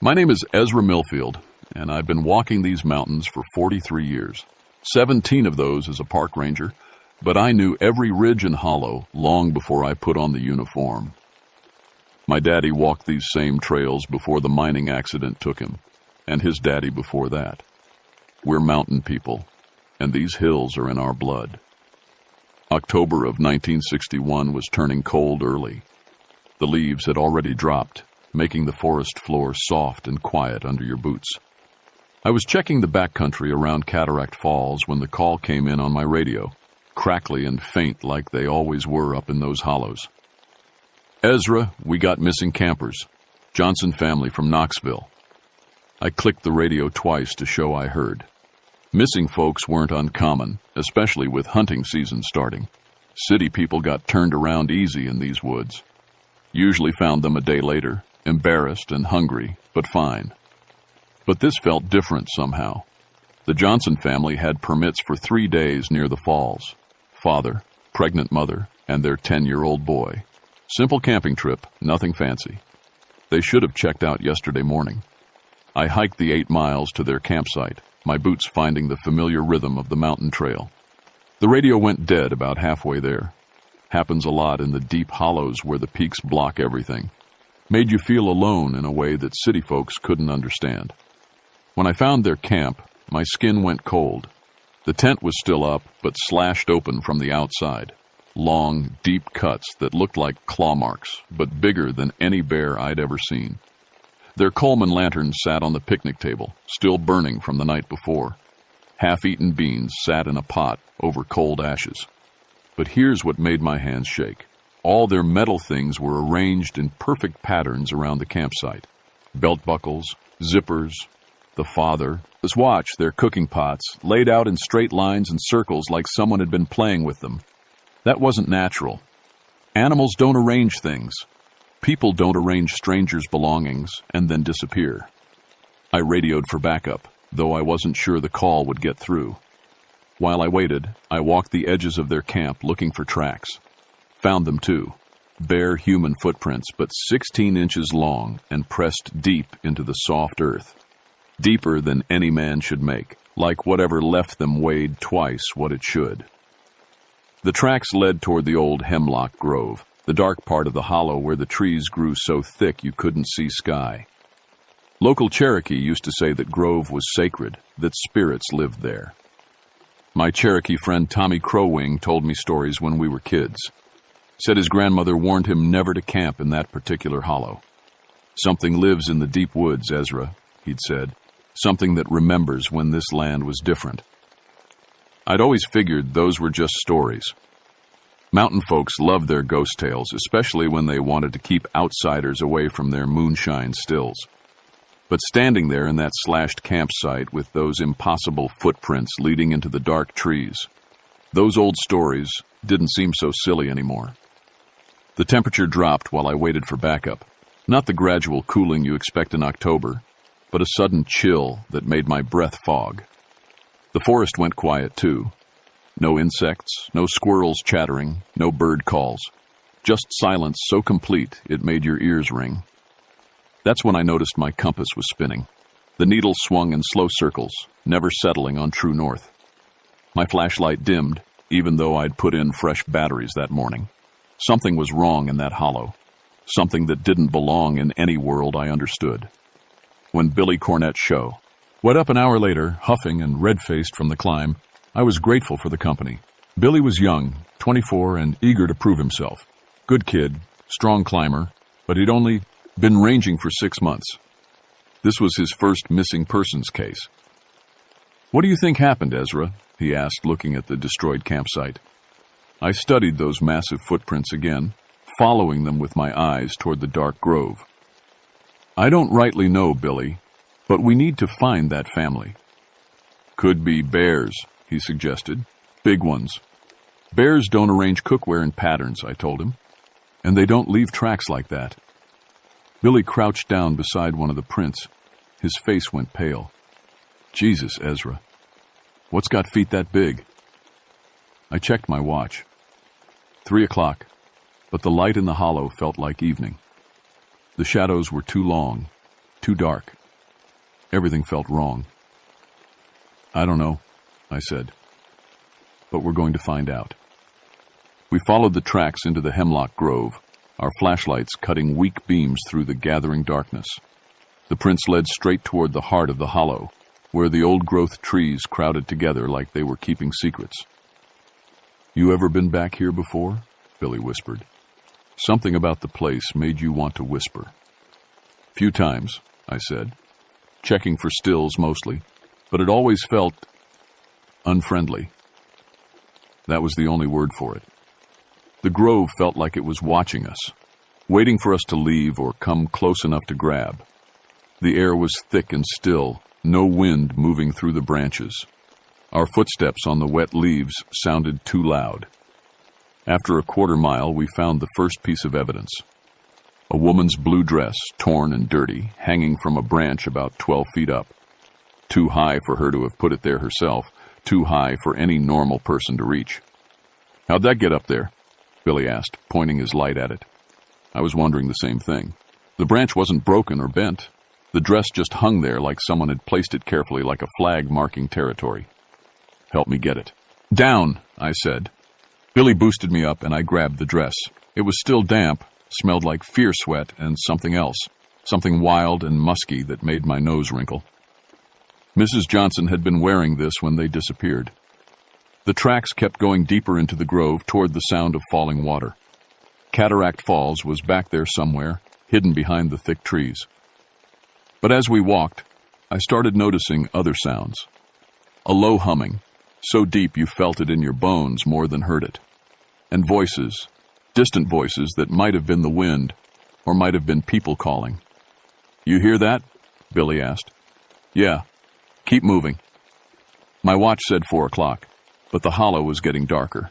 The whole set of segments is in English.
My name is Ezra Millfield, and I've been walking these mountains for 43 years. 17 of those as a park ranger, but I knew every ridge and hollow long before I put on the uniform. My daddy walked these same trails before the mining accident took him, and his daddy before that. We're mountain people, and these hills are in our blood. October of 1961 was turning cold early. The leaves had already dropped, making the forest floor soft and quiet under your boots. I was checking the backcountry around Cataract Falls when the call came in on my radio, crackly and faint like they always were up in those hollows. Ezra, we got missing campers. Johnson family from Knoxville. I clicked the radio twice to show I heard. Missing folks weren't uncommon, especially with hunting season starting. City people got turned around easy in these woods. Usually found them a day later, embarrassed and hungry, but fine. But this felt different somehow. The Johnson family had permits for 3 days near the falls. Father, pregnant mother, and their 10-year-old boy. Simple camping trip, nothing fancy. They should have checked out yesterday morning. I hiked the 8 miles to their campsite, my boots finding the familiar rhythm of the mountain trail. The radio went dead about halfway there. Happens a lot in the deep hollows where the peaks block everything. Made you feel alone in a way that city folks couldn't understand. When I found their camp, my skin went cold. The tent was still up, but slashed open from the outside. Long, deep cuts that looked like claw marks, but bigger than any bear I'd ever seen. Their Coleman lanterns sat on the picnic table, still burning from the night before. Half-eaten beans sat in a pot over cold ashes. But here's what made my hands shake. All their metal things were arranged in perfect patterns around the campsite. Belt buckles, zippers, the father, his watch, their cooking pots, laid out in straight lines and circles like someone had been playing with them. That wasn't natural. Animals don't arrange things. People don't arrange strangers' belongings and then disappear. I radioed for backup, though I wasn't sure the call would get through. While I waited, I walked the edges of their camp looking for tracks. Found them too. Bare human footprints, but 16 inches long and pressed deep into the soft earth. Deeper than any man should make, like whatever left them weighed twice what it should. The tracks led toward the old hemlock grove, the dark part of the hollow where the trees grew so thick you couldn't see sky. Local Cherokee used to say that grove was sacred, that spirits lived there. My Cherokee friend Tommy Crowwing told me stories when we were kids. Said his grandmother warned him never to camp in that particular hollow. Something lives in the deep woods, Ezra, he'd said. Something that remembers when this land was different. I'd always figured those were just stories. Mountain folks loved their ghost tales, especially when they wanted to keep outsiders away from their moonshine stills. But standing there in that slashed campsite with those impossible footprints leading into the dark trees, those old stories didn't seem so silly anymore. The temperature dropped while I waited for backup. Not the gradual cooling you expect in October, but a sudden chill that made my breath fog. The forest went quiet too. No insects, no squirrels chattering, no bird calls. Just silence so complete it made your ears ring. That's when I noticed my compass was spinning. The needle swung in slow circles, never settling on true north. My flashlight dimmed, even though I'd put in fresh batteries that morning. Something was wrong in that hollow. Something that didn't belong in any world I understood. When Billy Cornett's show. Wet up an hour later, huffing and red-faced from the climb, I was grateful for the company. Billy was young, 24, and eager to prove himself. Good kid, strong climber, but he'd only been ranging for 6 months. This was his first missing persons case. "What do you think happened, Ezra?" he asked, looking at the destroyed campsite. I studied those massive footprints again, following them with my eyes toward the dark grove. "I don't rightly know, Billy, but we need to find that family." "Could be bears," he suggested. "Big ones." "Bears don't arrange cookware in patterns," I told him. "And they don't leave tracks like that." Billy crouched down beside one of the prints. His face went pale. "Jesus, Ezra. What's got feet that big?" I checked my watch. 3 o'clock, but the light in the hollow felt like evening. The shadows were too long, too dark. Everything felt wrong. "I don't know," I said, "but we're going to find out." We followed the tracks into the hemlock grove, our flashlights cutting weak beams through the gathering darkness. The prints led straight toward the heart of the hollow, where the old-growth trees crowded together like they were keeping secrets. "You ever been back here before?" Billy whispered. Something about the place made you want to whisper. "Few times," I said, checking for stills mostly, but it always felt unfriendly. That was the only word for it. The grove felt like it was watching us, waiting for us to leave or come close enough to grab. The air was thick and still, no wind moving through the branches. Our footsteps on the wet leaves sounded too loud. After a quarter-mile, we found the first piece of evidence. A woman's blue dress, torn and dirty, hanging from a branch about 12 feet up. Too high for her to have put it there herself, too high for any normal person to reach. "How'd that get up there?" Billy asked, pointing his light at it. I was wondering the same thing. The branch wasn't broken or bent. The dress just hung there like someone had placed it carefully, like a flag marking territory. "Help me get it." "Down," I said. Billy boosted me up and I grabbed the dress. It was still damp, smelled like fear sweat and something else, something wild and musky that made my nose wrinkle. Mrs. Johnson had been wearing this when they disappeared. The tracks kept going deeper into the grove toward the sound of falling water. Cataract Falls was back there somewhere, hidden behind the thick trees. But as we walked, I started noticing other sounds. A low humming, so deep you felt it in your bones more than heard it. And voices, distant voices that might have been the wind, or might have been people calling. "You hear that?" Billy asked. "Yeah. Keep moving." My watch said 4 o'clock, but the hollow was getting darker.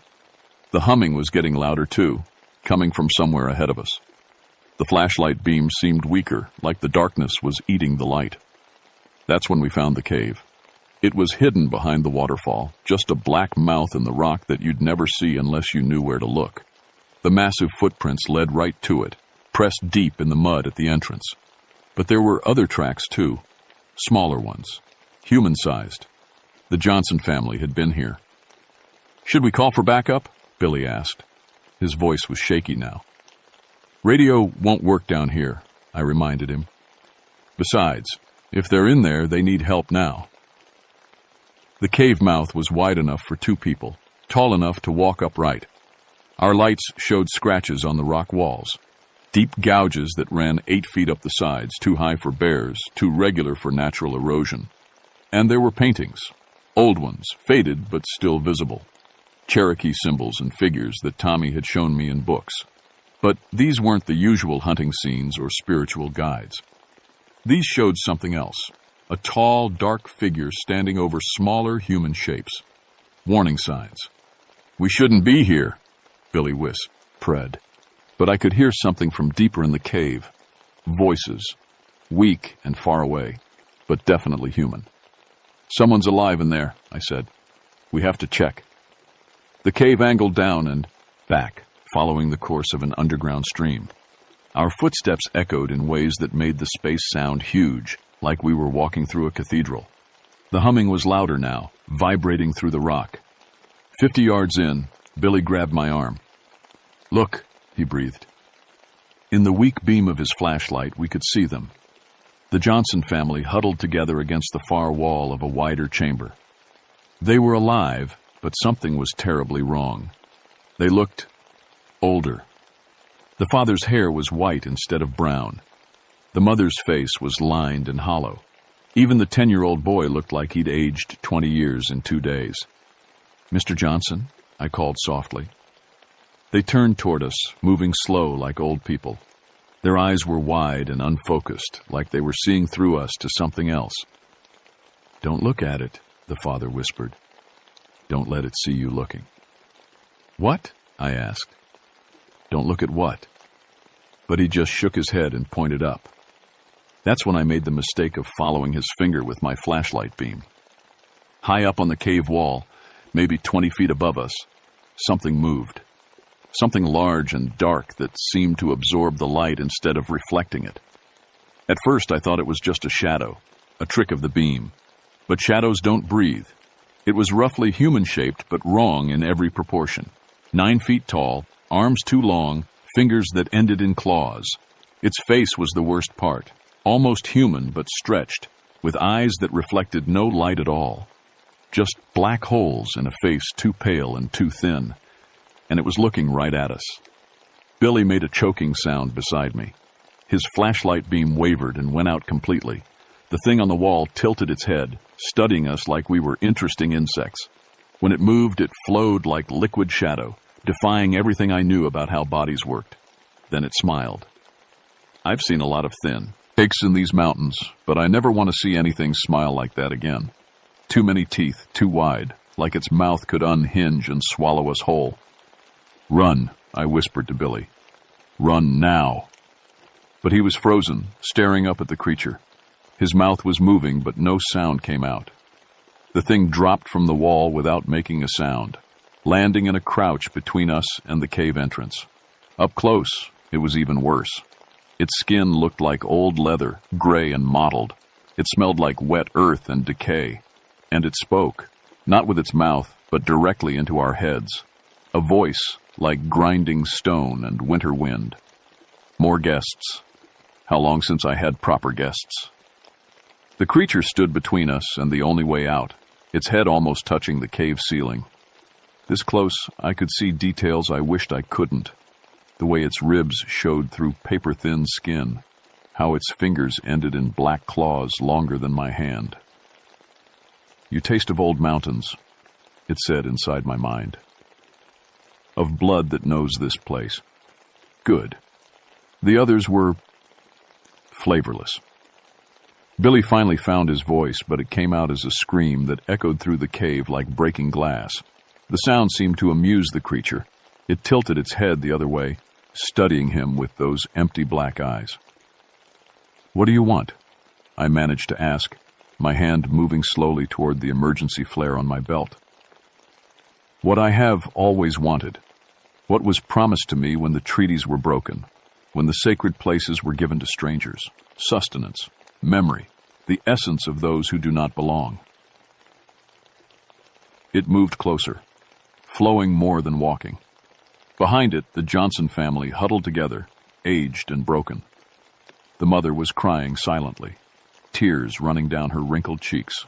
The humming was getting louder too, coming from somewhere ahead of us. The flashlight beam seemed weaker, like the darkness was eating the light. That's when we found the cave. It was hidden behind the waterfall, just a black mouth in the rock that you'd never see unless you knew where to look. The massive footprints led right to it, pressed deep in the mud at the entrance. But there were other tracks too, smaller ones, human-sized. The Johnson family had been here. "Should we call for backup?" Billy asked. His voice was shaky now. "Radio won't work down here," I reminded him. "Besides, if they're in there, they need help now." The cave mouth was wide enough for 2 people, tall enough to walk upright. Our lights showed scratches on the rock walls, deep gouges that ran 8 feet up the sides, too high for bears, too regular for natural erosion. And there were paintings, old ones, faded but still visible. Cherokee symbols and figures that Tommy had shown me in books. But these weren't the usual hunting scenes or spiritual guides. These showed something else, a tall, dark figure standing over smaller human shapes. Warning signs. "We shouldn't be here," Billy whispered. But I could hear something from deeper in the cave. Voices, weak and far away, but definitely human. "Someone's alive in there," I said. "We have to check." The cave angled down and back, following the course of an underground stream. Our footsteps echoed in ways that made the space sound huge, like we were walking through a cathedral. The humming was louder now, vibrating through the rock. 50 yards in, Billy grabbed my arm. "Look," he breathed. In the weak beam of his flashlight, we could see them. The Johnson family huddled together against the far wall of a wider chamber. They were alive, but something was terribly wrong. They looked older. The father's hair was white instead of brown. The mother's face was lined and hollow. Even the 10-year-old boy looked like he'd aged 20 years in 2 days. "Mr. Johnson," I called softly. They turned toward us, moving slow like old people. Their eyes were wide and unfocused, like they were seeing through us to something else. "Don't look at it," the father whispered. "Don't let it see you looking." "What?" I asked. "Don't look at what?" But he just shook his head and pointed up. That's when I made the mistake of following his finger with my flashlight beam. High up on the cave wall, maybe 20 feet above us, something moved. Something large and dark that seemed to absorb the light instead of reflecting it. At first I thought it was just a shadow, a trick of the beam. But shadows don't breathe. It was roughly human-shaped but wrong in every proportion. 9 feet tall, arms too long, fingers that ended in claws. Its face was the worst part, almost human but stretched, with eyes that reflected no light at all. Just black holes in a face too pale and too thin, and it was looking right at us. Billy made a choking sound beside me. His flashlight beam wavered and went out completely. The thing on the wall tilted its head, studying us like we were interesting insects. When it moved, it flowed like liquid shadow, defying everything I knew about how bodies worked. Then it smiled. I've seen a lot of thin cakes in these mountains, but I never want to see anything smile like that again. Too many teeth, too wide, like its mouth could unhinge and swallow us whole. "Run," I whispered to Billy. "Run now." But he was frozen, staring up at the creature. His mouth was moving, but no sound came out. The thing dropped from the wall without making a sound, landing in a crouch between us and the cave entrance. Up close, it was even worse. Its skin looked like old leather, gray and mottled. It smelled like wet earth and decay. And it spoke, not with its mouth, but directly into our heads. A voice like grinding stone and winter wind. More guests. How long since I had proper guests? The creature stood between us and the only way out, its head almost touching the cave ceiling. This close, I could see details I wished I couldn't. The way its ribs showed through paper-thin skin, how its fingers ended in black claws longer than my hand. "You taste of old mountains," it said inside my mind. "Of blood that knows this place. Good." The others were flavorless. Billy finally found his voice, but it came out as a scream that echoed through the cave like breaking glass. The sound seemed to amuse the creature. It tilted its head the other way, studying him with those empty black eyes. "What do you want?" I managed to ask, my hand moving slowly toward the emergency flare on my belt. "What I have always wanted. What was promised to me when the treaties were broken, when the sacred places were given to strangers. Sustenance. Memory, the essence of those who do not belong." It moved closer, flowing more than walking. Behind it, the Johnson family huddled together, aged and broken. The mother was crying silently, tears running down her wrinkled cheeks.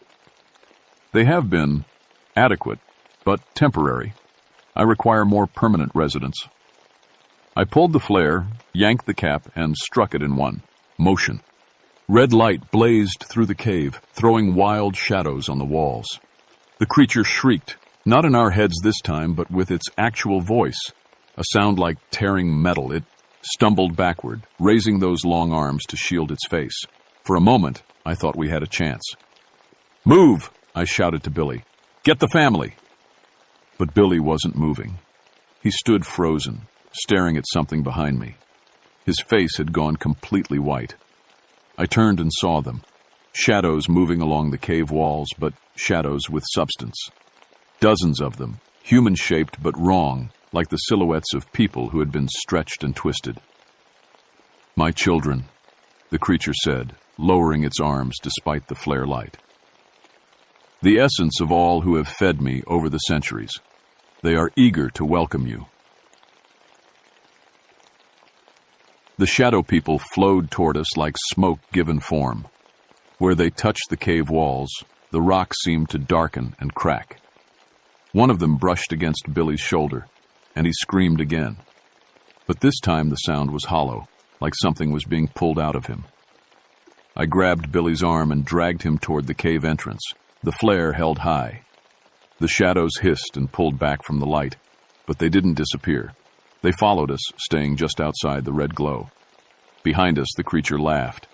"They have been adequate, but temporary. I require more permanent residence." I pulled the flare, yanked the cap, and struck it in one motion. Red light blazed through the cave, throwing wild shadows on the walls. The creature shrieked, not in our heads this time, but with its actual voice, a sound like tearing metal. It stumbled backward, raising those long arms to shield its face. For a moment, I thought we had a chance. "Move!" I shouted to Billy. "Get the family!" But Billy wasn't moving. He stood frozen, staring at something behind me. His face had gone completely white. I turned and saw them, shadows moving along the cave walls, but shadows with substance. Dozens of them, human-shaped but wrong, like the silhouettes of people who had been stretched and twisted. "My children," the creature said, lowering its arms despite the flare light. "The essence of all who have fed me over the centuries. They are eager to welcome you." The shadow people flowed toward us like smoke given form. Where they touched the cave walls, the rock seemed to darken and crack. One of them brushed against Billy's shoulder, and he screamed again. But this time the sound was hollow, like something was being pulled out of him. I grabbed Billy's arm and dragged him toward the cave entrance, the flare held high. The shadows hissed and pulled back from the light, but they didn't disappear. They followed us, staying just outside the red glow. Behind us, the creature laughed.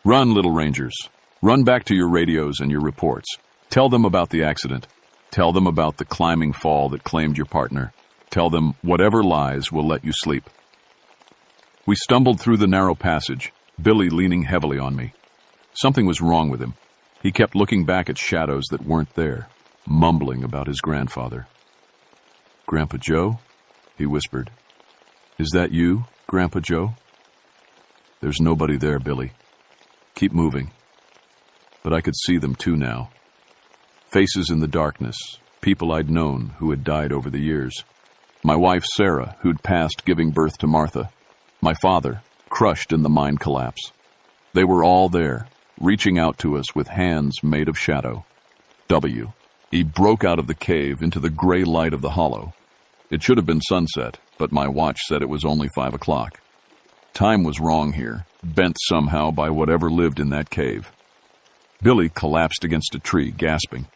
"Run, little rangers. Run back to your radios and your reports. Tell them about the accident. Tell them about the climbing fall that claimed your partner. Tell them whatever lies will let you sleep." We stumbled through the narrow passage, Billy leaning heavily on me. Something was wrong with him. He kept looking back at shadows that weren't there, mumbling about his grandfather. "Grandpa Joe?" he whispered. "Is that you, Grandpa Joe?" There's nobody there, Billy. Keep moving. But I could see them too now. Faces in the darkness, people I'd known who had died over the years. My wife, Sarah, who'd passed giving birth to Martha. My father, crushed in the mine collapse. They were all there, reaching out to us with hands made of shadow. W. He broke out of the cave into the gray light of the hollow. It should have been sunset, but my watch said it was only 5 o'clock. Time was wrong here, bent somehow by whatever lived in that cave. Billy collapsed against a tree, gasping.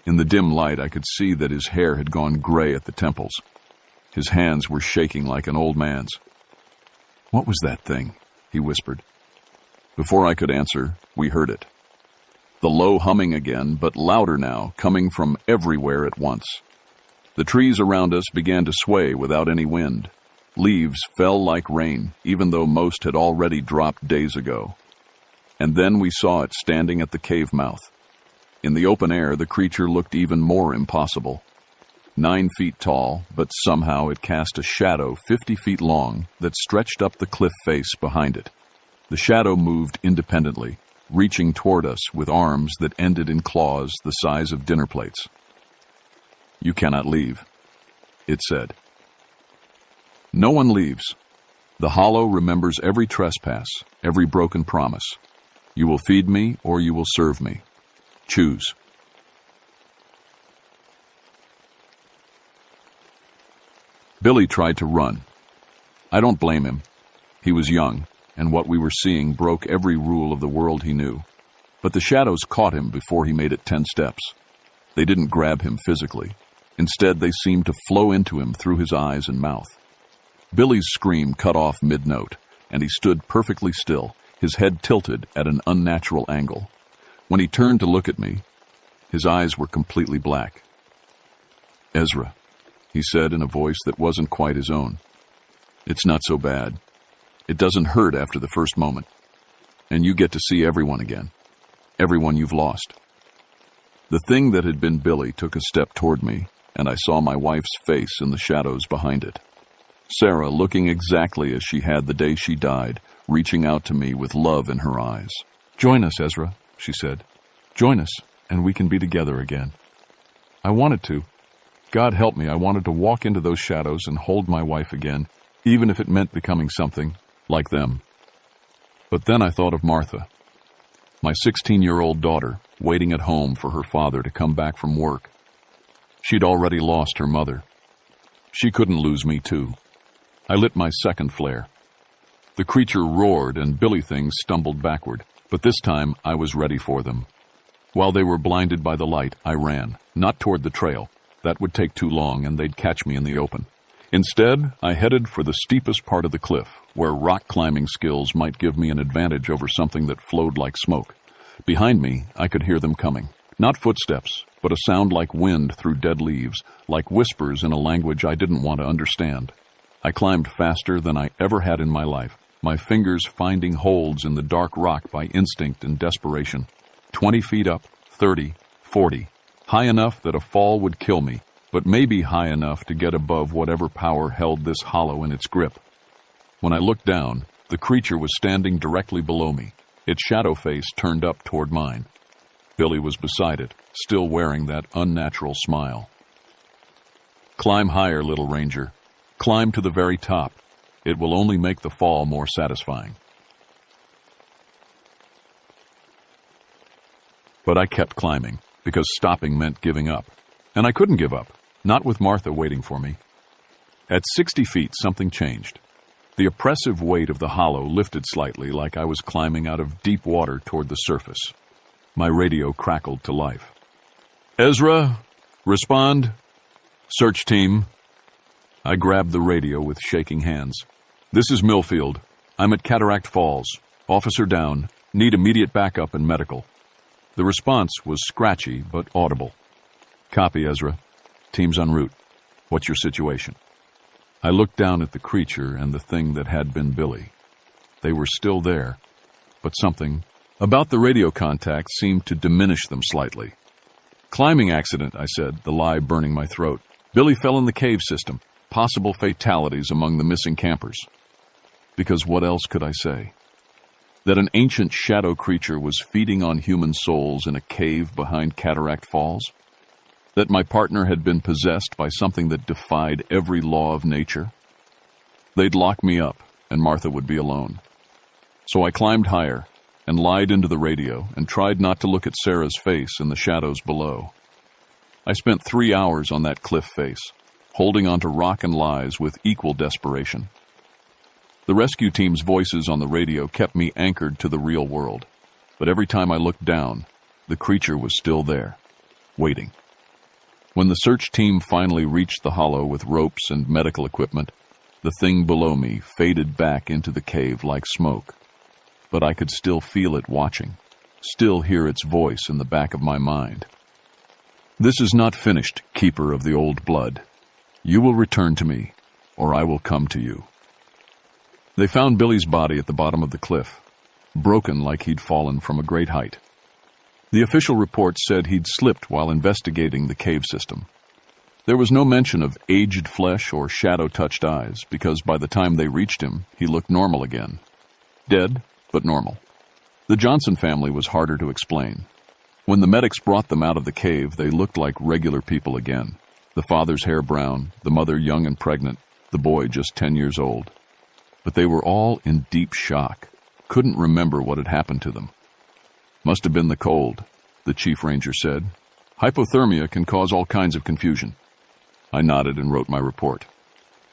In the dim light, I could see that his hair had gone gray at the temples. His hands were shaking like an old man's. "What was that thing?" he whispered. Before I could answer, we heard it. The low humming again, but louder now, coming from everywhere at once. The trees around us began to sway without any wind. Leaves fell like rain, even though most had already dropped days ago. And then we saw it standing at the cave mouth. In the open air, the creature looked even more impossible. 9 feet tall, but somehow it cast a shadow 50 feet long that stretched up the cliff face behind it. The shadow moved independently, reaching toward us with arms that ended in claws the size of dinner plates. "You cannot leave," it said. No one leaves. The hollow remembers every trespass, every broken promise. You will feed me or you will serve me. Choose. Billy tried to run. I don't blame him. He was young, and what we were seeing broke every rule of the world he knew. But the shadows caught him before he made it 10 steps. They didn't grab him physically. Instead, they seemed to flow into him through his eyes and mouth. Billy's scream cut off mid-note, and he stood perfectly still, his head tilted at an unnatural angle. When he turned to look at me, his eyes were completely black. "Ezra," he said in a voice that wasn't quite his own. "It's not so bad. It doesn't hurt after the first moment. And you get to see everyone again. Everyone you've lost." The thing that had been Billy took a step toward me, and I saw my wife's face in the shadows behind it. Sarah, looking exactly as she had the day she died, reaching out to me with love in her eyes. "Join us, Ezra," she said. "Join us, and we can be together again." I wanted to. God help me, I wanted to walk into those shadows and hold my wife again, even if it meant becoming something like them. But then I thought of Martha, my 16-year-old daughter, waiting at home for her father to come back from work. She'd already lost her mother. She couldn't lose me too. I lit my second flare. The creature roared and Billy things stumbled backward, but this time I was ready for them. While they were blinded by the light, I ran, not toward the trail. That would take too long and they'd catch me in the open. Instead, I headed for the steepest part of the cliff, where rock climbing skills might give me an advantage over something that flowed like smoke. Behind me, I could hear them coming. Not footsteps, but a sound like wind through dead leaves, like whispers in a language I didn't want to understand. I climbed faster than I ever had in my life, my fingers finding holds in the dark rock by instinct and desperation. 20 feet up, 30, 40. High enough that a fall would kill me, but maybe high enough to get above whatever power held this hollow in its grip. When I looked down, the creature was standing directly below me, its shadow face turned up toward mine. Billy was beside it, still wearing that unnatural smile. "Climb higher, little ranger. Climb to the very top. It will only make the fall more satisfying." But I kept climbing, because stopping meant giving up. And I couldn't give up, not with Martha waiting for me. At 60 feet, something changed. The oppressive weight of the hollow lifted slightly like I was climbing out of deep water toward the surface. My radio crackled to life. "Ezra, respond. Search team." I grabbed the radio with shaking hands. "This is Millfield. I'm at Cataract Falls. Officer down. Need immediate backup and medical." The response was scratchy but audible. "Copy, Ezra. Team's en route. What's your situation?" I looked down at the creature and the thing that had been Billy. They were still there, but something about the radio contact seemed to diminish them slightly. "Climbing accident," I said, the lie burning my throat. "Billy fell in the cave system. Possible fatalities among the missing campers." Because what else could I say? that an ancient shadow creature was feeding on human souls in a cave behind Cataract Falls, that my partner had been possessed by something that defied every law of nature. They'd lock me up, and Martha would be alone. So I climbed higher and lied into the radio and tried not to look at Sarah's face in the shadows below. I spent 3 hours on that cliff face, holding onto rock and lies with equal desperation. The rescue team's voices on the radio kept me anchored to the real world, but every time I looked down, the creature was still there, waiting. When the search team finally reached the hollow with ropes and medical equipment, the thing below me faded back into the cave like smoke. But I could still feel it watching, still hear its voice in the back of my mind. This is not finished, keeper of the old blood. You will return to me, or I will come to you. They found Billy's body at the bottom of the cliff, broken like he'd fallen from a great height. The official report said he'd slipped while investigating the cave system. There was no mention of aged flesh or shadow-touched eyes, because by the time they reached him, he looked normal again. Dead, but normal. The Johnson family was harder to explain. When the medics brought them out of the cave, they looked like regular people again. The father's hair brown, the mother young and pregnant, the boy just 10 years old. But they were all in deep shock, couldn't remember what had happened to them. Must have been the cold, the chief ranger said. Hypothermia can cause all kinds of confusion. I nodded and wrote my report.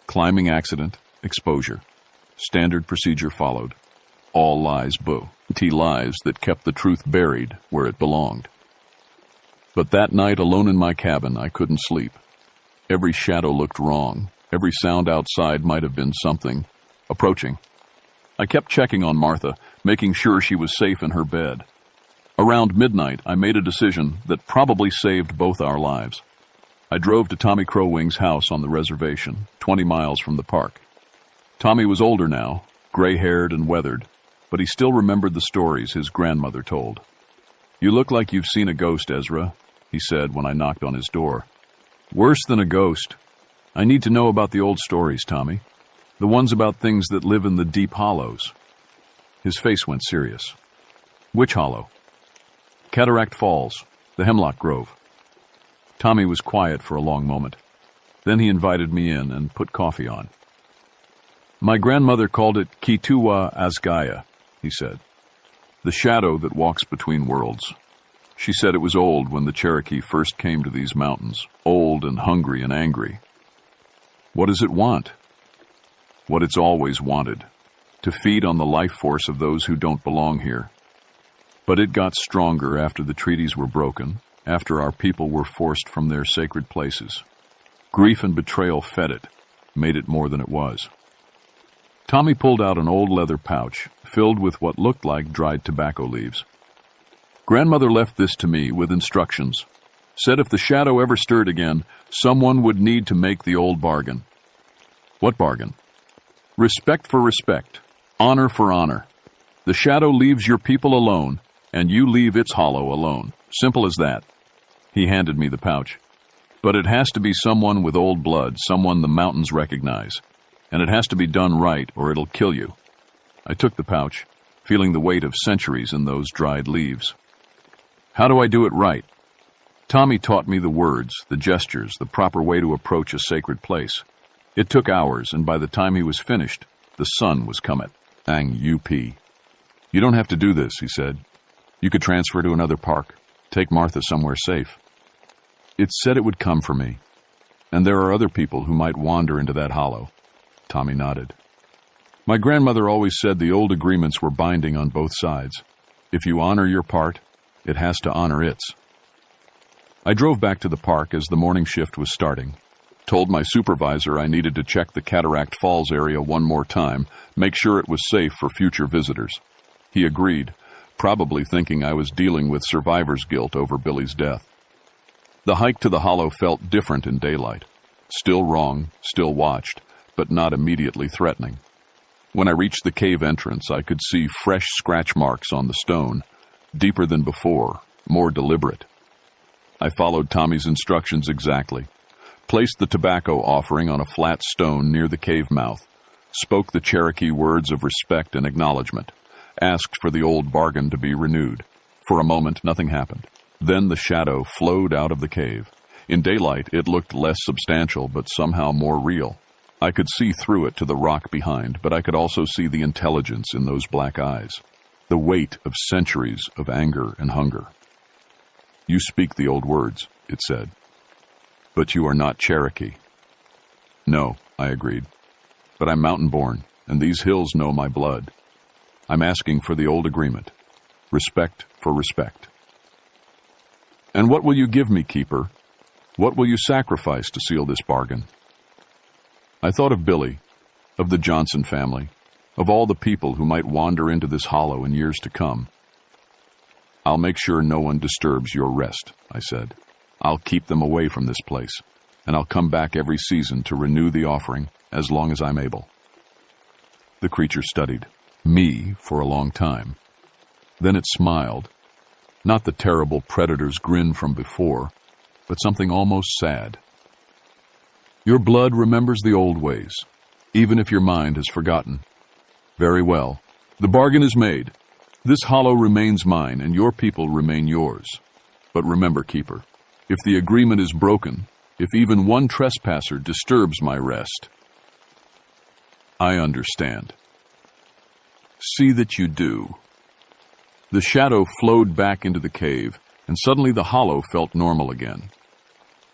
Climbing accident, exposure. Standard procedure followed. All lies, boo. Lies that kept the truth buried where it belonged. But that night, alone in my cabin, I couldn't sleep. Every shadow looked wrong. Every sound outside might have been something approaching. I kept checking on Martha, making sure she was safe in her bed. Around midnight, I made a decision that probably saved both our lives. I drove to Tommy Crowwing's house on the reservation, 20 miles from the park. Tommy was older now, gray-haired and weathered, but he still remembered the stories his grandmother told. You look like you've seen a ghost, Ezra, he said when I knocked on his door. Worse than a ghost. I need to know about the old stories, Tommy. The ones about things that live in the deep hollows. His face went serious. Which hollow? Cataract Falls, the Hemlock Grove. Tommy was quiet for a long moment. Then he invited me in and put coffee on. My grandmother called it Kituwa Asgaya, he said. The shadow that walks between worlds. She said it was old when the Cherokee first came to these mountains, old and hungry and angry. What does it want? What it's always wanted, to feed on the life force of those who don't belong here. But it got stronger after the treaties were broken, after our people were forced from their sacred places. Grief and betrayal fed it, made it more than it was. Tommy pulled out an old leather pouch, filled with what looked like dried tobacco leaves. Grandmother left this to me with instructions. Said if the shadow ever stirred again, someone would need to make the old bargain. What bargain? Respect for respect, honor for honor. The shadow leaves your people alone, and you leave its hollow alone. Simple as that. He handed me the pouch. But it has to be someone with old blood, someone the mountains recognize. And it has to be done right, or it'll kill you. I took the pouch, feeling the weight of centuries in those dried leaves. How do I do it right? Tommy taught me the words, the gestures, the proper way to approach a sacred place. It took hours, and by the time he was finished, the sun was coming. UP. You don't have to do this, he said. You could transfer to another park, take Martha somewhere safe. It said it would come for me, and there are other people who might wander into that hollow. Tommy nodded. My grandmother always said the old agreements were binding on both sides. If you honor your part, it has to honor its. I drove back to the park as the morning shift was starting. Told my supervisor I needed to check the Cataract Falls area one more time, make sure it was safe for future visitors. He agreed, probably thinking I was dealing with survivor's guilt over Billy's death. The hike to the hollow felt different in daylight. Still wrong, still watched, but not immediately threatening. When I reached the cave entrance, I could see fresh scratch marks on the stone, deeper than before, more deliberate. I followed Tommy's instructions exactly. Placed the tobacco offering on a flat stone near the cave mouth, spoke the Cherokee words of respect and acknowledgement, asked for the old bargain to be renewed. For a moment, nothing happened. Then the shadow flowed out of the cave. In daylight, it looked less substantial, but somehow more real. I could see through it to the rock behind, but I could also see the intelligence in those black eyes, the weight of centuries of anger and hunger. "You speak the old words," it said, "but you are not Cherokee." "No," I agreed, "but I'm mountain-born, and these hills know my blood. I'm asking for the old agreement, respect for respect." "And what will you give me, Keeper? What will you sacrifice to seal this bargain?" I thought of Billy, of the Johnson family, of all the people who might wander into this hollow in years to come. "I'll make sure no one disturbs your rest," I said. "I'll keep them away from this place, and I'll come back every season to renew the offering as long as I'm able." The creature studied me for a long time. Then it smiled, not the terrible predator's grin from before, but something almost sad. "Your blood remembers the old ways, even if your mind has forgotten. Very well. The bargain is made. This hollow remains mine, and your people remain yours. But remember, Keeper, if the agreement is broken, if even one trespasser disturbs my rest..." "I understand." "See that you do." The shadow flowed back into the cave, and suddenly the hollow felt normal again.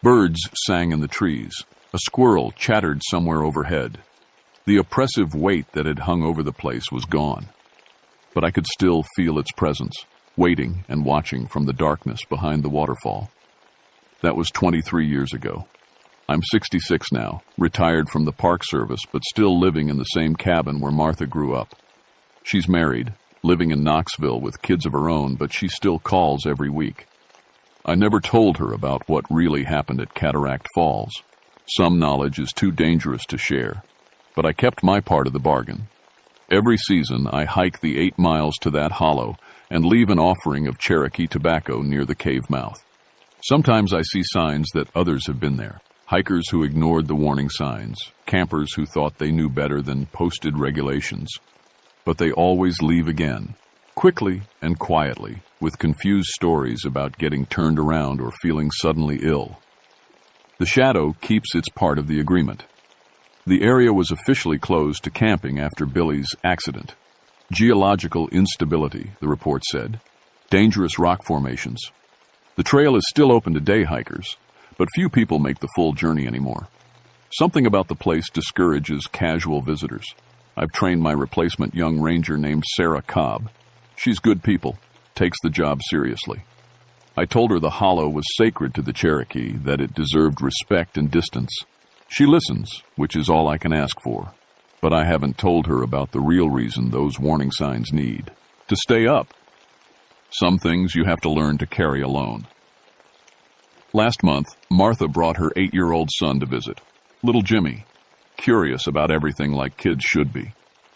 Birds sang in the trees. A squirrel chattered somewhere overhead. The oppressive weight that had hung over the place was gone, but I could still feel its presence, waiting and watching from the darkness behind the waterfall. That was 23 years ago. I'm 66 now, retired from the Park Service, but still living in the same cabin where Martha grew up. She's married, living in Knoxville with kids of her own, but she still calls every week. I never told her about what really happened at Cataract Falls. Some knowledge is too dangerous to share, but I kept my part of the bargain. Every season, I hike the 8 miles to that hollow and leave an offering of Cherokee tobacco near the cave mouth. Sometimes I see signs that others have been there, hikers who ignored the warning signs, campers who thought they knew better than posted regulations. But they always leave again, quickly and quietly, with confused stories about getting turned around or feeling suddenly ill. The shadow keeps its part of the agreement. The area was officially closed to camping after Billy's accident. Geological instability, the report said. Dangerous rock formations. The trail is still open to day hikers, but few people make the full journey anymore. Something about the place discourages casual visitors. I've trained my replacement young ranger named Sarah Cobb. She's good people, takes the job seriously. I told her the hollow was sacred to the Cherokee, that it deserved respect and distance. She listens, which is all I can ask for. But I haven't told her about the real reason those warning signs need. To stay up. Some things you have to learn to carry alone. Last month, Martha brought her 8-year-old son to visit. Little Jimmy, curious about everything like kids should be.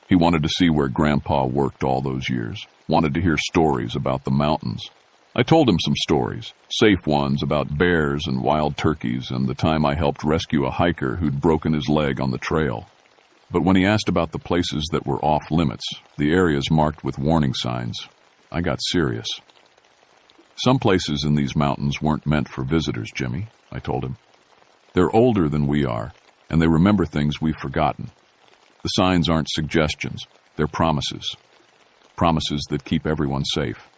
He wanted to see where Grandpa worked all those years, wanted to hear stories about the mountains. I told him some stories, safe ones about bears and wild turkeys and the time I helped rescue a hiker who'd broken his leg on the trail. But when he asked about the places that were off limits, the areas marked with warning signs, I got serious. Some places in these mountains weren't meant for visitors, Jimmy, I told him. They're older than we are, and they remember things we've forgotten. The signs aren't suggestions, they're promises. Promises that keep everyone safe.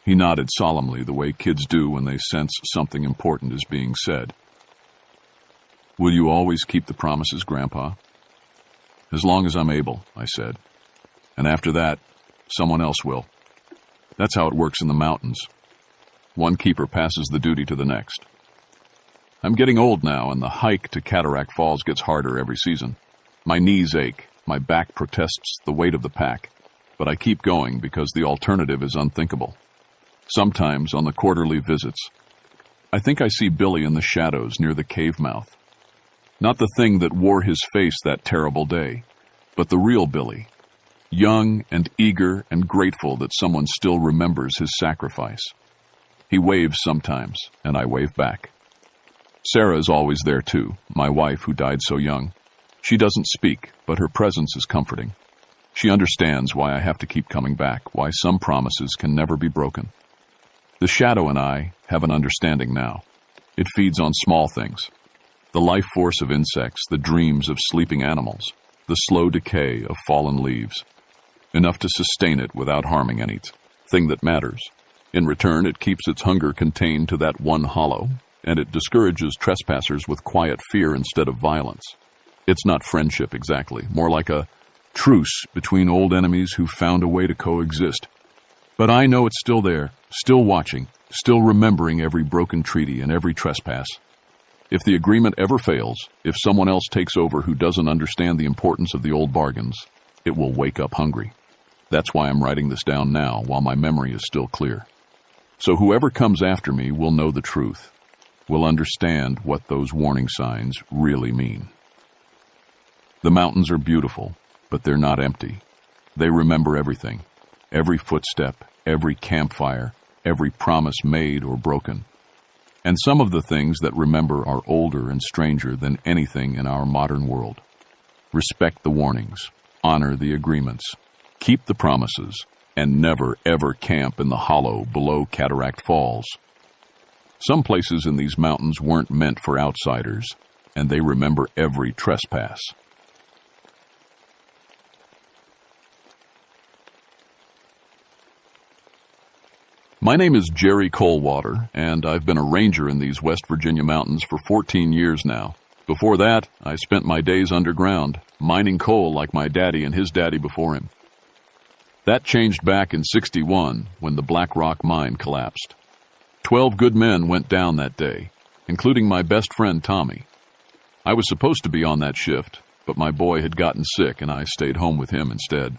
He nodded solemnly the way kids do when they sense something important is being said. Will you always keep the promises, Grandpa? As long as I'm able, I said. And after that, someone else will. That's how it works in the mountains. One keeper passes the duty to the next. I'm getting old now, and the hike to Cataract Falls gets harder every season. My knees ache, my back protests the weight of the pack, but I keep going because the alternative is unthinkable. Sometimes, on the quarterly visits, I think I see Billy in the shadows near the cave mouth. Not the thing that wore his face that terrible day, but the real Billy, young and eager and grateful that someone still remembers his sacrifice. He waves sometimes, and I wave back. Sarah is always there too, my wife who died so young. She doesn't speak, but her presence is comforting. She understands why I have to keep coming back, why some promises can never be broken. The shadow and I have an understanding now. It feeds on small things. The life force of insects, the dreams of sleeping animals, the slow decay of fallen leaves. Enough to sustain it without harming anything that matters. In return, it keeps its hunger contained to that one hollow, and it discourages trespassers with quiet fear instead of violence. It's not friendship exactly, more like a truce between old enemies who've found a way to coexist. But I know it's still there, still watching, still remembering every broken treaty and every trespass. If the agreement ever fails, if someone else takes over who doesn't understand the importance of the old bargains, it will wake up hungry. That's why I'm writing this down now, while my memory is still clear. So whoever comes after me will know the truth, will understand what those warning signs really mean. The mountains are beautiful, but they're not empty. They remember everything, every footstep, every campfire, every promise made or broken. And some of the things that remember are older and stranger than anything in our modern world. Respect the warnings, honor the agreements, keep the promises, and never, ever camp in the hollow below Cataract Falls. Some places in these mountains weren't meant for outsiders, and they remember every trespass. My name is Jerry Coldwater, and I've been a ranger in these West Virginia mountains for 14 years now. Before that, I spent my days underground, mining coal like my daddy and his daddy before him. That changed back in '61 when the Black Rock mine collapsed. 12 good men went down that day, including my best friend Tommy. I was supposed to be on that shift, but my boy had gotten sick and I stayed home with him instead.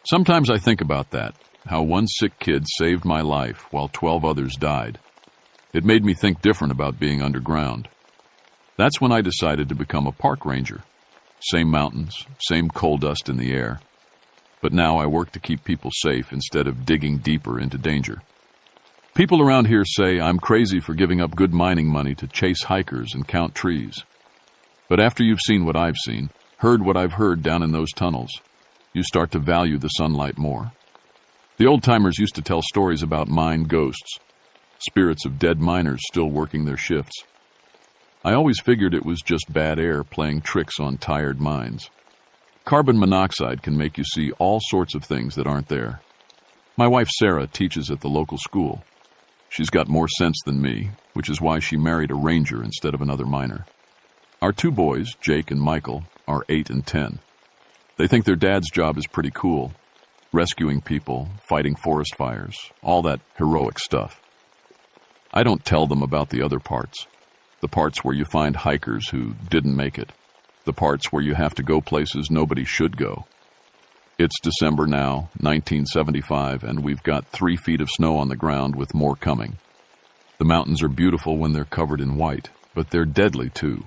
Sometimes I think about that, how one sick kid saved my life while 12 others died. It made me think different about being underground. That's when I decided to become a park ranger. Same mountains, same coal dust in the air. But now I work to keep people safe instead of digging deeper into danger. People around here say I'm crazy for giving up good mining money to chase hikers and count trees. But after you've seen what I've seen, heard what I've heard down in those tunnels, you start to value the sunlight more. The old-timers used to tell stories about mine ghosts, spirits of dead miners still working their shifts. I always figured it was just bad air playing tricks on tired minds. Carbon monoxide can make you see all sorts of things that aren't there. My wife Sarah teaches at the local school. She's got more sense than me, which is why she married a ranger instead of another miner. Our two boys, Jake and Michael, are 8 and 10. They think their dad's job is pretty cool. Rescuing people, fighting forest fires, all that heroic stuff. I don't tell them about the other parts. The parts where you find hikers who didn't make it. The parts where you have to go places nobody should go. It's December now, 1975, and we've got 3 feet of snow on the ground with more coming. The mountains are beautiful when they're covered in white, but they're deadly too.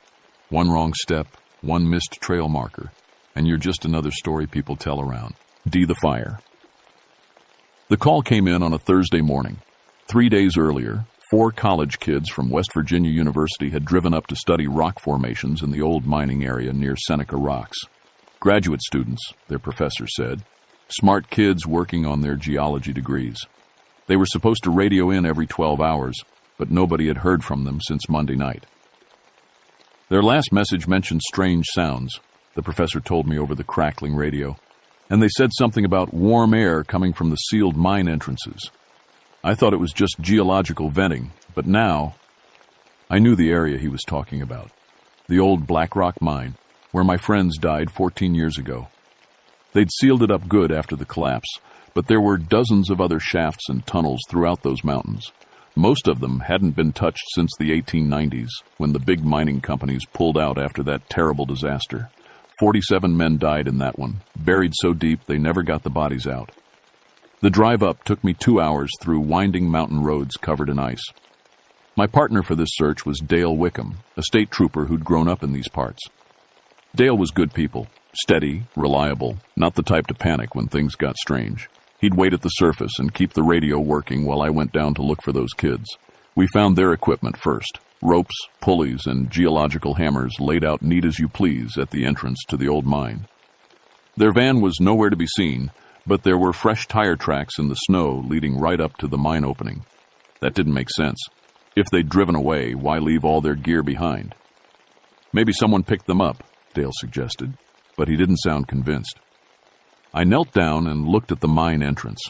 One wrong step, one missed trail marker, and you're just another story people tell around. D the fire. The call came in on a Thursday morning. 3 days earlier, 4 college kids from West Virginia University had driven up to study rock formations in the old mining area near Seneca Rocks. Graduate students, their professor said. Smart kids working on their geology degrees. They were supposed to radio in every 12 hours, but nobody had heard from them since Monday night. Their last message mentioned strange sounds, the professor told me over the crackling radio, and they said something about warm air coming from the sealed mine entrances. I thought it was just geological venting, but now I knew the area he was talking about. The old Black Rock mine, where my friends died 14 years ago. They'd sealed it up good after the collapse, but there were dozens of other shafts and tunnels throughout those mountains. Most of them hadn't been touched since the 1890s, when the big mining companies pulled out after that terrible disaster. 47 men died in that one, buried so deep they never got the bodies out. The drive up took me 2 hours through winding mountain roads covered in ice. My partner for this search was Dale Wickham, a state trooper who'd grown up in these parts. Dale was good people, steady, reliable, not the type to panic when things got strange. He'd wait at the surface and keep the radio working while I went down to look for those kids. We found their equipment first. Ropes, pulleys, and geological hammers laid out neat as you please at the entrance to the old mine. Their van was nowhere to be seen, but there were fresh tire tracks in the snow leading right up to the mine opening. That didn't make sense. If they'd driven away, why leave all their gear behind? Maybe someone picked them up, Dale suggested, but he didn't sound convinced. I knelt down and looked at the mine entrance.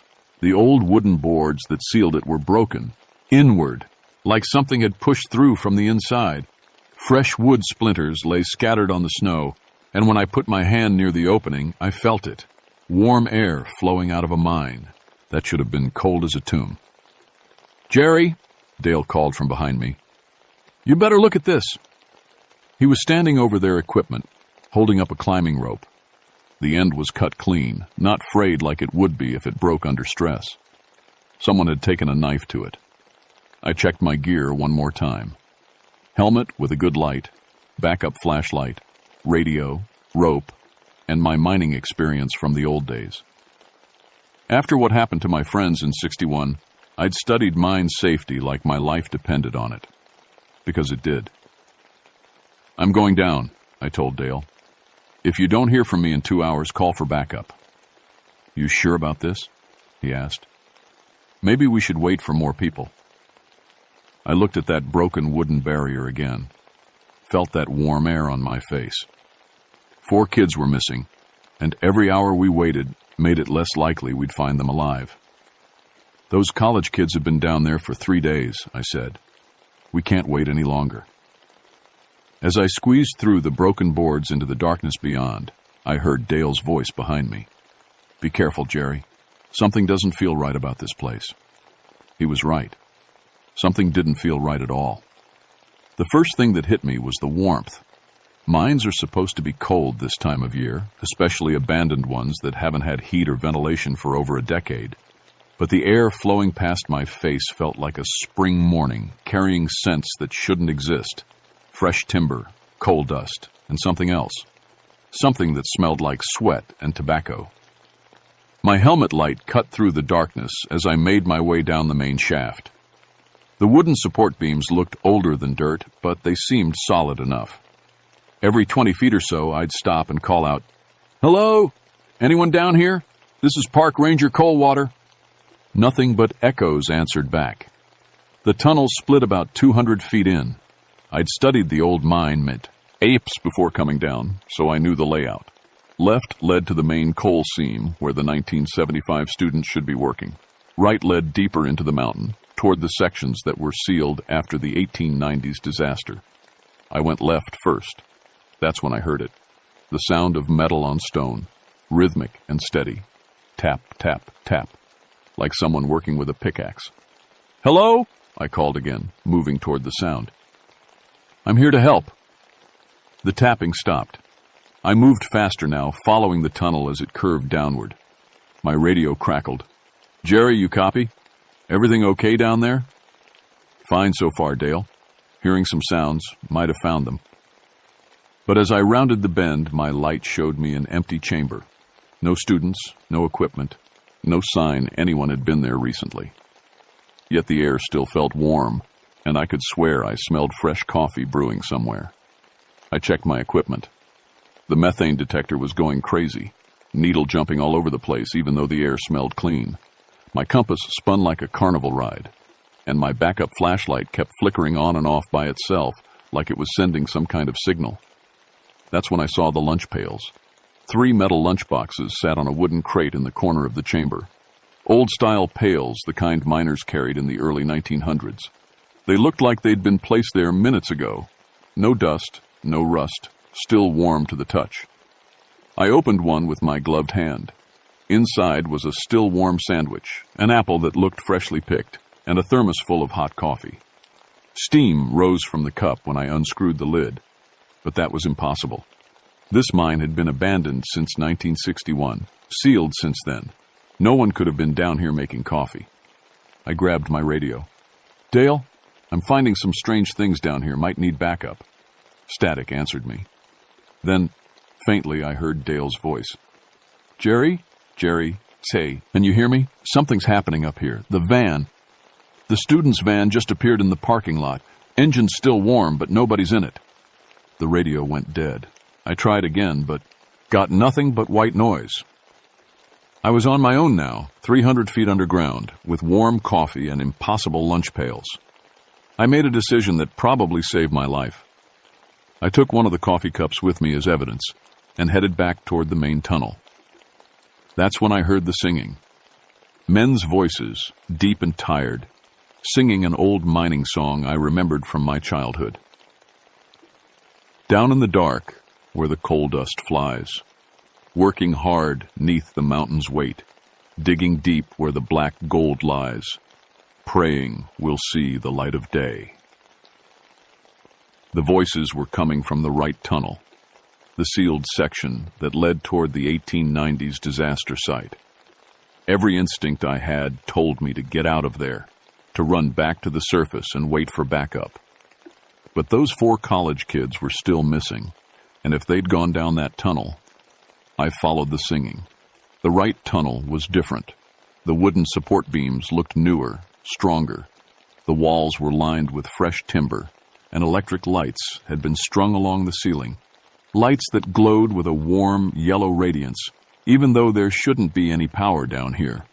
The old wooden boards that sealed it were broken, inward, like something had pushed through from the inside. Fresh wood splinters lay scattered on the snow, and when I put my hand near the opening, I felt it. Warm air flowing out of a mine. That should have been cold as a tomb. "Jerry," Dale called from behind me. "You better look at this." He was standing over their equipment, holding up a climbing rope. The end was cut clean, not frayed like it would be if it broke under stress. Someone had taken a knife to it. I checked my gear one more time. Helmet with a good light, backup flashlight, radio, rope, and my mining experience from the old days. After what happened to my friends in '61, I'd studied mine safety like my life depended on it. Because it did. "I'm going down," I told Dale. "If you don't hear from me in 2 hours, call for backup." "You sure about this?" he asked. "Maybe we should wait for more people." I looked at that broken wooden barrier again, felt that warm air on my face. 4 kids were missing, and every hour we waited made it less likely we'd find them alive. "Those college kids have been down there for 3 days, I said. "We can't wait any longer." As I squeezed through the broken boards into the darkness beyond, I heard Dale's voice behind me. "Be careful, Jerry. Something doesn't feel right about this place." He was right. Something didn't feel right at all. The first thing that hit me was the warmth. Mines are supposed to be cold this time of year, especially abandoned ones that haven't had heat or ventilation for over a decade. But the air flowing past my face felt like a spring morning, carrying scents that shouldn't exist. Fresh timber, coal dust, and something else. Something that smelled like sweat and tobacco. My helmet light cut through the darkness as I made my way down the main shaft. The wooden support beams looked older than dirt, but they seemed solid enough. Every 20 feet or so, I'd stop and call out, "Hello? Anyone down here? This is Park Ranger Coalwater." Nothing but echoes answered back. The tunnel split about 200 feet in. I'd studied the old mine meant apes before coming down, so I knew the layout. Left led to the main coal seam, where the 1975 students should be working. Right led deeper into the mountain, toward the sections that were sealed after the 1890s disaster. I went left first. That's when I heard it. The sound of metal on stone, rhythmic and steady. Tap, tap, tap. Like someone working with a pickaxe. "Hello?" I called again, moving toward the sound. "I'm here to help." The tapping stopped. I moved faster now, following the tunnel as it curved downward. My radio crackled. "Jerry, you copy? Everything okay down there?" "Fine so far, Dale. Hearing some sounds, might have found them." But as I rounded the bend, my light showed me an empty chamber. No students, no equipment. No sign anyone had been there recently. Yet the air still felt warm, and I could swear I smelled fresh coffee brewing somewhere. I checked my equipment. The methane detector was going crazy, needle jumping all over the place even though the air smelled clean. My compass spun like a carnival ride, and my backup flashlight kept flickering on and off by itself like it was sending some kind of signal. That's when I saw the lunch pails. 3 metal lunch boxes sat on a wooden crate in the corner of the chamber. Old-style pails, the kind miners carried in the early 1900s. They looked like they'd been placed there minutes ago. No dust, no rust, still warm to the touch. I opened one with my gloved hand. Inside was a still warm sandwich, an apple that looked freshly picked, and a thermos full of hot coffee. Steam rose from the cup when I unscrewed the lid, but that was impossible. This mine had been abandoned since 1961, sealed since then. No one could have been down here making coffee. I grabbed my radio. "Dale, I'm finding some strange things down here, might need backup." Static answered me. Then, faintly, I heard Dale's voice. "Jerry? Jerry, say, can you hear me? Something's happening up here. The van. The student's van just appeared in the parking lot. Engine's still warm, but nobody's in it." The radio went dead. I tried again, but Got nothing but white noise. I was on my own now, 300 feet underground, with warm coffee and impossible lunch pails. I made a decision that probably saved my life. I took one of the coffee cups with me as evidence and headed back toward the main tunnel. That's when I heard the singing. Men's voices, deep and tired, singing an old mining song I remembered from my childhood. Down in the dark, where the coal dust flies, working hard 'neath the mountain's weight, digging deep where the black gold lies, praying we'll see the light of day. The voices were coming from the right tunnel, the sealed section that led toward the 1890s disaster site. Every instinct I had told me to get out of there, to run back to the surface and wait for backup. But those 4 college kids were still missing, and if they'd gone down that tunnel, I followed the singing. The right tunnel was different. The wooden support beams looked newer, stronger. The walls were lined with fresh timber, and electric lights had been strung along the ceiling. Lights that glowed with a warm, yellow radiance, even though there shouldn't be any power down here.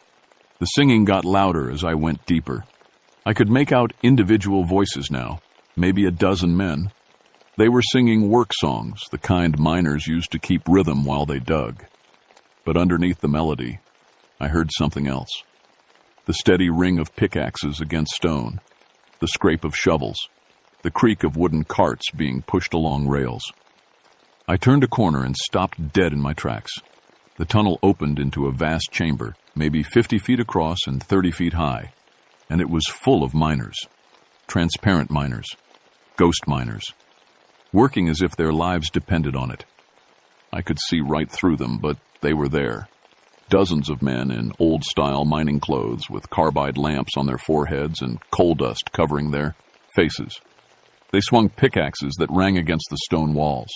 The singing got louder as I went deeper. I could make out individual voices now, maybe a dozen men. They were singing work songs, the kind miners used to keep rhythm while they dug. But underneath the melody, I heard something else. The steady ring of pickaxes against stone, the scrape of shovels, the creak of wooden carts being pushed along rails. I turned a corner and stopped dead in my tracks. The tunnel opened into a vast chamber, maybe 50 feet across and 30 feet high, and it was full of miners. Transparent miners, ghost miners, working as if their lives depended on it. I could see right through them, but they were there. Dozens of men in old-style mining clothes with carbide lamps on their foreheads and coal dust covering their faces. They swung pickaxes that rang against the stone walls.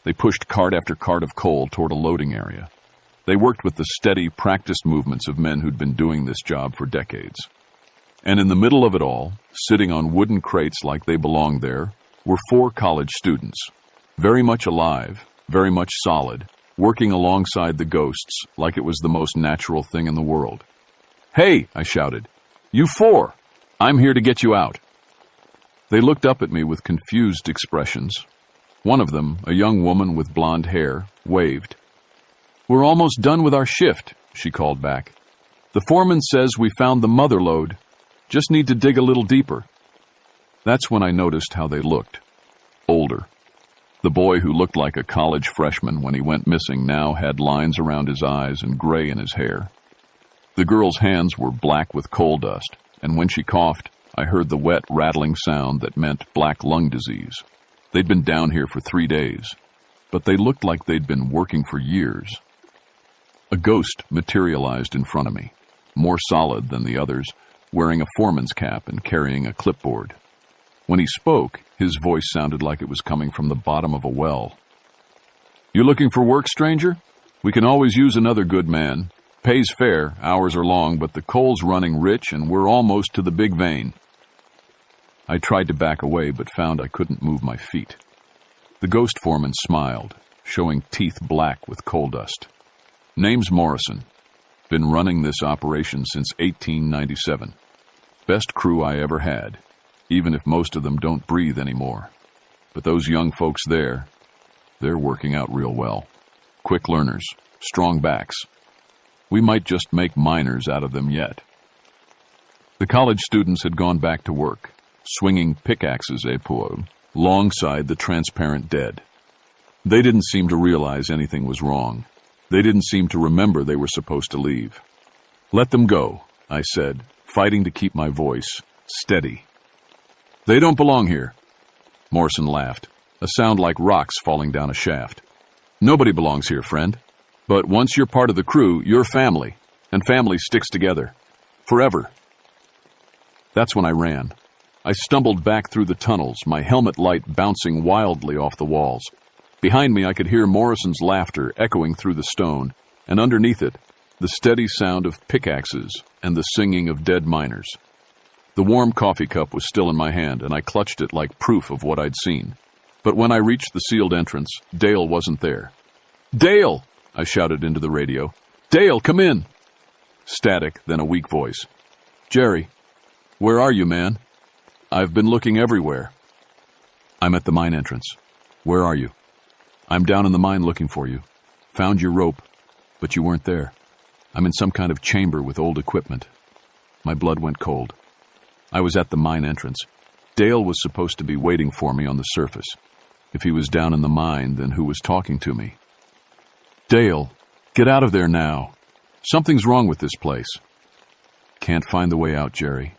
They pushed cart after cart of coal toward a loading area. They worked with the steady, practiced movements of men who'd been doing this job for decades. And in the middle of it all, sitting on wooden crates like they belonged there, were 4 college students, very much alive, very much solid, working alongside the ghosts like it was the most natural thing in the world. "Hey," I shouted, "you 4! I'm here to get you out." They looked up at me with confused expressions. One of them, a young woman with blonde hair, waved. "We're almost done with our shift," she called back. "The foreman says we found the mother lode. Just need to dig a little deeper." That's when I noticed how they looked. Older. The boy who looked like a college freshman when he went missing now had lines around his eyes and gray in his hair. The girl's hands were black with coal dust, and when she coughed, I heard the wet, rattling sound that meant black lung disease. They'd been down here for 3 days, but they looked like they'd been working for years. A ghost materialized in front of me, more solid than the others, wearing a foreman's cap and carrying a clipboard. When he spoke, his voice sounded like it was coming from the bottom of a well. "You looking for work, stranger? We can always use another good man. Pays fair, hours are long, but the coal's running rich and we're almost to the big vein." I tried to back away, but found I couldn't move my feet. The ghost foreman smiled, showing teeth black with coal dust. "Name's Morrison. Been running this operation since 1897. Best crew I ever had, even if most of them don't breathe anymore. But those young folks there, they're working out real well. Quick learners, strong backs. We might just make miners out of them yet." The college students had gone back to work, swinging pickaxes alongside the transparent dead. They didn't seem to realize anything was wrong. They didn't seem to remember they were supposed to leave. "Let them go," I said, fighting to keep my voice steady. "They don't belong here." Morrison laughed, a sound like rocks falling down a shaft. "Nobody belongs here, friend. But once you're part of the crew, you're family, and family sticks together. Forever." That's when I ran. I stumbled back through the tunnels, my helmet light bouncing wildly off the walls. Behind me, I could hear Morrison's laughter echoing through the stone, and underneath it, the steady sound of pickaxes and the singing of dead miners. The warm coffee cup was still in my hand, and I clutched it like proof of what I'd seen. But when I reached the sealed entrance, Dale wasn't there. Dale! I shouted into the radio. Dale, come in! Static, then a weak voice. Jerry, where are you, man? I've been looking everywhere. I'm at the mine entrance. Where are you? I'm down in the mine looking for you. Found your rope, but you weren't there. I'm in some kind of chamber with old equipment. My blood went cold. I was at the mine entrance. Dale was supposed to be waiting for me on the surface. If he was down in the mine, then who was talking to me? Dale, get out of there now. Something's wrong with this place. Can't find the way out, Jerry.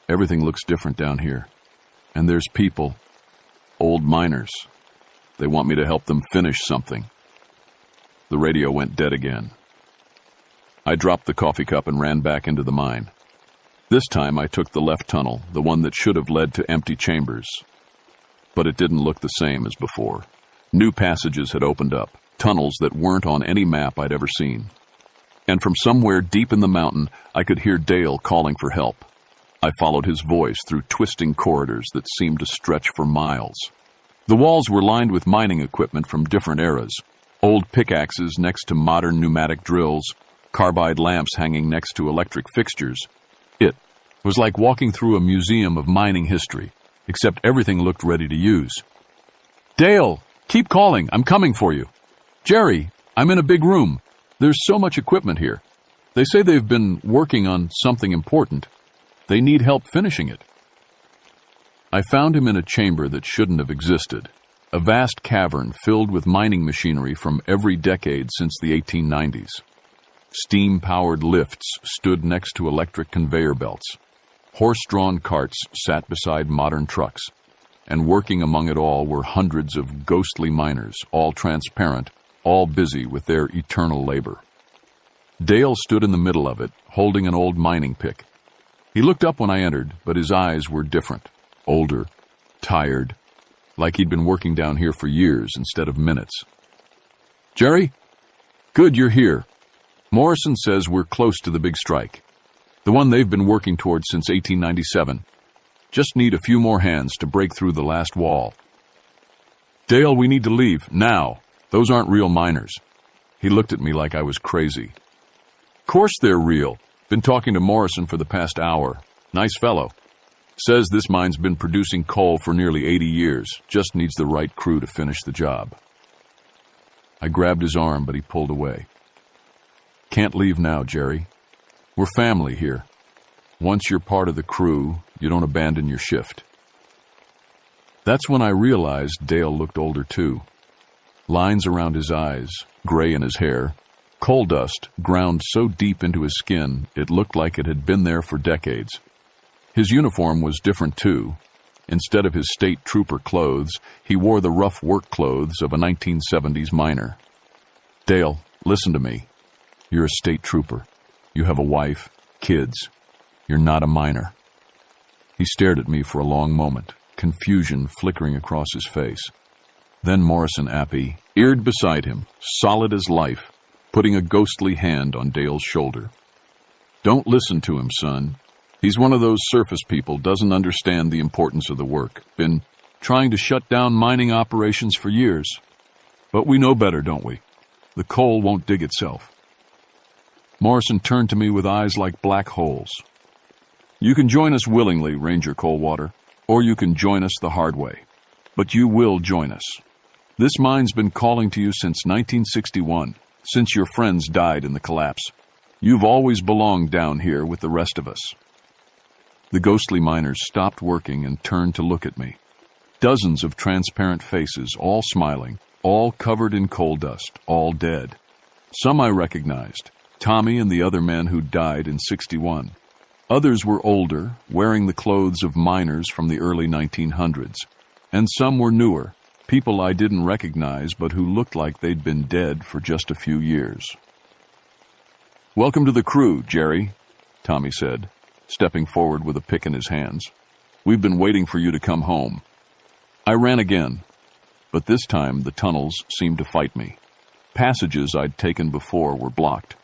Everything looks different down here. And there's people, old miners. They want me to help them finish something. The radio went dead again. I dropped the coffee cup and ran back into the mine. This time I took the left tunnel, the one that should have led to empty chambers. But it didn't look the same as before. New passages had opened up, tunnels that weren't on any map I'd ever seen. And from somewhere deep in the mountain, I could hear Dale calling for help. I followed his voice through twisting corridors that seemed to stretch for miles. The walls were lined with mining equipment from different eras. Old pickaxes next to modern pneumatic drills, carbide lamps hanging next to electric fixtures. It was like walking through a museum of mining history, except everything looked ready to use. Dale, keep calling. I'm coming for you. Jerry, I'm in a big room. There's so much equipment here. They say they've been working on something important. They need help finishing it. I found him in a chamber that shouldn't have existed, a vast cavern filled with mining machinery from every decade since the 1890s. Steam-powered lifts stood next to electric conveyor belts. Horse-drawn carts sat beside modern trucks, and working among it all were hundreds of ghostly miners, all transparent, all busy with their eternal labor. Dale stood in the middle of it, holding an old mining pick. He looked up when I entered, but his eyes were different, older, tired, like he'd been working down here for years instead of minutes. Jerry? Good you're here. Morrison says we're close to the big strike, the one they've been working towards since 1897. Just need a few more hands to break through the last wall. Dale, we need to leave, now. Those aren't real miners. He looked at me like I was crazy. Course they're real. Been talking to Morrison for the past hour. Nice fellow. Says this mine's been producing coal for nearly 80 years. Just needs the right crew to finish the job. I grabbed his arm, but he pulled away. Can't leave now, Jerry. We're family here. Once you're part of the crew, you don't abandon your shift. That's when I realized Dale looked older too. Lines around his eyes, gray in his hair, coal dust ground so deep into his skin it looked like it had been there for decades. His uniform was different too. Instead of his state trooper clothes, he wore the rough work clothes of a 1970s miner. Dale, listen to me. You're a state trooper. You have a wife, kids. You're not a miner. He stared at me for a long moment, confusion flickering across his face. Then Morrison Appy, eared beside him, solid as life, putting a ghostly hand on Dale's shoulder. Don't listen to him, son. He's one of those surface people, doesn't understand the importance of the work. Been trying to shut down mining operations for years. But we know better, don't we? The coal won't dig itself. Morrison turned to me with eyes like black holes. You can join us willingly, Ranger Coldwater, or you can join us the hard way. But you will join us. This mine's been calling to you since 1961, since your friends died in the collapse. You've always belonged down here with the rest of us. The ghostly miners stopped working and turned to look at me. Dozens of transparent faces, all smiling, all covered in coal dust, all dead. Some I recognized, Tommy and the other men who died in 61. Others were older, wearing the clothes of miners from the early 1900s. And some were newer, people I didn't recognize but who looked like they'd been dead for just a few years. Welcome to the crew, Jerry, Tommy said, stepping forward with a pick in his hands. We've been waiting for you to come home. I ran again, but this time the tunnels seemed to fight me. Passages I'd taken before were blocked.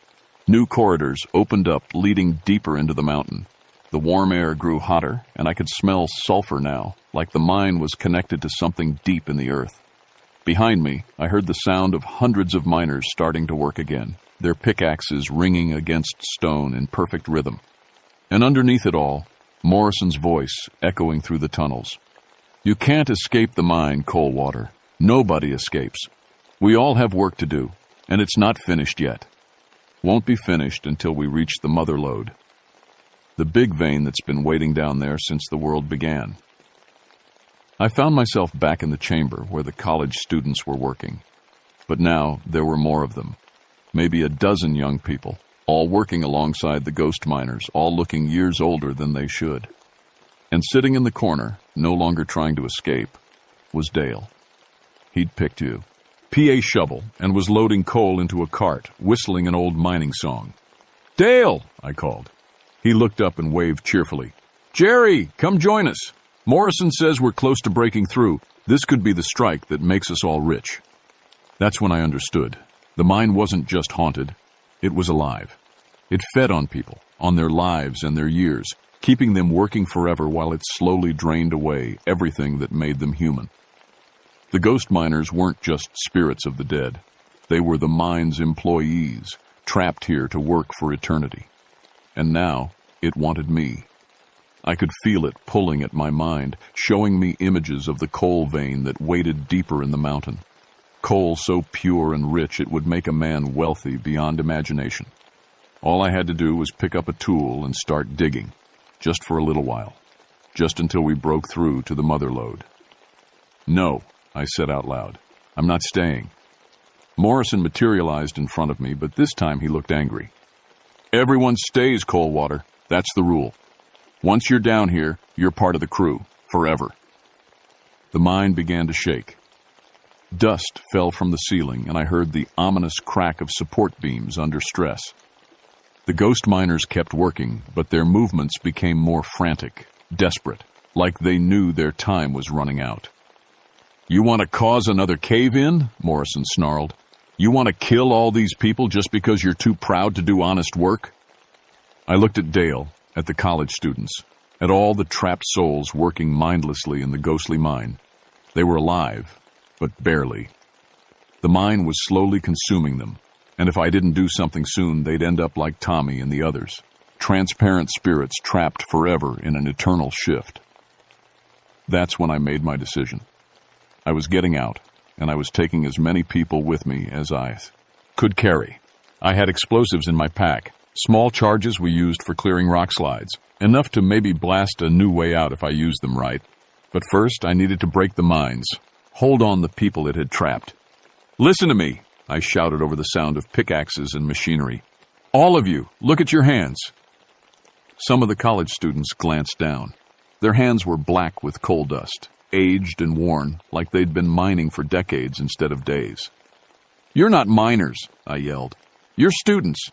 New corridors opened up, leading deeper into the mountain. The warm air grew hotter, and I could smell sulfur now, like the mine was connected to something deep in the earth. Behind me, I heard the sound of hundreds of miners starting to work again, their pickaxes ringing against stone in perfect rhythm. And underneath it all, Morrison's voice echoing through the tunnels. You can't escape the mine, Coldwater. Nobody escapes. We all have work to do, and it's not finished yet. Won't be finished until we reach the mother lode. The big vein that's been waiting down there since the world began. I found myself back in the chamber where the college students were working. But now there were more of them. Maybe a dozen young people, all working alongside the ghost miners, all looking years older than they should. And sitting in the corner, no longer trying to escape, was Dale. He'd picked you. PA shovel and was loading coal into a cart, whistling an old mining song. Dale, I called. He looked up and waved cheerfully. Jerry, come join us. Morrison says we're close to breaking through. This could be the strike that makes us all rich. That's when I understood. The mine wasn't just haunted. It was alive. It fed on people, on their lives and their years, keeping them working forever while it slowly drained away everything that made them human. The ghost miners weren't just spirits of the dead. They were the mine's employees, trapped here to work for eternity. And now it wanted me. I could feel it pulling at my mind, showing me images of the coal vein that waded deeper in the mountain. Coal so pure and rich it would make a man wealthy beyond imagination. All I had to do was pick up a tool and start digging, just for a little while, just until we broke through to the mother lode. No, I said out loud, I'm not staying. Morrison materialized in front of me, but this time he looked angry. Everyone stays, Coldwater. That's the rule. Once you're down here, you're part of the crew, forever. The mine began to shake. Dust fell from the ceiling, and I heard the ominous crack of support beams under stress. The ghost miners kept working, but their movements became more frantic, desperate, like they knew their time was running out. You want to cause another cave-in? Morrison snarled. You want to kill all these people just because you're too proud to do honest work? I looked at Dale, at the college students, at all the trapped souls working mindlessly in the ghostly mine. They were alive, but barely. The mine was slowly consuming them, and if I didn't do something soon, they'd end up like Tommy and the others, transparent spirits trapped forever in an eternal shift. That's when I made my decision. I was getting out, and I was taking as many people with me as I could carry. I had explosives in my pack, small charges we used for clearing rock slides, enough to maybe blast a new way out if I used them right. But first, I needed to break the mines, hold on the people it had trapped. Listen to me, I shouted over the sound of pickaxes and machinery. All of you, look at your hands. Some of the college students glanced down. Their hands were black with coal dust, aged and worn, like they'd been mining for decades instead of days. You're not miners, I yelled. You're students.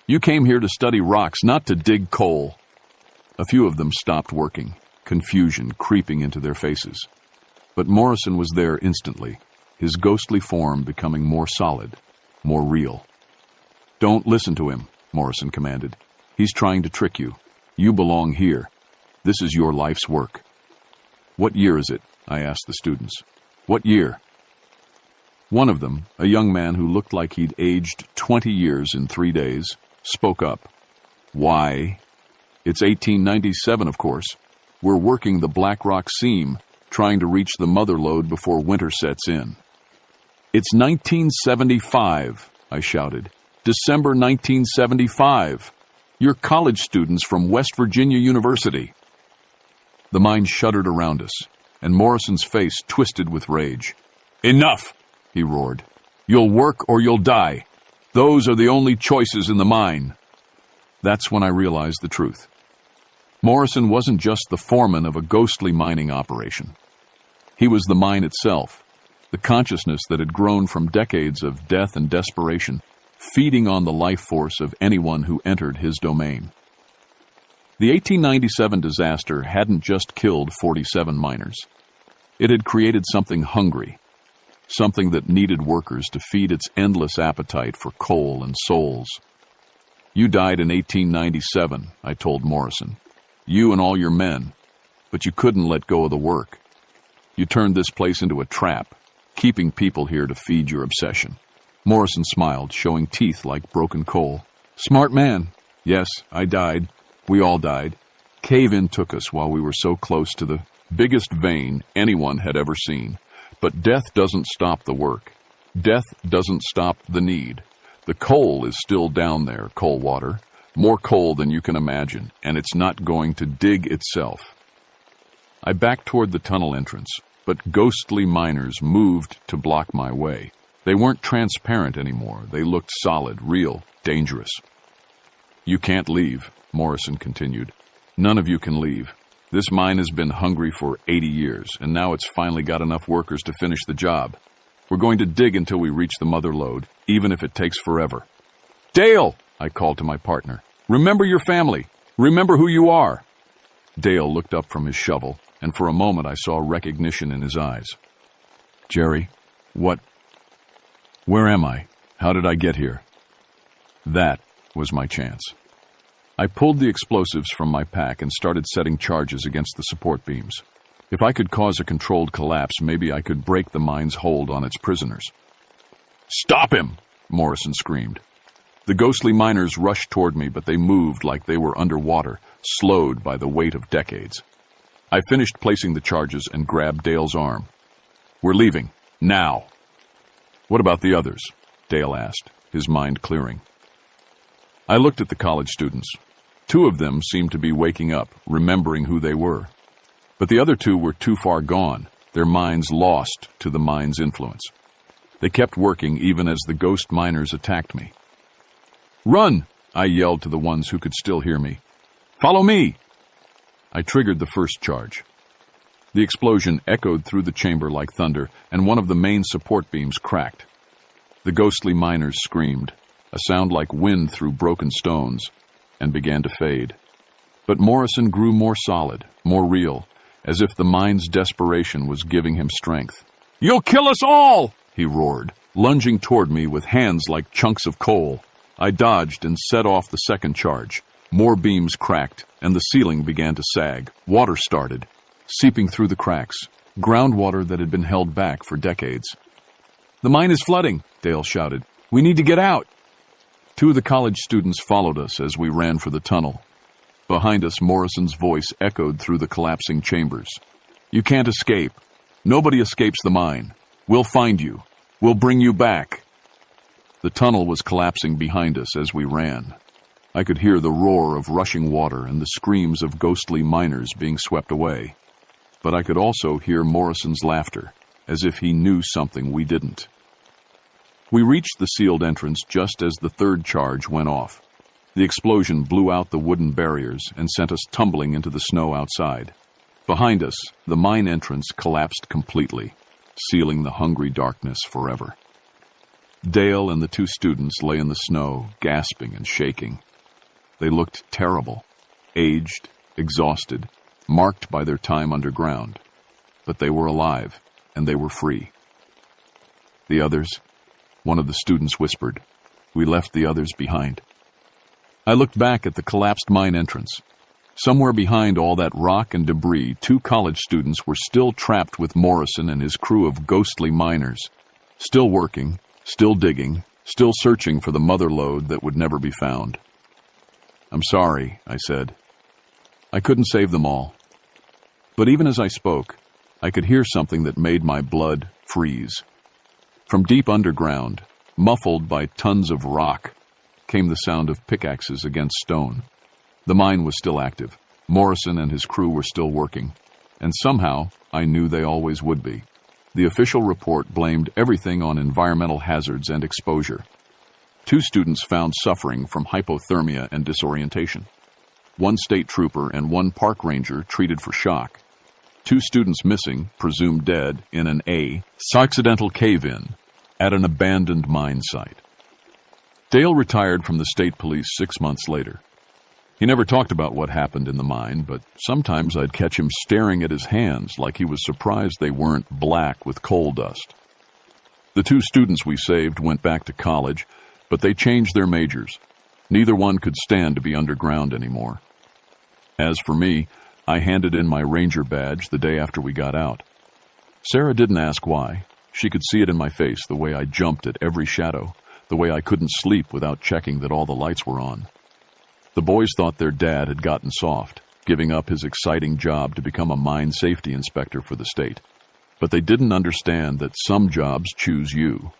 You came here to study rocks, not to dig coal. A few of them stopped working, confusion creeping into their faces. But Morrison was there instantly, his ghostly form becoming more solid, more real. Don't listen to him, Morrison commanded. He's trying to trick you. You belong here. This is your life's work. What year is it? I asked the students. What year? One of them, a young man who looked like he'd aged 20 years in 3 days, spoke up. Why? It's 1897, of course. We're working the Black Rock seam, trying to reach the mother lode before winter sets in. It's 1975, I shouted. December 1975. You're college students from West Virginia University. The mine shuddered around us, and Morrison's face twisted with rage. Enough, he roared. You'll work or you'll die. Those are the only choices in the mine. That's when I realized the truth. Morrison wasn't just the foreman of a ghostly mining operation. He was the mine itself, the consciousness that had grown from decades of death and desperation, feeding on the life force of anyone who entered his domain. The 1897 disaster hadn't just killed 47 miners. It had created something hungry, something that needed workers to feed its endless appetite for coal and souls. You died in 1897, I told Morrison. You and all your men. But you couldn't let go of the work. You turned this place into a trap, keeping people here to feed your obsession." Morrison smiled, showing teeth like broken coal. "Smart man. Yes, I died. We all died. Cave-in took us while we were so close to the biggest vein anyone had ever seen. But death doesn't stop the work. Death doesn't stop the need. The coal is still down there, coal water. More coal than you can imagine, and it's not going to dig itself." I backed toward the tunnel entrance, but ghostly miners moved to block my way. They weren't transparent anymore. They looked solid, real, dangerous. "You can't leave," Morrison continued. "None of you can leave. This mine has been hungry for 80 years, and now it's finally got enough workers to finish the job. We're going to dig until we reach the mother lode, even if it takes forever." "Dale!" I called to my partner. "Remember your family. Remember who you are." Dale looked up from his shovel, and for a moment I saw recognition in his eyes. "Jerry, what? Where am I? How did I get here?" That was my chance. I pulled the explosives from my pack and started setting charges against the support beams. If I could cause a controlled collapse, maybe I could break the mine's hold on its prisoners. "Stop him!" Morrison screamed. The ghostly miners rushed toward me, but they moved like they were underwater, slowed by the weight of decades. I finished placing the charges and grabbed Dale's arm. "We're leaving. Now." "What about the others?" Dale asked, his mind clearing. I looked at the college students. 2 of them seemed to be waking up, remembering who they were. But the other 2 were too far gone, their minds lost to the mine's influence. They kept working even as the ghost miners attacked me. "Run!" I yelled to the ones who could still hear me. "Follow me!" I triggered the first charge. The explosion echoed through the chamber like thunder, and one of the main support beams cracked. The ghostly miners screamed, a sound like wind through broken stones, and began to fade. But Morrison grew more solid, more real, as if the mine's desperation was giving him strength. "You'll kill us all!" he roared, lunging toward me with hands like chunks of coal. I dodged and set off the second charge. More beams cracked, and the ceiling began to sag. Water started, seeping through the cracks, groundwater that had been held back for decades. "The mine is flooding," Dale shouted. "We need to get out." 2 of the college students followed us as we ran for the tunnel. Behind us, Morrison's voice echoed through the collapsing chambers. "You can't escape. Nobody escapes the mine. We'll find you. We'll bring you back." The tunnel was collapsing behind us as we ran. I could hear the roar of rushing water and the screams of ghostly miners being swept away. But I could also hear Morrison's laughter, as if he knew something we didn't. We reached the sealed entrance just as the third charge went off. The explosion blew out the wooden barriers and sent us tumbling into the snow outside. Behind us, the mine entrance collapsed completely, sealing the hungry darkness forever. Dale and the 2 students lay in the snow, gasping and shaking. They looked terrible, aged, exhausted, marked by their time underground. But they were alive, and they were free. "The others," one of the students whispered. "We left the others behind." I looked back at the collapsed mine entrance. Somewhere behind all that rock and debris, 2 college students were still trapped with Morrison and his crew of ghostly miners, still working, still digging, still searching for the mother lode that would never be found. "I'm sorry," I said. "I couldn't save them all." But even as I spoke, I could hear something that made my blood freeze. From deep underground, muffled by tons of rock, came the sound of pickaxes against stone. The mine was still active. Morrison and his crew were still working. And somehow, I knew they always would be. The official report blamed everything on environmental hazards and exposure. 2 students found suffering from hypothermia and disorientation. 1 state trooper and 1 park ranger treated for shock. 2 students missing, presumed dead, in an accidental cave-in at an abandoned mine site. Dale retired from the state police 6 months later. He never talked about what happened in the mine, but sometimes I'd catch him staring at his hands like he was surprised they weren't black with coal dust. The 2 students we saved went back to college, but they changed their majors. Neither one could stand to be underground anymore. As for me, I handed in my ranger badge the day after we got out. Sarah didn't ask why. She could see it in my face, the way I jumped at every shadow, the way I couldn't sleep without checking that all the lights were on. The boys thought their dad had gotten soft, giving up his exciting job to become a mine safety inspector for the state. But they didn't understand that some jobs choose you.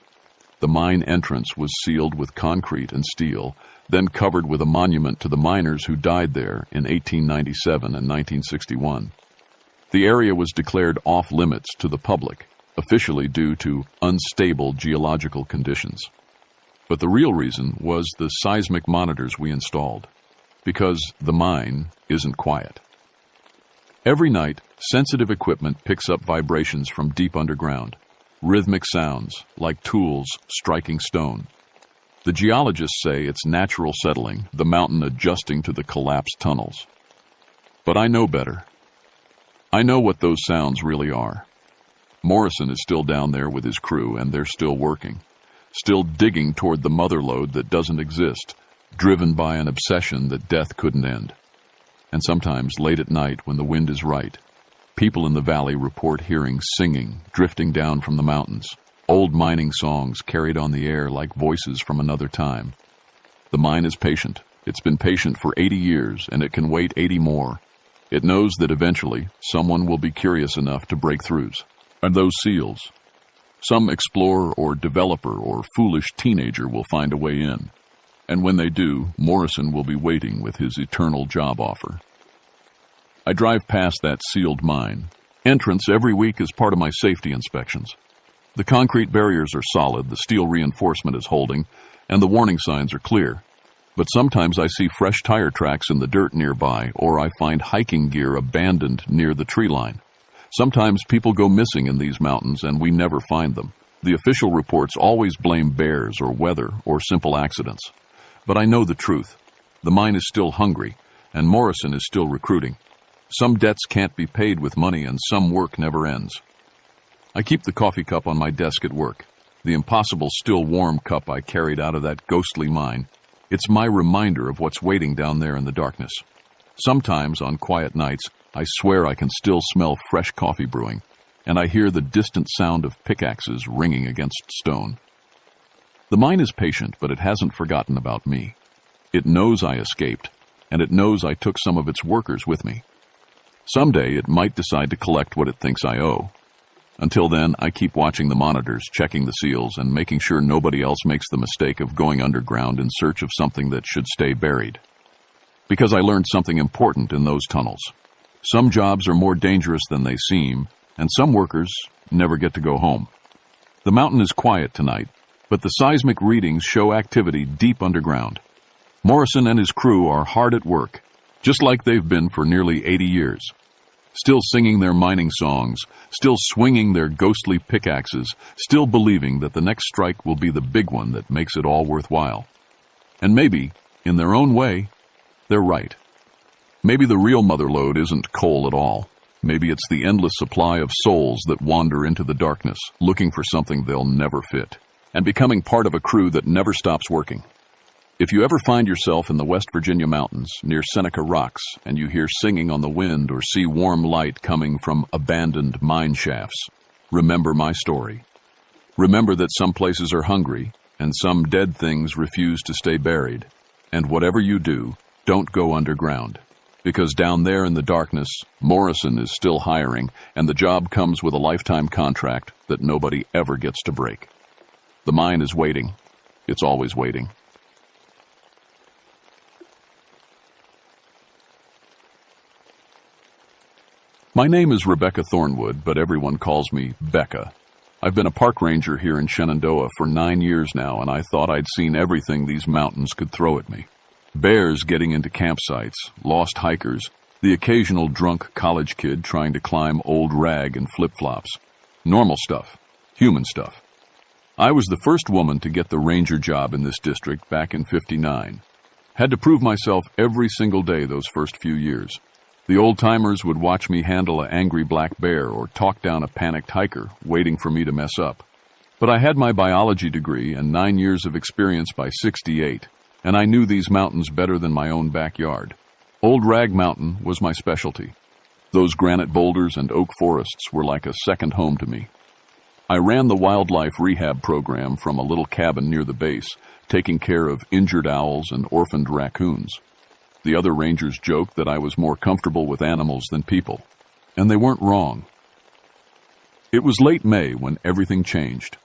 The mine entrance was sealed with concrete and steel, then covered with a monument to the miners who died there in 1897 and 1961. The area was declared off-limits to the public, officially due to unstable geological conditions. But the real reason was the seismic monitors we installed, because the mine isn't quiet. Every night, sensitive equipment picks up vibrations from deep underground, rhythmic sounds like tools striking stone. The geologists say it's natural settling, the mountain adjusting to the collapsed tunnels. But I know better. I know what those sounds really are. Morrison is still down there with his crew, and they're still working, still digging toward the mother lode that doesn't exist, driven by an obsession that death couldn't end. And sometimes, late at night, when the wind is right, people in the valley report hearing singing drifting down from the mountains, old mining songs carried on the air like voices from another time. The mine is patient. It's been patient for 80 years, and it can wait 80 more. It knows that eventually someone will be curious enough to break throughs. And those seals, some explorer or developer or foolish teenager will find a way in. And when they do, Morrison will be waiting with his eternal job offer. I drive past that sealed mine. Entrance every week is part of my safety inspections. The concrete barriers are solid, the steel reinforcement is holding, and the warning signs are clear. But sometimes I see fresh tire tracks in the dirt nearby, or I find hiking gear abandoned near the tree line. Sometimes people go missing in these mountains and we never find them. The official reports always blame bears or weather or simple accidents. But I know the truth. The mine is still hungry, and Morrison is still recruiting. Some debts can't be paid with money, and some work never ends. I keep the coffee cup on my desk at work, the impossible still warm cup I carried out of that ghostly mine. It's my reminder of what's waiting down there in the darkness. Sometimes, on quiet nights, I swear I can still smell fresh coffee brewing, and I hear the distant sound of pickaxes ringing against stone. The mine is patient, but it hasn't forgotten about me. It knows I escaped, and it knows I took some of its workers with me. Someday it might decide to collect what it thinks I owe. Until then, I keep watching the monitors, checking the seals, and making sure nobody else makes the mistake of going underground in search of something that should stay buried. Because I learned something important in those tunnels. Some jobs are more dangerous than they seem, and some workers never get to go home. The mountain is quiet tonight, but the seismic readings show activity deep underground. Morrison and his crew are hard at work, just like they've been for nearly 80 years. Still singing their mining songs, still swinging their ghostly pickaxes, still believing that the next strike will be the big one that makes it all worthwhile. And maybe, in their own way, they're right. Maybe the real mother lode isn't coal at all. Maybe it's the endless supply of souls that wander into the darkness, looking for something they'll never fit, and becoming part of a crew that never stops working. If you ever find yourself in the West Virginia mountains near Seneca Rocks and you hear singing on the wind or see warm light coming from abandoned mine shafts, remember my story. Remember that some places are hungry and some dead things refuse to stay buried. And whatever you do, don't go underground. Because down there in the darkness, Morrison is still hiring, and the job comes with a lifetime contract that nobody ever gets to break. The mine is waiting. It's always waiting. My name is Rebecca Thornwood, but everyone calls me Becca. I've been a park ranger here in Shenandoah for 9 years now, and I thought I'd seen everything these mountains could throw at me. Bears getting into campsites, lost hikers, the occasional drunk college kid trying to climb old rag and flip-flops. Normal stuff. Human stuff. I was the first woman to get the ranger job in this district back in '59. Had to prove myself every single day those first few years. The old-timers would watch me handle an angry black bear or talk down a panicked hiker, waiting for me to mess up. But I had my biology degree and 9 years of experience by '68. And I knew these mountains better than my own backyard. Old Rag Mountain was my specialty. Those granite boulders and oak forests were like a second home to me. I ran the wildlife rehab program from a little cabin near the base, taking care of injured owls and orphaned raccoons. The other rangers joked that I was more comfortable with animals than people, and they weren't wrong. It was late May when everything changed.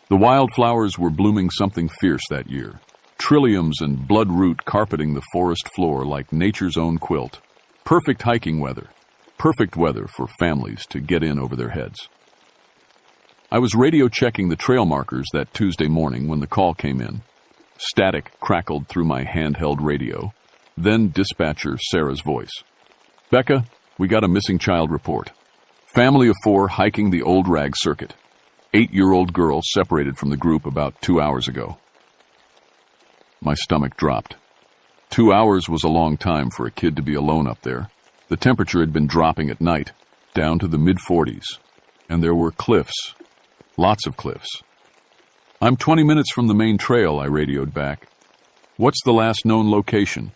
The wildflowers were blooming something fierce that year, trilliums and bloodroot carpeting the forest floor like nature's own quilt. Perfect hiking weather, perfect weather for families to get in over their heads. I was radio checking the trail markers that Tuesday morning when the call came in. Static crackled through my handheld radio, then dispatcher Sarah's voice. "Becca, we got a missing child report. Family of 4 hiking the Old Rag Circuit. 8-year-old girl separated from the group about 2 hours ago." My stomach dropped. 2 hours was a long time for a kid to be alone up there. The temperature had been dropping at night, down to the mid-40s, and there were cliffs, lots of cliffs. "I'm 20 minutes from the main trail," I radioed back. "What's the last known location?"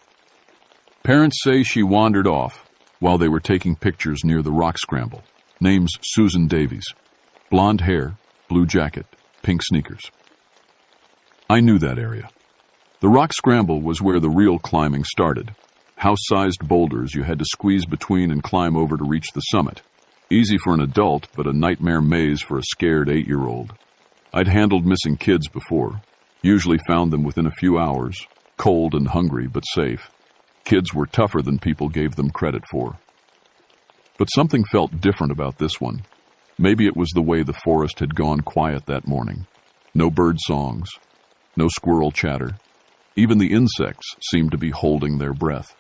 "Parents say she wandered off while they were taking pictures near the rock scramble. Name's Susan Davies. Blonde hair, blue jacket, pink sneakers." I knew that area. The rock scramble was where the real climbing started. House-sized boulders you had to squeeze between and climb over to reach the summit. Easy for an adult, but a nightmare maze for a scared 8-year-old. I'd handled missing kids before. Usually found them within a few hours, cold and hungry, but safe. Kids were tougher than people gave them credit for. But something felt different about this one. Maybe it was the way the forest had gone quiet that morning. No bird songs, no squirrel chatter. Even the insects seemed to be holding their breath.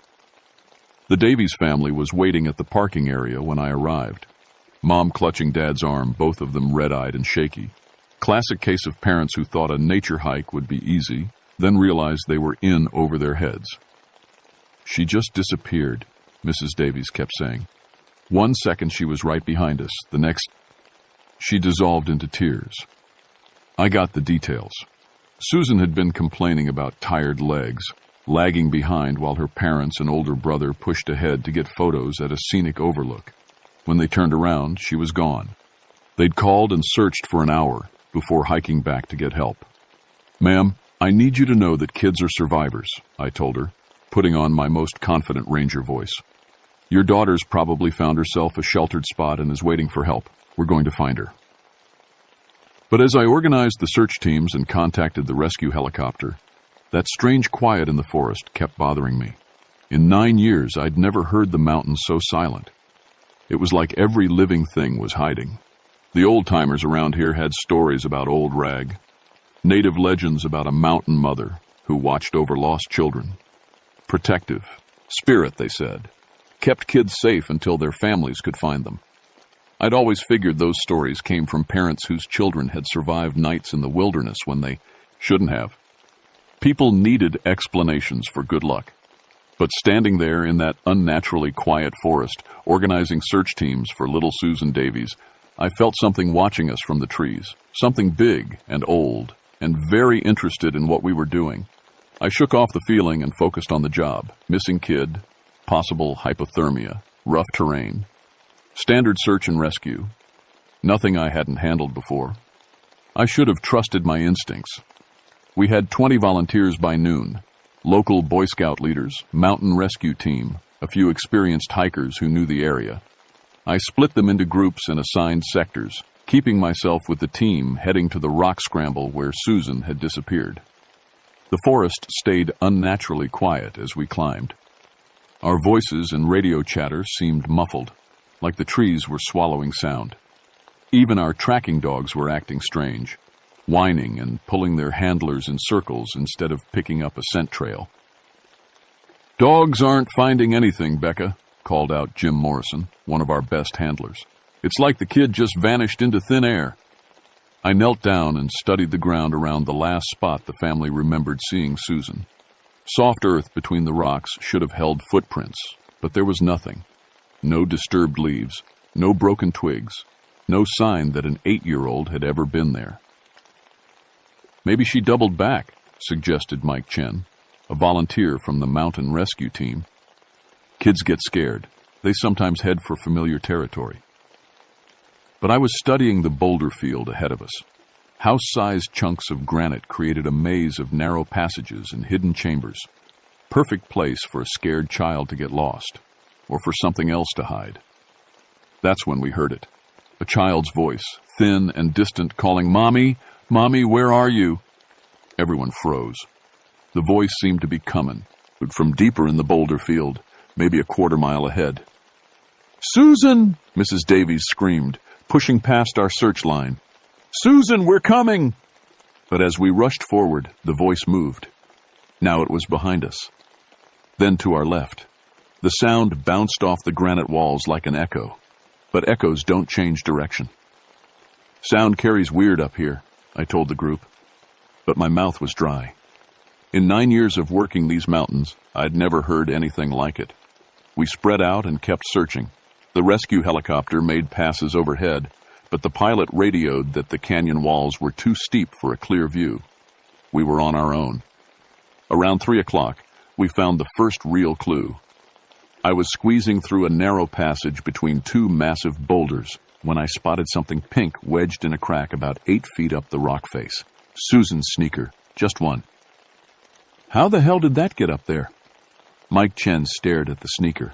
The Davies family was waiting at the parking area when I arrived. Mom clutching Dad's arm, both of them red-eyed and shaky. Classic case of parents who thought a nature hike would be easy, then realized they were in over their heads. "She just disappeared," Mrs. Davies kept saying. "One second she was right behind us, the next..." She dissolved into tears. I got the details. Susan had been complaining about tired legs, lagging behind while her parents and older brother pushed ahead to get photos at a scenic overlook. When they turned around, she was gone. They'd called and searched for an hour before hiking back to get help. "Ma'am, I need you to know that kids are survivors," I told her, putting on my most confident ranger voice. "Your daughter's probably found herself a sheltered spot and is waiting for help. We're going to find her." But as I organized the search teams and contacted the rescue helicopter, that strange quiet in the forest kept bothering me. In 9 years, I'd never heard the mountains so silent. It was like every living thing was hiding. The old-timers around here had stories about Old Rag, native legends about a mountain mother who watched over lost children. Protective, spirit, they said, kept kids safe until their families could find them. I'd always figured those stories came from parents whose children had survived nights in the wilderness when they shouldn't have. People needed explanations for good luck. But standing there in that unnaturally quiet forest, organizing search teams for little Susan Davies, I felt something watching us from the trees, something big and old, and very interested in what we were doing. I shook off the feeling and focused on the job. Missing kid, possible hypothermia, rough terrain, standard search and rescue. Nothing I hadn't handled before. I should have trusted my instincts. We had 20 volunteers by noon. Local Boy Scout leaders, mountain rescue team, a few experienced hikers who knew the area. I split them into groups and assigned sectors, keeping myself with the team heading to the rock scramble where Susan had disappeared. The forest stayed unnaturally quiet as we climbed. Our voices and radio chatter seemed muffled, like the trees were swallowing sound. Even our tracking dogs were acting strange, whining and pulling their handlers in circles instead of picking up a scent trail. "Dogs aren't finding anything, Becca," called out Jim Morrison, one of our best handlers. "It's like the kid just vanished into thin air." I knelt down and studied the ground around the last spot the family remembered seeing Susan. Soft earth between the rocks should have held footprints, but there was nothing. No disturbed leaves, no broken twigs, no sign that an 8-year-old had ever been there. "Maybe she doubled back," suggested Mike Chen, a volunteer from the mountain rescue team. "Kids get scared. They sometimes head for familiar territory." But I was studying the boulder field ahead of us. House-sized chunks of granite created a maze of narrow passages and hidden chambers. Perfect place for a scared child to get lost, or for something else to hide. That's when we heard it. A child's voice, thin and distant, calling, "Mommy, Mommy, where are you?" Everyone froze. The voice seemed to be coming, but from deeper in the boulder field, maybe a quarter-mile ahead. "Susan!" Mrs. Davies screamed, pushing past our search line. "Susan, we're coming!" But as we rushed forward, the voice moved. Now it was behind us. Then to our left. The sound bounced off the granite walls like an echo. But echoes don't change direction. "Sound carries weird up here," I told the group. But my mouth was dry. In 9 years of working these mountains, I'd never heard anything like it. We spread out and kept searching. The rescue helicopter made passes overhead, but the pilot radioed that the canyon walls were too steep for a clear view. We were on our own. Around 3 o'clock, we found the first real clue. I was squeezing through a narrow passage between two massive boulders when I spotted something pink wedged in a crack about 8 feet up the rock face. Susan's sneaker, just one. "How the hell did that get up there?" Mike Chen stared at the sneaker.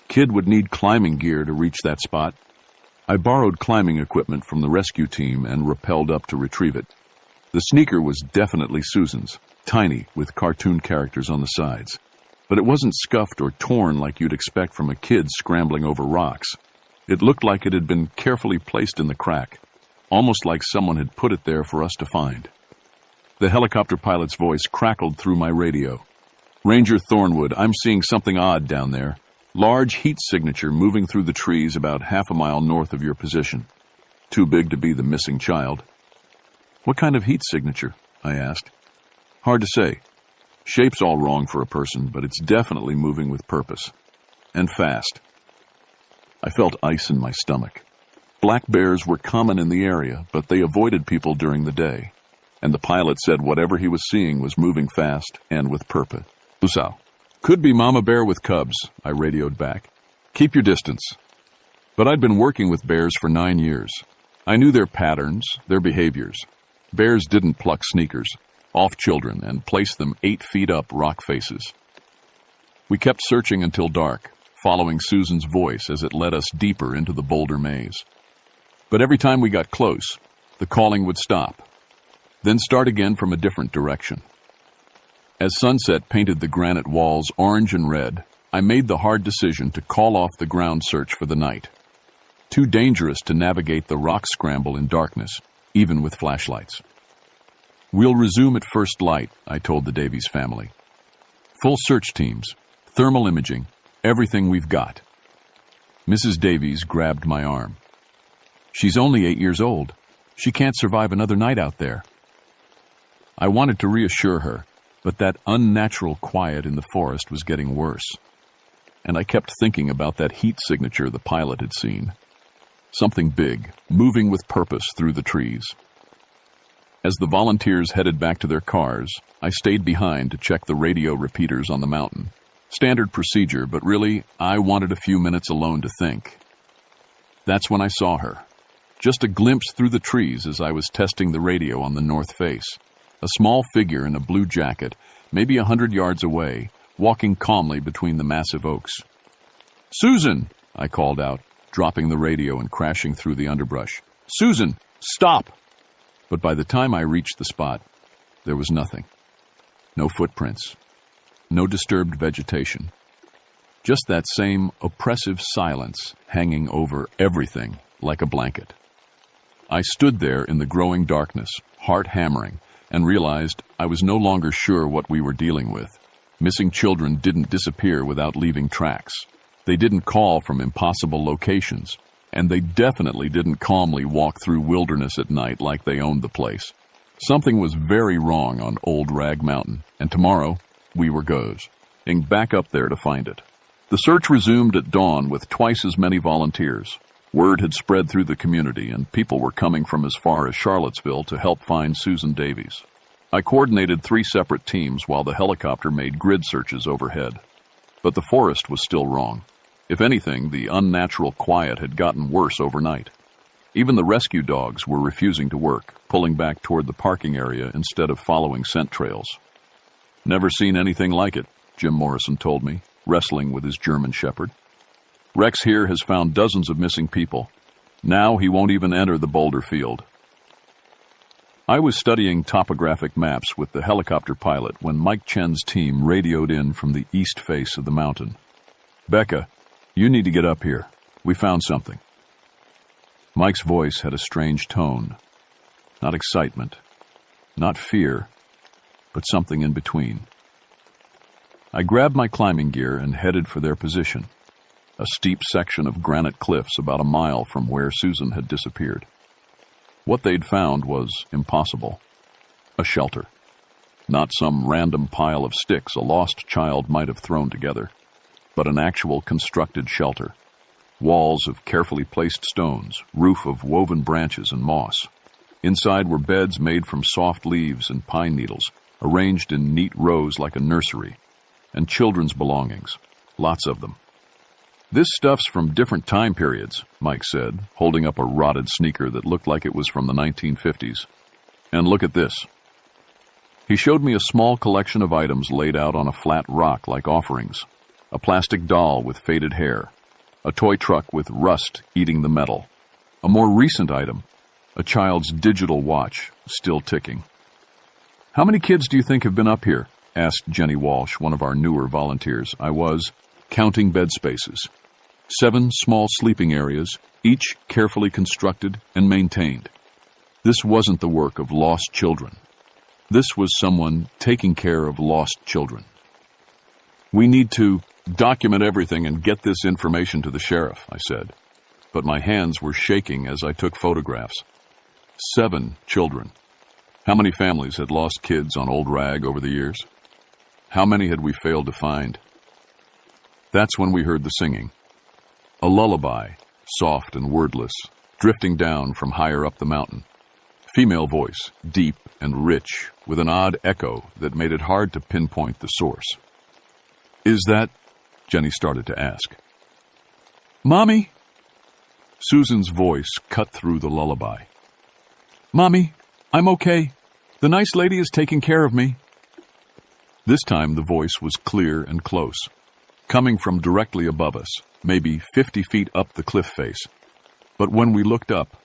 Kid would need climbing gear to reach that spot. I borrowed climbing equipment from the rescue team and rappelled up to retrieve it. The sneaker was definitely Susan's, tiny with cartoon characters on the sides. But it wasn't scuffed or torn like you'd expect from a kid scrambling over rocks. It looked like it had been carefully placed in the crack, almost like someone had put it there for us to find. The helicopter pilot's voice crackled through my radio. "Ranger Thornwood, I'm seeing something odd down there. Large heat signature moving through the trees about half a mile north of your position. Too big to be the missing child." "What kind of heat signature?" I asked. "Hard to say. Shape's all wrong for a person, but it's definitely moving with purpose. And fast." I felt ice in my stomach. Black bears were common in the area, but they avoided people during the day. And the pilot said whatever he was seeing was moving fast and with purpose. "Lusau. Could be mama bear with cubs," I radioed back. "Keep your distance." But I'd been working with bears for 9 years. I knew their patterns, their behaviors. Bears didn't pluck sneakers off children and place them 8 feet up rock faces. We kept searching until dark, following Susan's voice as it led us deeper into the boulder maze. But every time we got close, the calling would stop, then start again from a different direction. As sunset painted the granite walls orange and red, I made the hard decision to call off the ground search for the night. Too dangerous to navigate the rock scramble in darkness, even with flashlights. "We'll resume at first light," I told the Davies family. "Full search teams, thermal imaging, everything we've got." Mrs. Davies grabbed my arm. "She's only 8 years old. She can't survive another night out there." I wanted to reassure her, but that unnatural quiet in the forest was getting worse. And I kept thinking about that heat signature the pilot had seen. Something big, moving with purpose through the trees. As the volunteers headed back to their cars, I stayed behind to check the radio repeaters on the mountain. Standard procedure, but really, I wanted a few minutes alone to think. That's when I saw her. Just a glimpse through the trees as I was testing the radio on the north face. A small figure in a blue jacket, maybe 100 yards away, walking calmly between the massive oaks. "Susan!" I called out, dropping the radio and crashing through the underbrush. "Susan, stop!" But by the time I reached the spot, there was nothing. No footprints. No disturbed vegetation. Just that same oppressive silence hanging over everything like a blanket. I stood there in the growing darkness, heart hammering, and realized I was no longer sure what we were dealing with. Missing children didn't disappear without leaving tracks. They didn't call from impossible locations, and they definitely didn't calmly walk through wilderness at night like they owned the place. Something was very wrong on Old Rag Mountain, and tomorrow we were going back up there to find it. The search resumed at dawn with twice as many volunteers. Word had spread through the community, and people were coming from as far as Charlottesville to help find Susan Davies. I coordinated 3 separate teams while the helicopter made grid searches overhead. But the forest was still wrong. If anything, the unnatural quiet had gotten worse overnight. Even the rescue dogs were refusing to work, pulling back toward the parking area instead of following scent trails. "Never seen anything like it," Jim Morrison told me, wrestling with his German Shepherd. "Rex here has found dozens of missing people. Now he won't even enter the boulder field." I was studying topographic maps with the helicopter pilot when Mike Chen's team radioed in from the east face of the mountain. "Becca, you need to get up here. We found something." Mike's voice had a strange tone. Not excitement, not fear, but something in between. I grabbed my climbing gear and headed for their position, a steep section of granite cliffs about a mile from where Susan had disappeared. What they'd found was impossible. A shelter. Not some random pile of sticks a lost child might have thrown together, but an actual constructed shelter. Walls of carefully placed stones, roof of woven branches and moss. Inside were beds made from soft leaves and pine needles, arranged in neat rows like a nursery, and children's belongings, lots of them. "This stuff's from different time periods," Mike said, holding up a rotted sneaker that looked like it was from the 1950s. "And look at this." He showed me a small collection of items laid out on a flat rock like offerings. A plastic doll with faded hair. A toy truck with rust eating the metal. A more recent item, a child's digital watch, still ticking. "How many kids do you think have been up here?" asked Jenny Walsh, one of our newer volunteers. I was counting bed spaces. 7 small sleeping areas, each carefully constructed and maintained. This wasn't the work of lost children. This was someone taking care of lost children. "We need to document everything and get this information to the sheriff," I said, but my hands were shaking as I took photographs. 7 children. How many families had lost kids on Old Rag over the years? How many had we failed to find? That's when we heard the singing. A lullaby, soft and wordless, drifting down from higher up the mountain. Female voice, deep and rich, with an odd echo that made it hard to pinpoint the source. "Is that?" Jenny started to ask. "Mommy?" Susan's voice cut through the lullaby. "Mommy, I'm okay. The nice lady is taking care of me." This time the voice was clear and close, coming from directly above us, maybe 50 feet up the cliff face. But when we looked up,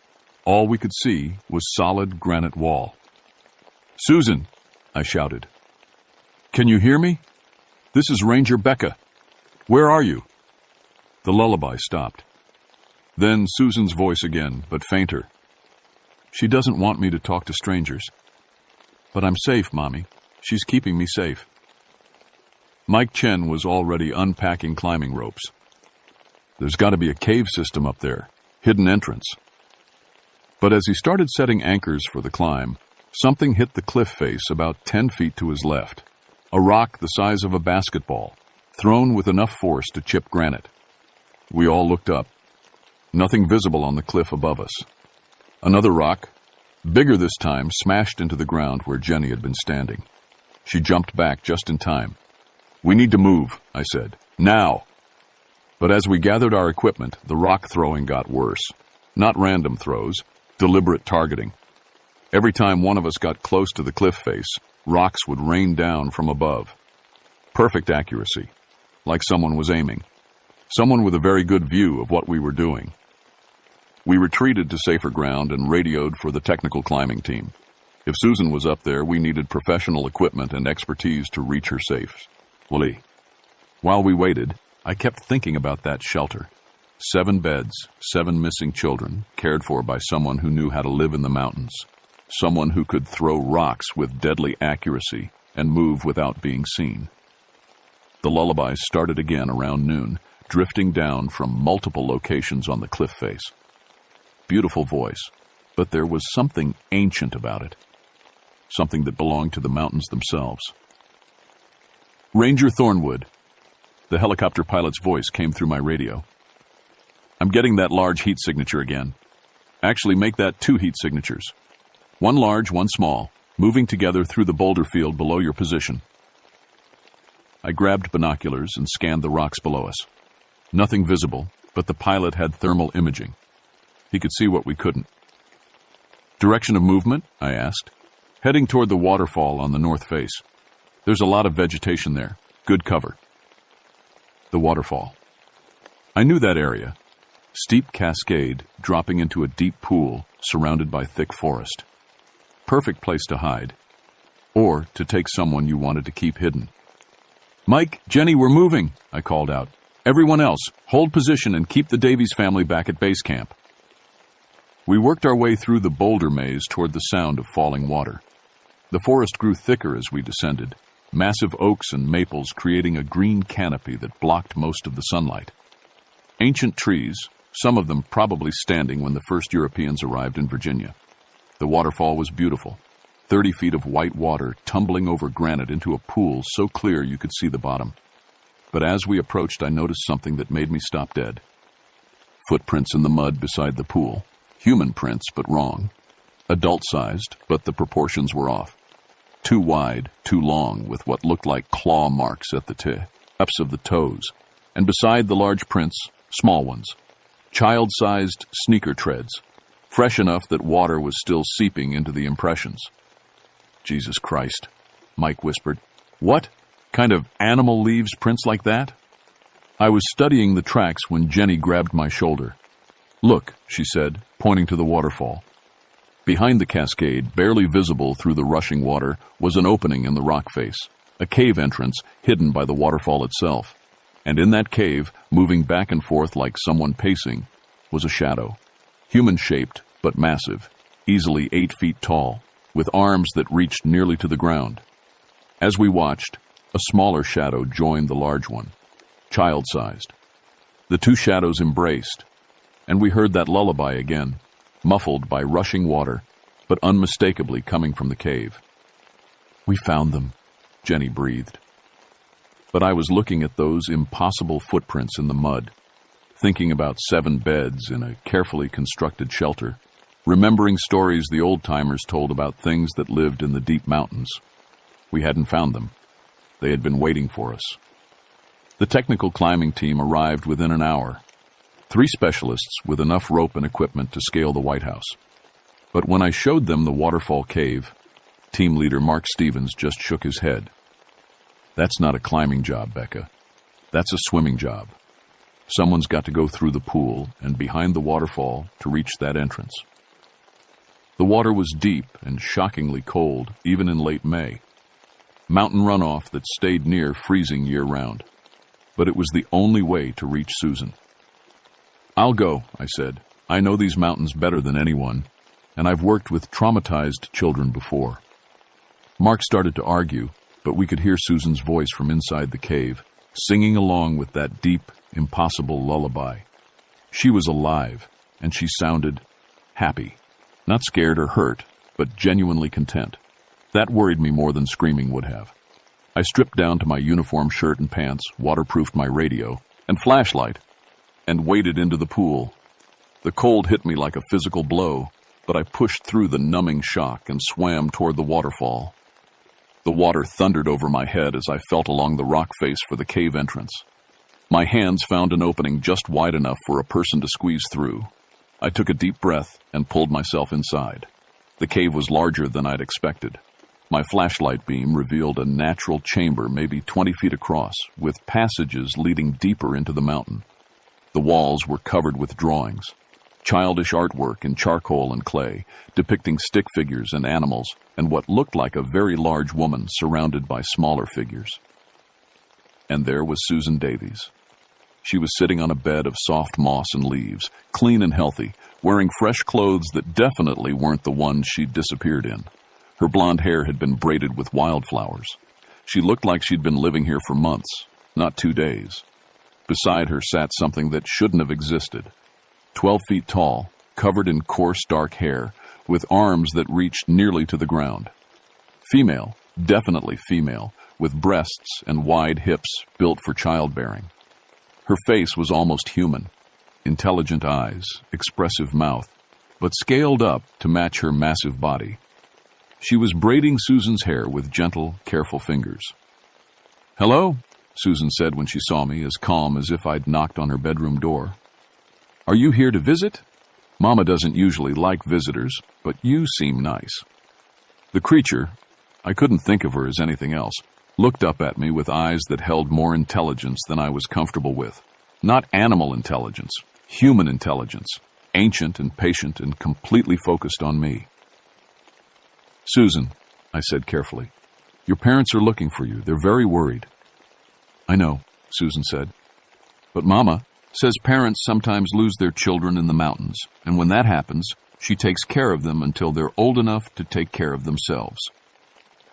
all we could see was solid granite wall. "Susan," I shouted. "Can you hear me? This is Ranger Becca. Where are you?" The lullaby stopped. Then Susan's voice again, but fainter. "She doesn't want me to talk to strangers. But I'm safe, Mommy. She's keeping me safe." Mike Chen was already unpacking climbing ropes. "There's got to be a cave system up there, hidden entrance." But as he started setting anchors for the climb, something hit the cliff face about 10 feet to his left. A rock the size of a basketball, thrown with enough force to chip granite. We all looked up. Nothing visible on the cliff above us. Another rock, bigger this time, smashed into the ground where Jenny had been standing. She jumped back just in time. "We need to move," I said. "Now!" But as we gathered our equipment, the rock throwing got worse. Not random throws, deliberate targeting. Every time one of us got close to the cliff face, rocks would rain down from above. Perfect accuracy, like someone was aiming. Someone with a very good view of what we were doing. We retreated to safer ground and radioed for the technical climbing team. If Susan was up there, we needed professional equipment and expertise to reach her safe. While we waited, I kept thinking about that shelter. 7 beds, 7 missing children, cared for by someone who knew how to live in the mountains. Someone who could throw rocks with deadly accuracy and move without being seen. The lullabies started again around noon, drifting down from multiple locations on the cliff face. Beautiful voice, but there was something ancient about it. Something that belonged to the mountains themselves. "Ranger Thornwood." The helicopter pilot's voice came through my radio. "I'm getting that large heat signature again. Actually, make that 2 heat signatures. 1 large, 1 small, moving together through the boulder field below your position." I grabbed binoculars and scanned the rocks below us. Nothing visible, but the pilot had thermal imaging. He could see what we couldn't. Direction of movement? I asked. Heading toward the waterfall on the north face. There's a lot of vegetation there. Good cover. The waterfall. I knew that area. Steep cascade dropping into a deep pool surrounded by thick forest. Perfect place to hide. Or to take someone you wanted to keep hidden. Mike, Jenny, we're moving, I called out. Everyone else, hold position and keep the Davies family back at base camp. We worked our way through the boulder maze toward the sound of falling water. The forest grew thicker as we descended, massive oaks and maples creating a green canopy that blocked most of the sunlight. Ancient trees, some of them probably standing when the first Europeans arrived in Virginia. The waterfall was beautiful, 30 feet of white water tumbling over granite into a pool so clear you could see the bottom. But as we approached, I noticed something that made me stop dead. Footprints in the mud beside the pool. Human prints, but wrong. Adult-sized, but the proportions were off. Too wide, too long, with what looked like claw marks at the tips of the toes. And beside the large prints, small ones. Child-sized sneaker treads. Fresh enough that water was still seeping into the impressions. Jesus Christ, Mike whispered. What? Kind of animal leaves prints like that? I was studying the tracks when Jenny grabbed my shoulder. Look, she said, pointing to the waterfall. Behind the cascade, barely visible through the rushing water, was an opening in the rock face, a cave entrance hidden by the waterfall itself. And in that cave, moving back and forth like someone pacing, was a shadow. Human-shaped, but massive, easily 8 feet tall, with arms that reached nearly to the ground. As we watched, a smaller shadow joined the large one, child-sized. The two shadows embraced, and we heard that lullaby again, muffled by rushing water, but unmistakably coming from the cave. We found them, Jenny breathed. But I was looking at those impossible footprints in the mud, thinking about 7 beds in a carefully constructed shelter, remembering stories the old-timers told about things that lived in the deep mountains. We hadn't found them. They had been waiting for us. The technical climbing team arrived within an hour. 3 specialists with enough rope and equipment to scale the White House. But when I showed them the waterfall cave, team leader Mark Stevens just shook his head. That's not a climbing job, Becca. That's a swimming job. Someone's got to go through the pool and behind the waterfall to reach that entrance. The water was deep and shockingly cold, even in late May. Mountain runoff that stayed near freezing year-round. But it was the only way to reach Susan. I'll go, I said. I know these mountains better than anyone, and I've worked with traumatized children before. Mark started to argue, but we could hear Susan's voice from inside the cave, singing along with that deep, impossible lullaby. She was alive, and she sounded happy. Not scared or hurt, but genuinely content. That worried me more than screaming would have. I stripped down to my uniform shirt and pants, waterproofed my radio and flashlight, and waded into the pool. The cold hit me like a physical blow, but I pushed through the numbing shock and swam toward the waterfall. The water thundered over my head as I felt along the rock face for the cave entrance. My hands found an opening just wide enough for a person to squeeze through. I took a deep breath and pulled myself inside. The cave was larger than I'd expected. My flashlight beam revealed a natural chamber maybe 20 feet across, with passages leading deeper into the mountain. The walls were covered with drawings, childish artwork in charcoal and clay, depicting stick figures and animals, and what looked like a very large woman surrounded by smaller figures. And there was Susan Davies. She was sitting on a bed of soft moss and leaves, clean and healthy, wearing fresh clothes that definitely weren't the ones she'd disappeared in. Her blonde hair had been braided with wildflowers. She looked like she'd been living here for months, not 2 days. Beside her sat something that shouldn't have existed. 12 feet tall, covered in coarse dark hair, with arms that reached nearly to the ground. Female, definitely female, with breasts and wide hips built for childbearing. Her face was almost human. Intelligent eyes, expressive mouth, but scaled up to match her massive body. She was braiding Susan's hair with gentle, careful fingers. "Hello," Susan said when she saw me, as calm as if I'd knocked on her bedroom door. "Are you here to visit?" Mama doesn't usually like visitors, but you seem nice." The creature, I couldn't think of her as anything else, looked up at me with eyes that held more intelligence than I was comfortable with. Not animal intelligence, human intelligence, ancient and patient and completely focused on me. "Susan," I said carefully, "your parents are looking for you. They're very worried." "I know," Susan said. "But Mama says parents sometimes lose their children in the mountains, and when that happens, she takes care of them until they're old enough to take care of themselves."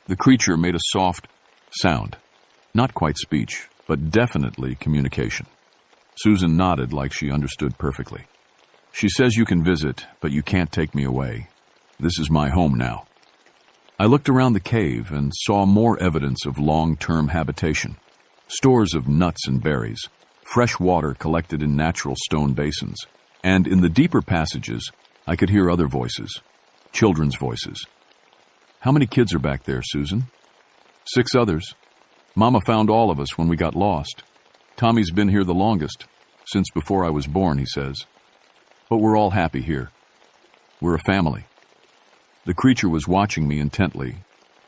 The creature made a soft sound. Not quite speech, but definitely communication. Susan nodded like she understood perfectly. "She says you can visit, but you can't take me away. This is my home now." I looked around the cave and saw more evidence of long-term habitation. Stores of nuts and berries, fresh water collected in natural stone basins, and in the deeper passages, I could hear other voices, children's voices. "How many kids are back there, Susan?" "6 others. Mama found all of us when we got lost. Tommy's been here the longest, since before I was born, he says. But we're all happy here. We're a family." The creature was watching me intently,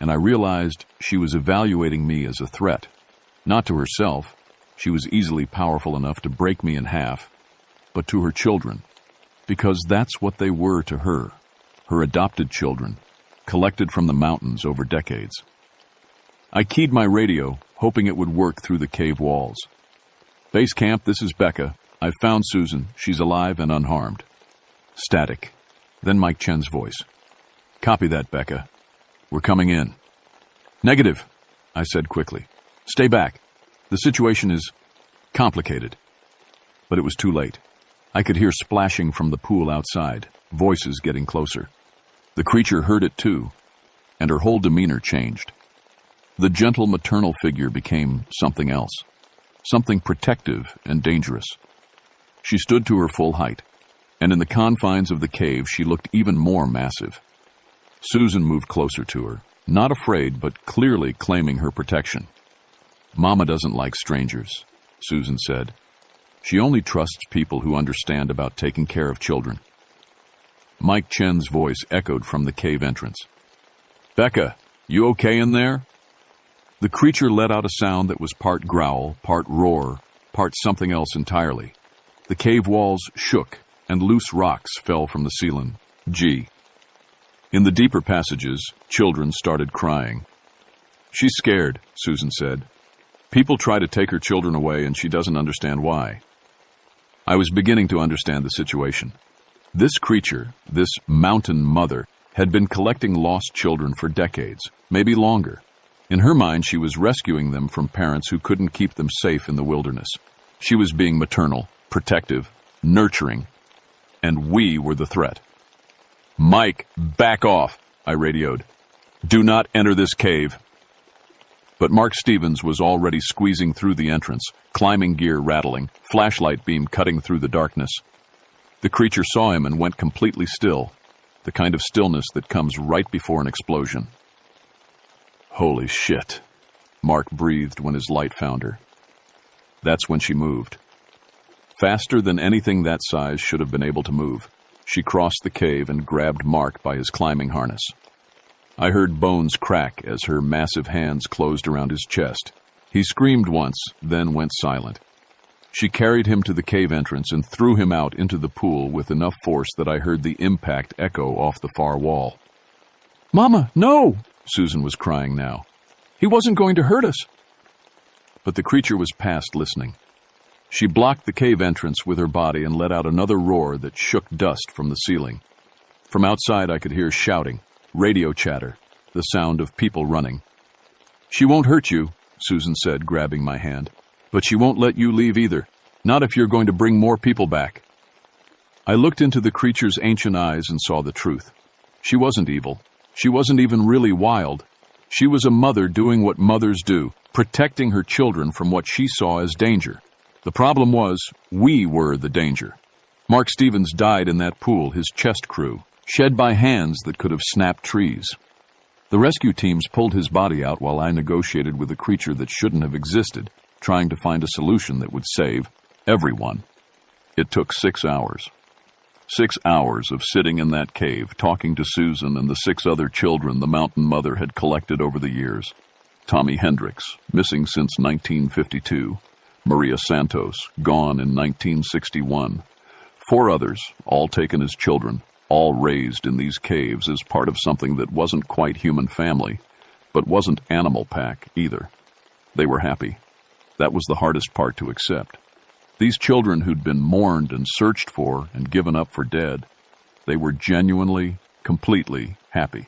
and I realized she was evaluating me as a threat. Not to herself, she was easily powerful enough to break me in half, but to her children, because that's what they were to her, her adopted children, collected from the mountains over decades. I keyed my radio, hoping it would work through the cave walls. "Base camp, this is Becca. I've found Susan. She's alive and unharmed." Static. Then Mike Chen's voice. "Copy that, Becca. We're coming in." "Negative," I said quickly. "Stay back. The situation is complicated." But it was too late. I could hear splashing from the pool outside, voices getting closer. The creature heard it too, and her whole demeanor changed. The gentle maternal figure became something else, something protective and dangerous. She stood to her full height, and in the confines of the cave she looked even more massive. Susan moved closer to her, not afraid but clearly claiming her protection. "Mama doesn't like strangers," Susan said. "She only trusts people who understand about taking care of children." Mike Chen's voice echoed from the cave entrance. "Becca, you okay in there?" The creature let out a sound that was part growl, part roar, part something else entirely. The cave walls shook, and loose rocks fell from the ceiling. Gee. In the deeper passages, children started crying. "She's scared," Susan said. "People try to take her children away, and she doesn't understand why." I was beginning to understand the situation. This creature, this mountain mother, had been collecting lost children for decades, maybe longer. In her mind, she was rescuing them from parents who couldn't keep them safe in the wilderness. She was being maternal, protective, nurturing, and we were the threat. "Mike, back off," I radioed. "Do not enter this cave." But Mark Stevens was already squeezing through the entrance, climbing gear rattling, flashlight beam cutting through the darkness. The creature saw him and went completely still, the kind of stillness that comes right before an explosion. "Holy shit," Mark breathed when his light found her. That's when she moved. Faster than anything that size should have been able to move, she crossed the cave and grabbed Mark by his climbing harness. I heard bones crack as her massive hands closed around his chest. He screamed once, then went silent. She carried him to the cave entrance and threw him out into the pool with enough force that I heard the impact echo off the far wall. "Mama, no!" Susan was crying now. "He wasn't going to hurt us." But the creature was past listening. She blocked the cave entrance with her body and let out another roar that shook dust from the ceiling. From outside I could hear shouting, radio chatter, the sound of people running. "She won't hurt you," Susan said, grabbing my hand. "But she won't let you leave either, not if you're going to bring more people back." I looked into the creature's ancient eyes and saw the truth. She wasn't evil. She wasn't even really wild. She was a mother doing what mothers do, protecting her children from what she saw as danger. The problem was, we were the danger. Mark Stevens died in that pool, his chest crew, shed by hands that could have snapped trees. The rescue teams pulled his body out while I negotiated with a creature that shouldn't have existed, trying to find a solution that would save everyone. It took 6 hours. 6 hours of sitting in that cave, talking to Susan and the 6 other children the mountain mother had collected over the years. Tommy Hendricks, missing since 1952. Maria Santos, gone in 1961. 4 others, all taken as children, all raised in these caves as part of something that wasn't quite human family, but wasn't animal pack either. They were happy. That was the hardest part to accept. These children who'd been mourned and searched for and given up for dead, they were genuinely, completely happy.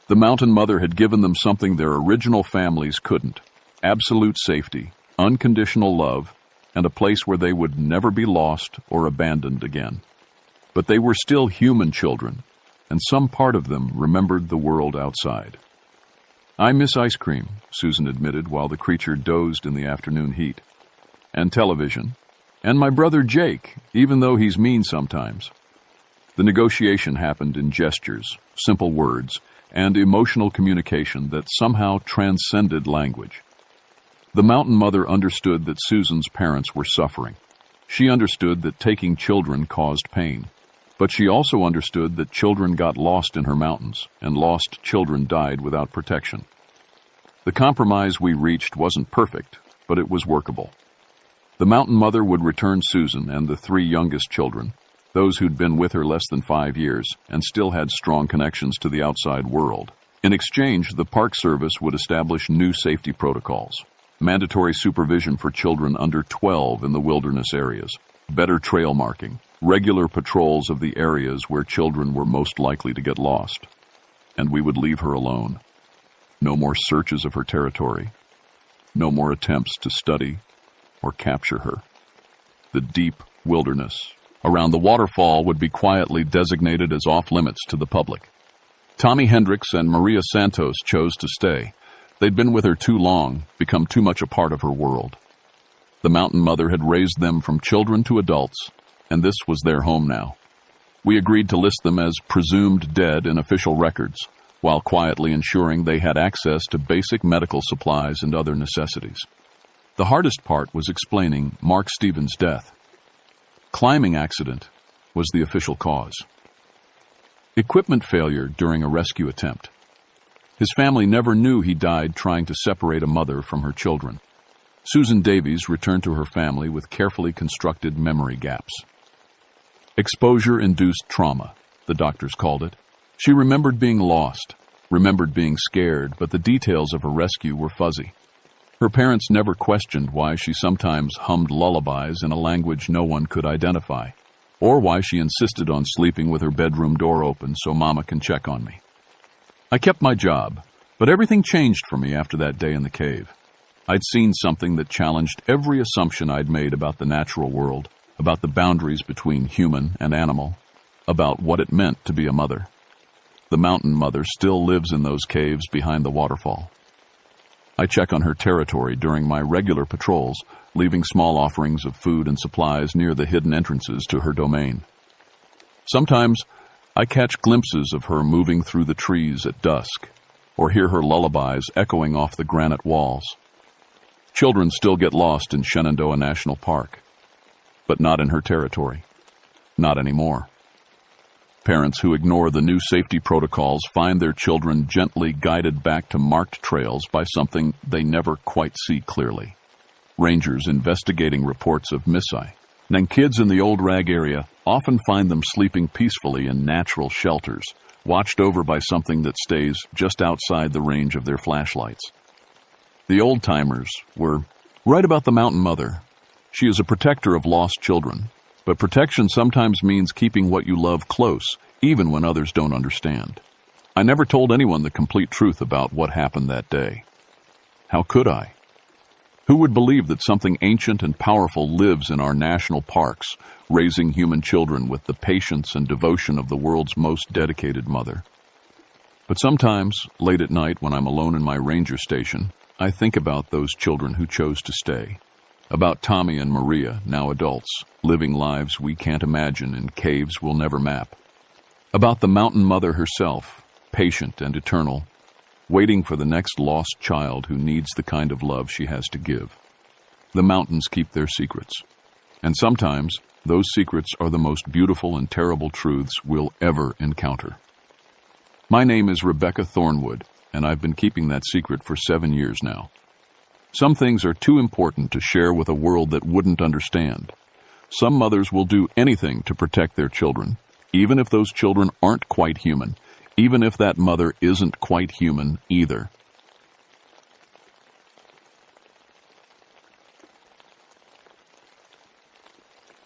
The mountain mother had given them something their original families couldn't: absolute safety, unconditional love, and a place where they would never be lost or abandoned again. But they were still human children, and some part of them remembered the world outside. "I miss ice cream," Susan admitted while the creature dozed in the afternoon heat. "And television. And my brother Jake, even though he's mean sometimes." The negotiation happened in gestures, simple words, and emotional communication that somehow transcended language. The mountain mother understood that Susan's parents were suffering. She understood that taking children caused pain. But she also understood that children got lost in her mountains, and lost children died without protection. The compromise we reached wasn't perfect, but it was workable. The mountain mother would return Susan and the 3 youngest children, those who'd been with her less than 5 years and still had strong connections to the outside world. In exchange, the Park Service would establish new safety protocols: mandatory supervision for children under 12 in the wilderness areas, better trail marking, regular patrols of the areas where children were most likely to get lost. And we would leave her alone. No more searches of her territory. No more attempts to study or capture her. The deep wilderness around the waterfall would be quietly designated as off-limits to the public. Tommy Hendricks and Maria Santos chose to stay. They'd been with her too long, become too much a part of her world. The mountain mother had raised them from children to adults, and this was their home now. We agreed to list them as presumed dead in official records, while quietly ensuring they had access to basic medical supplies and other necessities. The hardest part was explaining Mark Stevens' death. Climbing accident was the official cause. Equipment failure during a rescue attempt. His family never knew he died trying to separate a mother from her children. Susan Davies returned to her family with carefully constructed memory gaps. Exposure-induced trauma, the doctors called it. She remembered being lost, remembered being scared, but the details of her rescue were fuzzy. Her parents never questioned why she sometimes hummed lullabies in a language no one could identify, or why she insisted on sleeping with her bedroom door open so Mama can check on me. I kept my job, but everything changed for me after that day in the cave. I'd seen something that challenged every assumption I'd made about the natural world, about the boundaries between human and animal, about what it meant to be a mother. The mountain mother still lives in those caves behind the waterfall. I check on her territory during my regular patrols, leaving small offerings of food and supplies near the hidden entrances to her domain. Sometimes I catch glimpses of her moving through the trees at dusk, or hear her lullabies echoing off the granite walls. Children still get lost in Shenandoah National Park, but not in her territory. Not anymore. Parents who ignore the new safety protocols find their children gently guided back to marked trails by something they never quite see clearly. Rangers investigating reports of missi, and kids in the Old Rag area often find them sleeping peacefully in natural shelters, watched over by something that stays just outside the range of their flashlights. The old-timers were right about the mountain mother. She is a protector of lost children. But protection sometimes means keeping what you love close, even when others don't understand. I never told anyone the complete truth about what happened that day. How could I? Who would believe that something ancient and powerful lives in our national parks, raising human children with the patience and devotion of the world's most dedicated mother? But sometimes, late at night when I'm alone in my ranger station, I think about those children who chose to stay. About Tommy and Maria, now adults, living lives we can't imagine in caves we'll never map. About the mountain mother herself, patient and eternal, waiting for the next lost child who needs the kind of love she has to give. The mountains keep their secrets, and sometimes those secrets are the most beautiful and terrible truths we'll ever encounter. My name is Rebecca Thornwood, and I've been keeping that secret for 7 years now. Some things are too important to share with a world that wouldn't understand. Some mothers will do anything to protect their children, even if those children aren't quite human, even if that mother isn't quite human either.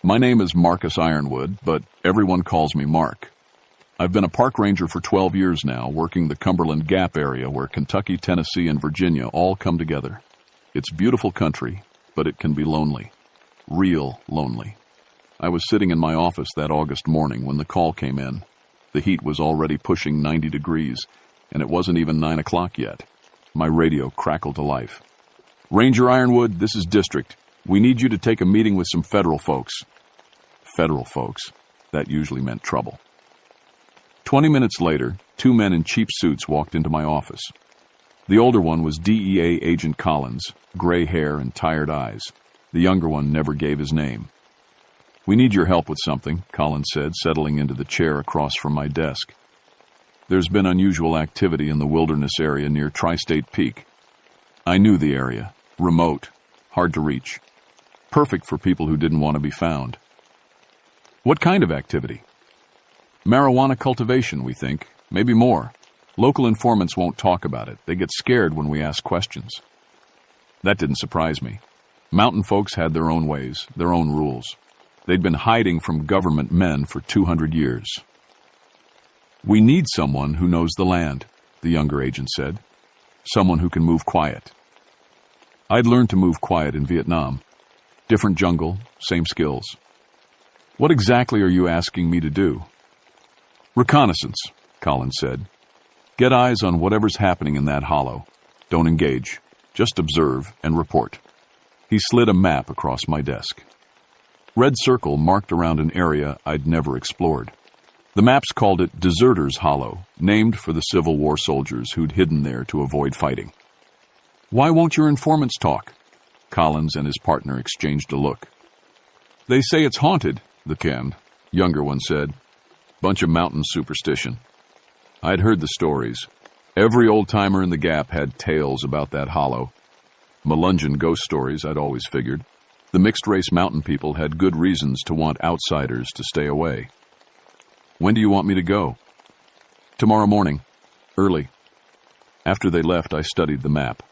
My name is Marcus Ironwood, but everyone calls me Mark. I've been a park ranger for 12 years now, working the Cumberland Gap area where Kentucky, Tennessee, and Virginia all come together. It's beautiful country, but it can be lonely. Real lonely. I was sitting in my office that August morning when the call came in. The heat was already pushing 90 degrees, and it wasn't even 9 o'clock yet. My radio crackled to life. "Ranger Ironwood, this is District. We need you to take a meeting with some federal folks." Federal folks. That usually meant trouble. 20 minutes later, 2 men in cheap suits walked into my office. The older one was DEA Agent Collins, gray hair and tired eyes. The younger one never gave his name. "We need your help with something," Collins said, settling into the chair across from my desk. "There's been unusual activity in the wilderness area near Tri-State Peak." I knew the area. Remote. Hard to reach. Perfect for people who didn't want to be found. "What kind of activity?" "Marijuana cultivation, we think. Maybe more. Local informants won't talk about it. They get scared when we ask questions." That didn't surprise me. Mountain folks had their own ways, their own rules. They'd been hiding from government men for 200 years. "We need someone who knows the land," the younger agent said. "Someone who can move quiet." I'd learned to move quiet in Vietnam. Different jungle, same skills. "What exactly are you asking me to do?" "Reconnaissance," Collins said. "Get eyes on whatever's happening in that hollow. Don't engage. Just observe and report." He slid a map across my desk. Red circle marked around an area I'd never explored. The maps called it Deserters Hollow, named for the Civil War soldiers who'd hidden there to avoid fighting. "Why won't your informants talk?" Collins and his partner exchanged a look. "They say it's haunted," the younger one said. "Bunch of mountain superstition." I'd heard the stories. Every old-timer in the Gap had tales about that hollow. Melungeon ghost stories, I'd always figured. The mixed-race mountain people had good reasons to want outsiders to stay away. "When do you want me to go?" "Tomorrow morning. Early." After they left, I studied the map.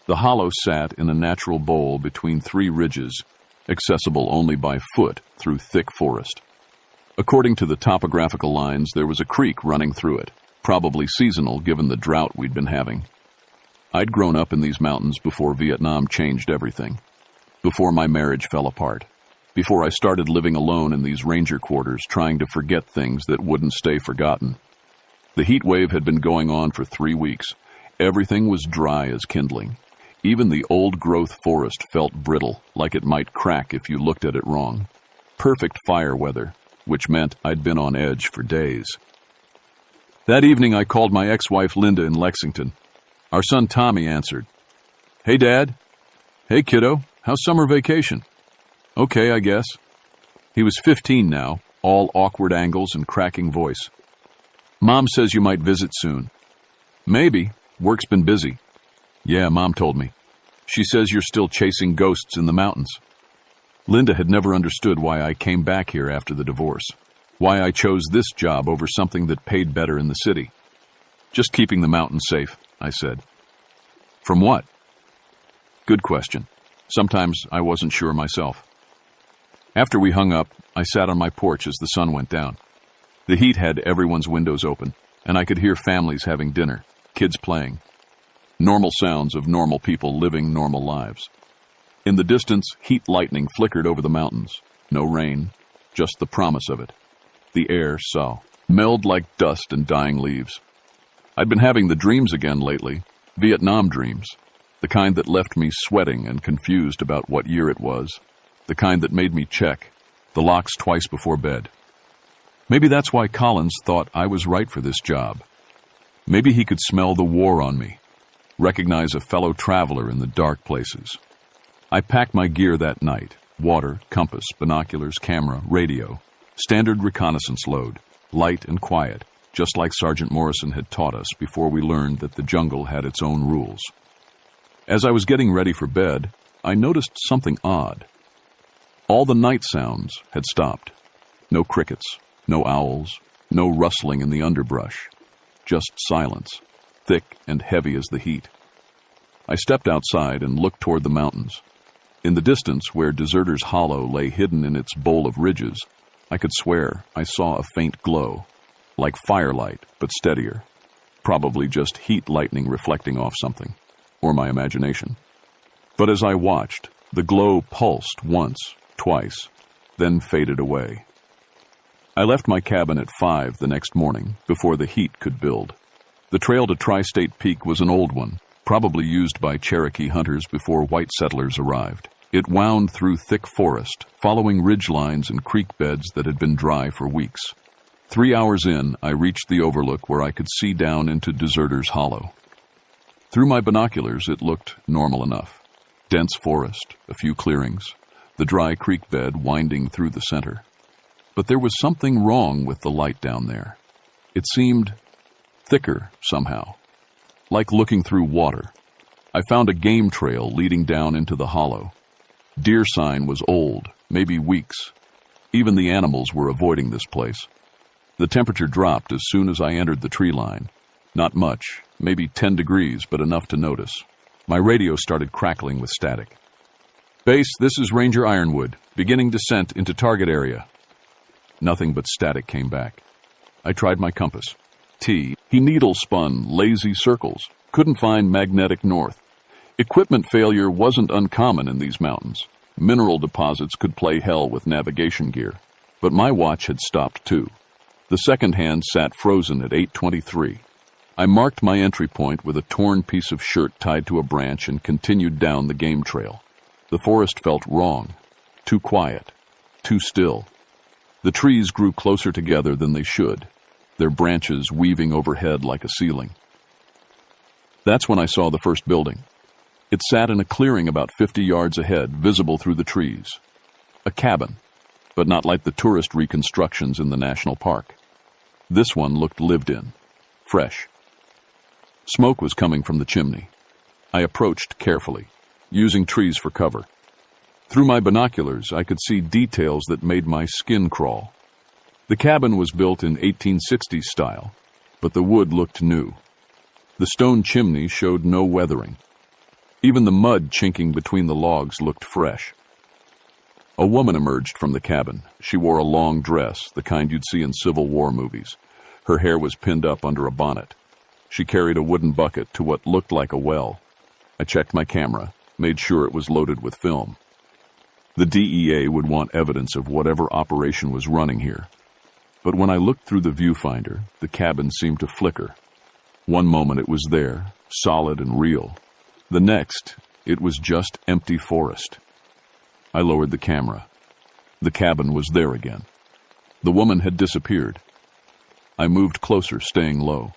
The hollow sat in a natural bowl between 3 ridges, accessible only by foot through thick forest. According to the topographical lines, there was a creek running through it, probably seasonal given the drought we'd been having. I'd grown up in these mountains before Vietnam changed everything, before my marriage fell apart, before I started living alone in these ranger quarters trying to forget things that wouldn't stay forgotten. The heat wave had been going on for 3 weeks. Everything was dry as kindling. Even the old-growth forest felt brittle, like it might crack if you looked at it wrong. Perfect fire weather, which meant I'd been on edge for days. That evening, I called my ex-wife Linda in Lexington. Our son Tommy answered. "Hey, Dad." "Hey, kiddo. How's summer vacation?" "Okay, I guess." He was 15 now, all awkward angles and cracking voice. "Mom says you might visit soon." "Maybe. Work's been busy." "Yeah, Mom told me. She says you're still chasing ghosts in the mountains." Linda had never understood why I came back here after the divorce, why I chose this job over something that paid better in the city. "Just keeping the mountains safe," I said. "From what?" Good question. Sometimes I wasn't sure myself. After we hung up, I sat on my porch as the sun went down. The heat had everyone's windows open, and I could hear families having dinner, kids playing. Normal sounds of normal people living normal lives. In the distance, heat lightning flickered over the mountains. No rain, just the promise of it. The air smelled like dust and dying leaves. I'd been having the dreams again lately, Vietnam dreams, the kind that left me sweating and confused about what year it was, the kind that made me check the locks twice before bed. Maybe that's why Collins thought I was right for this job. Maybe he could smell the war on me, recognize a fellow traveler in the dark places. I packed my gear that night, Water, compass, binoculars, camera, radio. Standard reconnaissance load. Light and quiet, just like Sergeant Morrison had taught us before we learned that the jungle had its own rules. As I was getting ready for bed, I noticed something odd. All the night sounds had stopped. No crickets, no owls, no rustling in the underbrush. Just silence, thick and heavy as the heat. I stepped outside and looked toward the mountains. In the distance, where Deserters Hollow lay hidden in its bowl of ridges, I could swear I saw a faint glow, like firelight, but steadier. Probably just heat lightning reflecting off something, or my imagination. But as I watched, the glow pulsed once, twice, then faded away. I left my cabin at 5 the next morning, before the heat could build. The trail to Tri-State Peak was an old one, probably used by Cherokee hunters before white settlers arrived. It wound through thick forest, following ridge lines and creek beds that had been dry for weeks. 3 hours in, I reached the overlook where I could see down into Deserters Hollow. Through my binoculars, it looked normal enough. Dense forest, a few clearings, the dry creek bed winding through the center. But there was something wrong with the light down there. It seemed thicker somehow, like looking through water. I found a game trail leading down into the hollow. Deer sign was old, maybe weeks. Even the animals were avoiding this place. The temperature dropped as soon as I entered the tree line. Not much, maybe 10 degrees, but enough to notice. My radio started crackling with static. "Base, this is Ranger Ironwood, beginning descent into target area." Nothing but static came back. I tried my compass. He needle spun lazy circles, couldn't find magnetic north. Equipment failure wasn't uncommon in these mountains. Mineral deposits could play hell with navigation gear. But my watch had stopped too. The second hand sat frozen at 8:23. I marked my entry point with a torn piece of shirt tied to a branch and continued down the game trail. The forest felt wrong, too quiet, too still. The trees grew closer together than they should, their branches weaving overhead like a ceiling. That's when I saw the first building. It sat in a clearing about 50 yards ahead, visible through the trees. A cabin, but not like the tourist reconstructions in the national park. This one looked lived in, fresh. Smoke was coming from the chimney. I approached carefully, using trees for cover. Through my binoculars, I could see details that made my skin crawl. The cabin was built in 1860s style, but the wood looked new. The stone chimney showed no weathering. Even the mud chinking between the logs looked fresh. A woman emerged from the cabin. She wore a long dress, the kind you'd see in Civil War movies. Her hair was pinned up under a bonnet. She carried a wooden bucket to what looked like a well. I checked my camera, made sure it was loaded with film. The DEA would want evidence of whatever operation was running here. But when I looked through the viewfinder, the cabin seemed to flicker. One moment it was there, solid and real. The next, it was just empty forest. I lowered the camera. The cabin was there again. The woman had disappeared. I moved closer, staying low.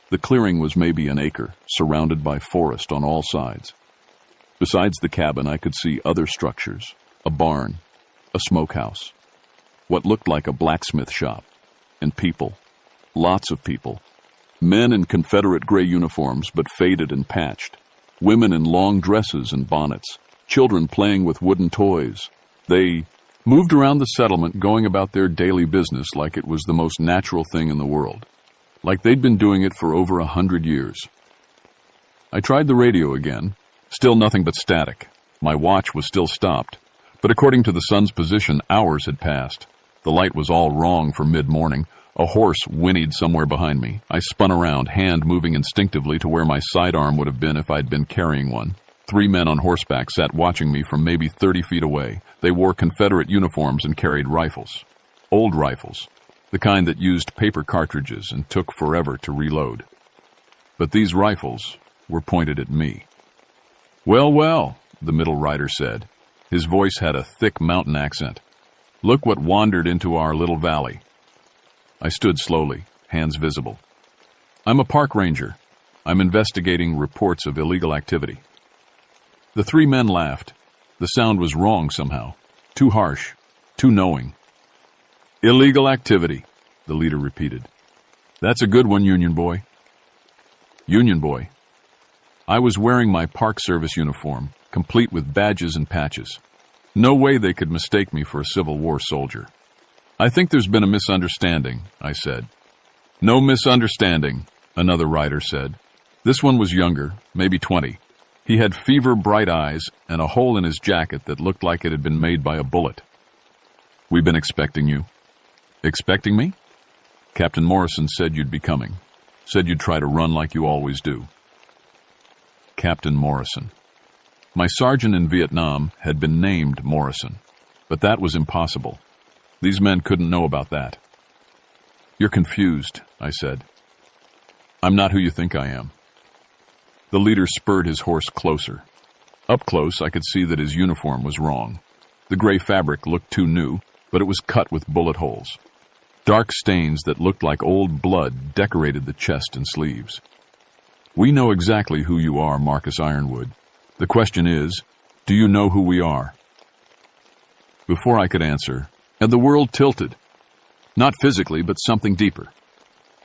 The clearing was maybe an acre, surrounded by forest on all sides. Besides the cabin, I could see other structures, a barn, a smokehouse, what looked like a blacksmith shop, and people, lots of people. Men in Confederate gray uniforms, but faded and patched. Women in long dresses and bonnets. Children playing with wooden toys. They moved around the settlement, going about their daily business like it was the most natural thing in the world. Like they'd been doing it for over 100 years. I tried the radio again. Still nothing but static. My watch was still stopped. But according to the sun's position, hours had passed. The light was all wrong for mid-morning. A horse whinnied somewhere behind me. I spun around, hand moving instinctively to where my sidearm would have been if I'd been carrying one. 3 men on horseback sat watching me from maybe 30 feet away. They wore Confederate uniforms and carried rifles. Old rifles. The kind that used paper cartridges and took forever to reload. But these rifles were pointed at me. "Well, well," the middle rider said. His voice had a thick mountain accent. "Look what wandered into our little valley." I stood slowly, hands visible. "I'm a park ranger. I'm investigating reports of illegal activity." The 3 men laughed. The sound was wrong somehow. Too harsh. Too knowing. Illegal activity, the leader repeated. That's a good one, Union Boy. Union Boy. I was wearing my Park Service uniform, complete with badges and patches. No way they could mistake me for a Civil War soldier. I think there's been a misunderstanding, I said. No misunderstanding, another rider said. This one was younger, maybe 20. He had fever-bright eyes and a hole in his jacket that looked like it had been made by a bullet. We've been expecting you. Expecting me? Captain Morrison said you'd be coming. Said you'd try to run like you always do. Captain Morrison. My sergeant in Vietnam had been named Morrison, but that was impossible. These men couldn't know about that. You're confused, I said. I'm not who you think I am. The leader spurred his horse closer. Up close, I could see that his uniform was wrong. The gray fabric looked too new, but it was cut with bullet holes. Dark stains that looked like old blood decorated the chest and sleeves. We know exactly who you are, Marcus Ironwood. The question is, do you know who we are? Before I could answer, and the world tilted. Not physically, but something deeper.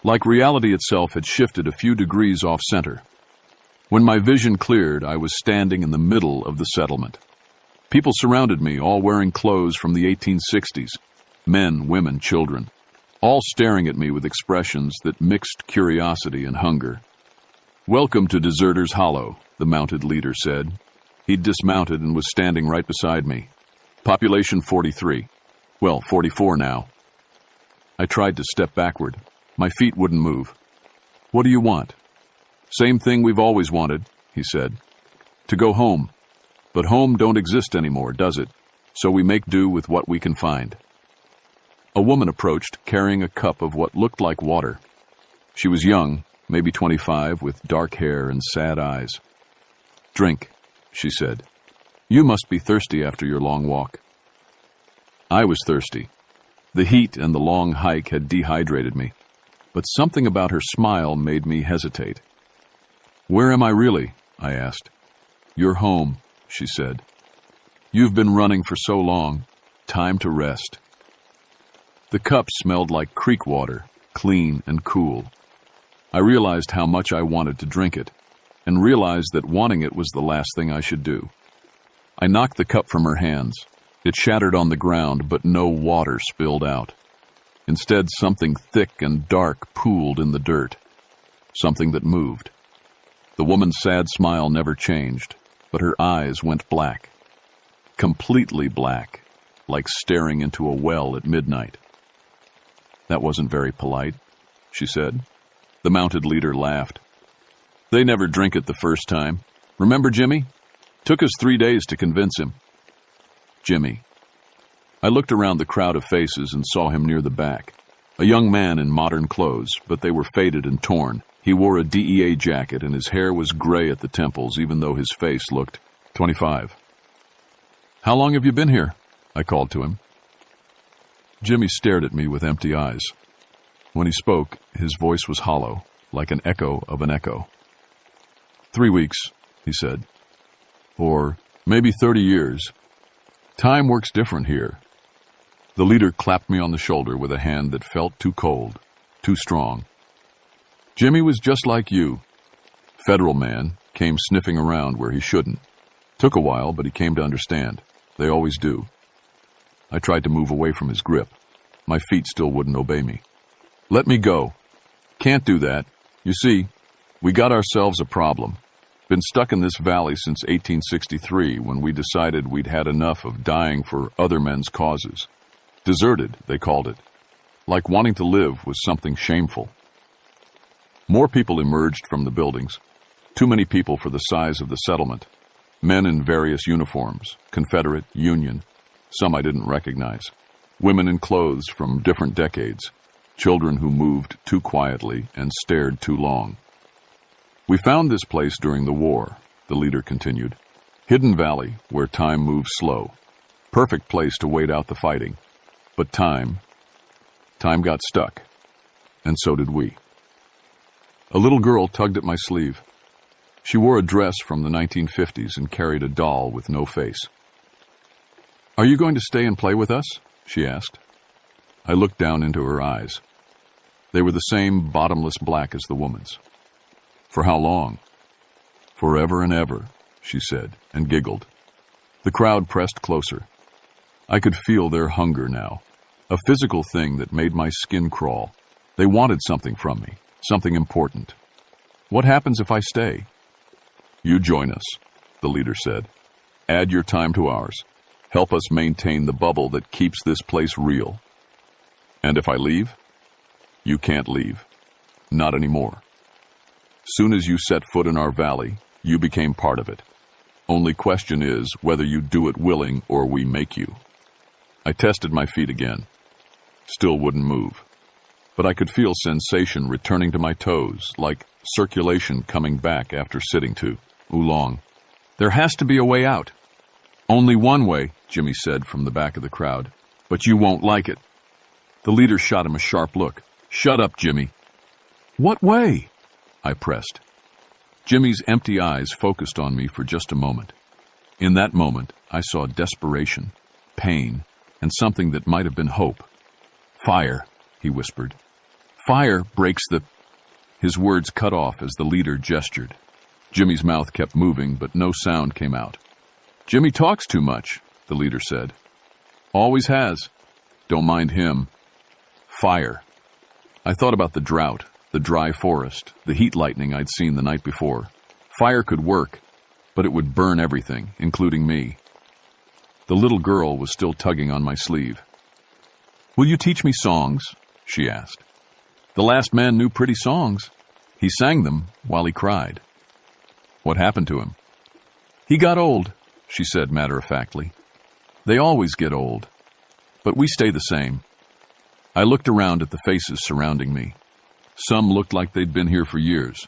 Like reality itself had shifted a few degrees off-center. When my vision cleared, I was standing in the middle of the settlement. People surrounded me, all wearing clothes from the 1860s. Men, women, children. All staring at me with expressions that mixed curiosity and hunger. Welcome to Deserters Hollow, the mounted leader said. He'd dismounted and was standing right beside me. Population 43. Well, 44 now. I tried to step backward. My feet wouldn't move. What do you want? Same thing we've always wanted, he said. To go home. But home don't exist anymore, does it? So we make do with what we can find. A woman approached, carrying a cup of what looked like water. She was young, maybe 25, with dark hair and sad eyes. Drink, she said. You must be thirsty after your long walk. I was thirsty. The heat and the long hike had dehydrated me, but something about her smile made me hesitate. Where am I really? I asked. You're home, she said. You've been running for so long. Time to rest. The cup smelled like creek water, clean and cool. I realized how much I wanted to drink it, and realized that wanting it was the last thing I should do. I knocked the cup from her hands. It shattered on the ground, but no water spilled out. Instead, something thick and dark pooled in the dirt. Something that moved. The woman's sad smile never changed, but her eyes went black. Completely black, like staring into a well at midnight. That wasn't very polite, she said. The mounted leader laughed. They never drink it the first time. Remember Jimmy? Took us 3 days to convince him. Jimmy. I looked around the crowd of faces and saw him near the back. A young man in modern clothes, but they were faded and torn. He wore a DEA jacket and his hair was gray at the temples, even though his face looked 25. How long have you been here? I called to him. Jimmy stared at me with empty eyes. When he spoke, his voice was hollow, like an echo of an echo. 3 weeks, he said. Or maybe 30 years. Time works different here. The leader clapped me on the shoulder with a hand that felt too cold, too strong. Jimmy was just like you. Federal man, came sniffing around where he shouldn't. Took a while, but he came to understand. They always do. I tried to move away from his grip. My feet still wouldn't obey me. Let me go. Can't do that. You see, we got ourselves a problem. Been stuck in this valley since 1863 when we decided we'd had enough of dying for other men's causes. Deserted, they called it. Like wanting to live was something shameful. More people emerged from the buildings. Too many people for the size of the settlement. Men in various uniforms, Confederate, Union. Some I didn't recognize. Women in clothes from different decades. Children who moved too quietly and stared too long. We found this place during the war, the leader continued. Hidden valley where time moves slow. Perfect place to wait out the fighting. But time got stuck. And so did we. A little girl tugged at my sleeve. She wore a dress from the 1950s and carried a doll with no face. "Are you going to stay and play with us?" she asked. I looked down into her eyes. They were the same bottomless black as the woman's. "For how long?" "Forever and ever," she said, and giggled. The crowd pressed closer. I could feel their hunger now, a physical thing that made my skin crawl. They wanted something from me, something important. "What happens if I stay?" "You join us," the leader said. "Add your time to ours. Help us maintain the bubble that keeps this place real." "And if I leave?" "You can't leave. Not anymore. Soon as you set foot in our valley, you became part of it. Only question is whether you do it willing or we make you." I tested my feet again. Still wouldn't move. But I could feel sensation returning to my toes, like circulation coming back after sitting too long. "There has to be a way out." "Only one way," Jimmy said from the back of the crowd. "But you won't like it." The leader shot him a sharp look. "Shut up, Jimmy." "What way?" I pressed. Jimmy's empty eyes focused on me for just a moment. In that moment, I saw desperation, pain, and something that might have been hope. "Fire," he whispered. "Fire breaks the—" His words cut off as the leader gestured. Jimmy's mouth kept moving, but no sound came out. "Jimmy talks too much," the leader said. "Always has. Don't mind him." Fire. I thought about the drought, the dry forest, the heat lightning I'd seen the night before. Fire could work, but it would burn everything, including me. The little girl was still tugging on my sleeve. "Will you teach me songs?" she asked. "The last man knew pretty songs. He sang them while he cried." "What happened to him?" "He got old," she said matter-of-factly. "They always get old. But we stay the same." I looked around at the faces surrounding me. Some looked like they'd been here for years.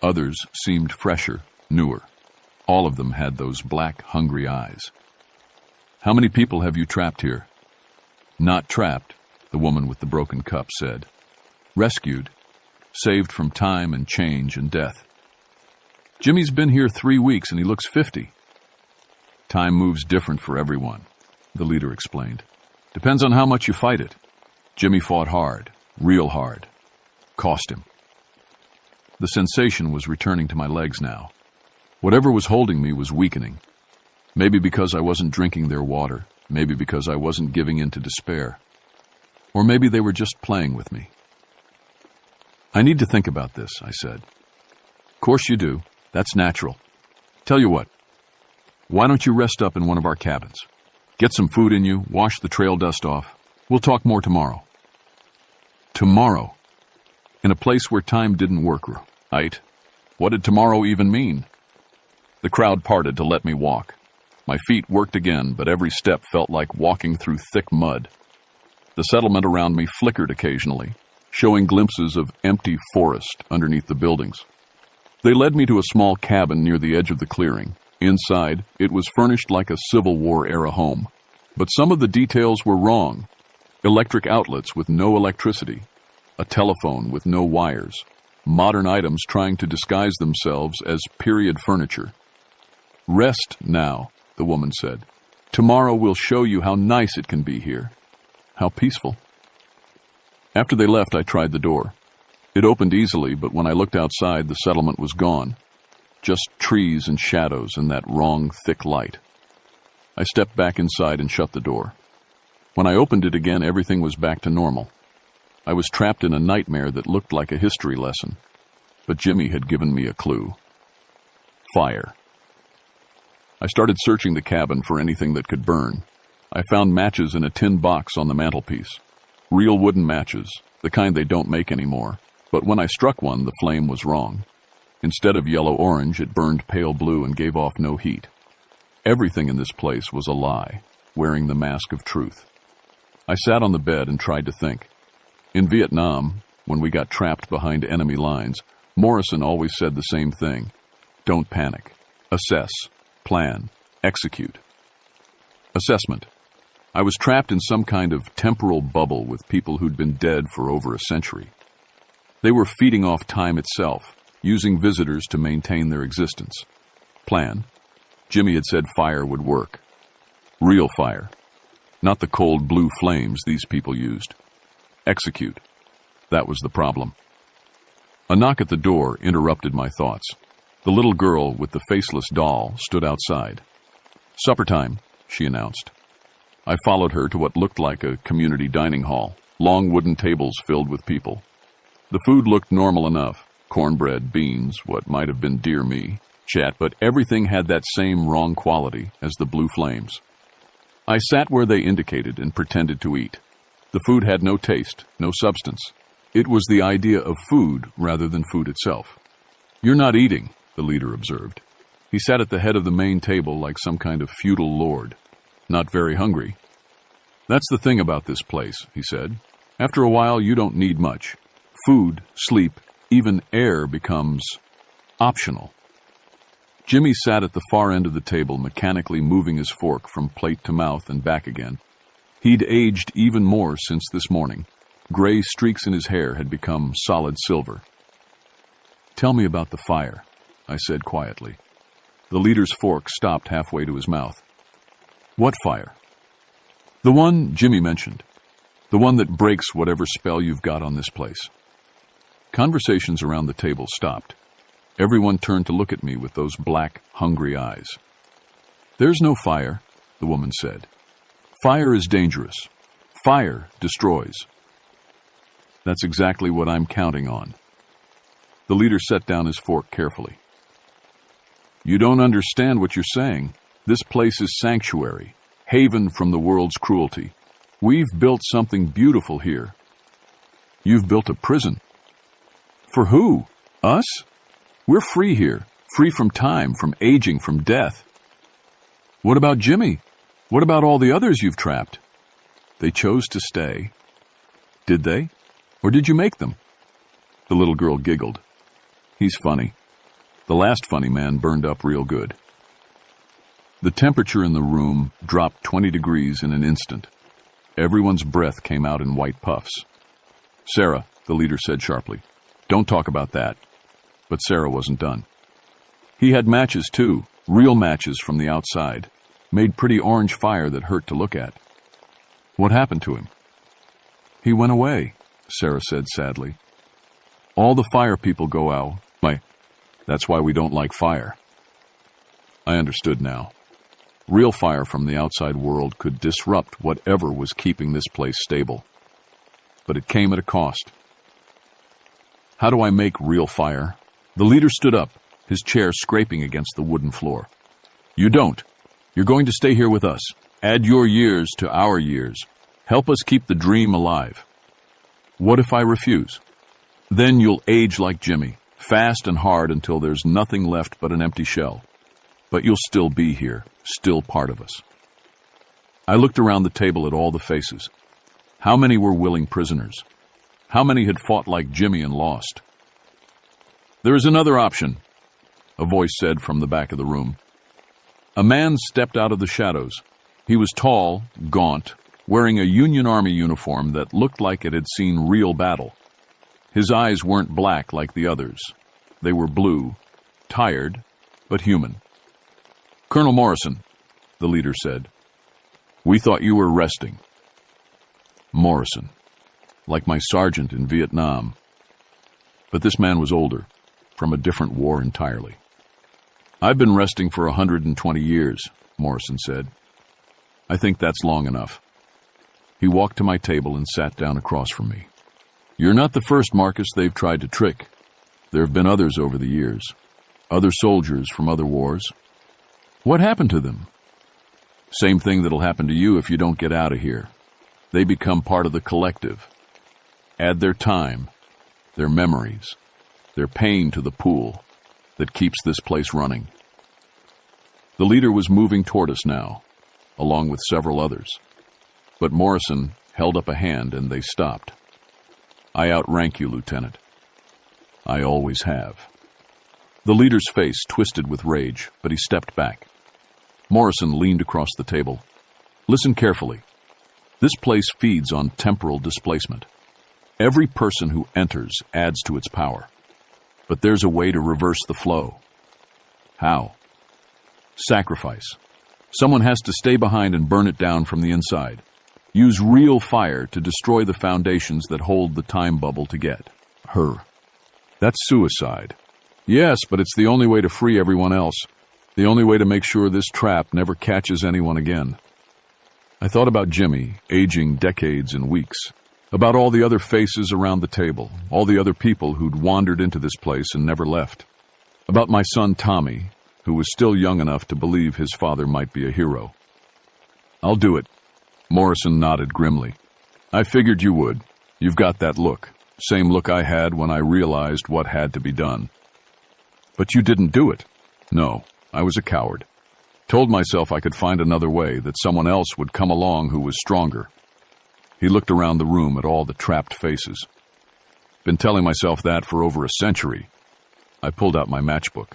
Others seemed fresher, newer. All of them had those black, hungry eyes. "How many people have you trapped here?" "Not trapped," the woman with the broken cup said. "Rescued. Saved from time and change and death." "Jimmy's been here 3 weeks and he looks 50. "Time moves different for everyone," the leader explained. "Depends on how much you fight it. Jimmy fought hard, real hard. Cost him." The sensation was returning to my legs now. Whatever was holding me was weakening. Maybe because I wasn't drinking their water, maybe because I wasn't giving in to despair. Or maybe they were just playing with me. "I need to think about this," I said. "Course you do. That's natural. Tell you what, why don't you rest up in one of our cabins? Get some food in you, wash the trail dust off. We'll talk more tomorrow." Tomorrow? In a place where time didn't work right? What did tomorrow even mean? The crowd parted to let me walk. My feet worked again, but every step felt like walking through thick mud. The settlement around me flickered occasionally, showing glimpses of empty forest underneath the buildings. They led me to a small cabin near the edge of the clearing. Inside, it was furnished like a Civil War-era home. But some of the details were wrong. Electric outlets with no electricity. A telephone with no wires. Modern items trying to disguise themselves as period furniture. "Rest now," the woman said. "Tomorrow we'll show you how nice it can be here. How peaceful." After they left, I tried the door. It opened easily, but when I looked outside, the settlement was gone. Just trees and shadows and that wrong, thick light. I stepped back inside and shut the door. When I opened it again, everything was back to normal. I was trapped in a nightmare that looked like a history lesson, but Jimmy had given me a clue. Fire. I started searching the cabin for anything that could burn. I found matches in a tin box on the mantelpiece. Real wooden matches, the kind they don't make anymore. But when I struck one, the flame was wrong. Instead of yellow-orange, it burned pale blue and gave off no heat. Everything in this place was a lie, wearing the mask of truth. I sat on the bed and tried to think. In Vietnam, when we got trapped behind enemy lines, Morrison always said the same thing. Don't panic. Assess. Plan. Execute. Assessment. I was trapped in some kind of temporal bubble with people who'd been dead for over a century. They were feeding off time itself, using visitors to maintain their existence. Plan. Jimmy had said fire would work. Real fire. not the cold blue flames these people used. Execute. That was the problem. A knock at the door interrupted my thoughts. The little girl with the faceless doll stood outside. "Supper time," she announced. I followed her to what looked like a community dining hall, long wooden tables filled with people. The food looked normal enough. Cornbread, beans, what might have been deer me, chat, but everything had that same wrong quality as the blue flames. I sat where they indicated and pretended to eat. The food had no taste, no substance. It was the idea of food rather than food itself. "You're not eating," the leader observed. He sat at the head of the main table like some kind of feudal lord. "Not very hungry." "That's the thing about this place," he said. "After a while, you don't need much. Food, sleep, even air becomes optional." Jimmy sat at the far end of the table, mechanically moving his fork from plate to mouth and back again. He'd aged even more since this morning. Gray streaks in his hair had become solid silver. "Tell me about the fire," I said quietly. The leader's fork stopped halfway to his mouth. "What fire?" "The one Jimmy mentioned. The one that breaks whatever spell you've got on this place." Conversations around the table stopped. Everyone turned to look at me with those black, hungry eyes. "There's no fire," the woman said. "Fire is dangerous. Fire destroys." "That's exactly what I'm counting on." The leader set down his fork carefully. "You don't understand what you're saying. This place is sanctuary, haven from the world's cruelty. We've built something beautiful here." "You've built a prison." "For who? Us? We're free here, free from time, from aging, from death." "What about Jimmy? What about all the others you've trapped?" "They chose to stay." "Did they? Or did you make them?" The little girl giggled. "He's funny. The last funny man burned up real good." The temperature in the room dropped 20 degrees in an instant. Everyone's breath came out in white puffs. "Sarah," the leader said sharply, "don't talk about that." But Sarah wasn't done. "He had matches too, real matches from the outside. Made pretty orange fire that hurt to look at." "What happened to him?" "He went away," Sarah said sadly. "All the fire people go out. That's why we don't like fire." I understood now. Real fire from the outside world could disrupt whatever was keeping this place stable. But it came at a cost. "How do I make real fire?" The leader stood up, his chair scraping against the wooden floor. "You don't. You're going to stay here with us. Add your years to our years. Help us keep the dream alive." "What if I refuse?" "Then you'll age like Jimmy, fast and hard until there's nothing left but an empty shell. But you'll still be here, still part of us." I looked around the table at all the faces. How many were willing prisoners? How many had fought like Jimmy and lost? "There is another option," a voice said from the back of the room. A man stepped out of the shadows. He was tall, gaunt, wearing a Union Army uniform that looked like it had seen real battle. His eyes weren't black like the others. They were blue, tired, but human. "Colonel Morrison," the leader said. "We thought you were resting." Morrison, like my sergeant in Vietnam. But this man was older, from a different war entirely. "I've been resting for 120 years, Morrison said. "I think that's long enough." He walked to my table and sat down across from me. "You're not the first, Marcus, they've tried to trick. There have been others over the years. Other soldiers from other wars. What happened to them?" "Same thing that'll happen to you if you don't get out of here. They become part of the collective. Add their time, their memories, their pain to the pool that keeps this place running." The leader was moving toward us now, along with several others. But Morrison held up a hand and they stopped. "I outrank you, Lieutenant. I always have." The leader's face twisted with rage, but he stepped back. Morrison leaned across the table. "Listen carefully. This place feeds on temporal displacement. Every person who enters adds to its power. But there's a way to reverse the flow." "How?" "Sacrifice. Someone has to stay behind and burn it down from the inside. Use real fire to destroy the foundations that hold the time bubble to get her. That's suicide. Yes, but it's the only way to free everyone else. The only way to make sure this trap never catches anyone again. I thought about Jimmy, aging decades in weeks. About all the other faces around the table, all the other people who'd wandered into this place and never left. About my son Tommy, who was still young enough to believe his father might be a hero. I'll do it. Morrison nodded grimly. I figured you would. You've got that look. Same look I had when I realized what had to be done. But you didn't do it. No, I was a coward. Told myself I could find another way, that someone else would come along who was stronger. He looked around the room at all the trapped faces. Been telling myself that for over a century. I pulled out my matchbook.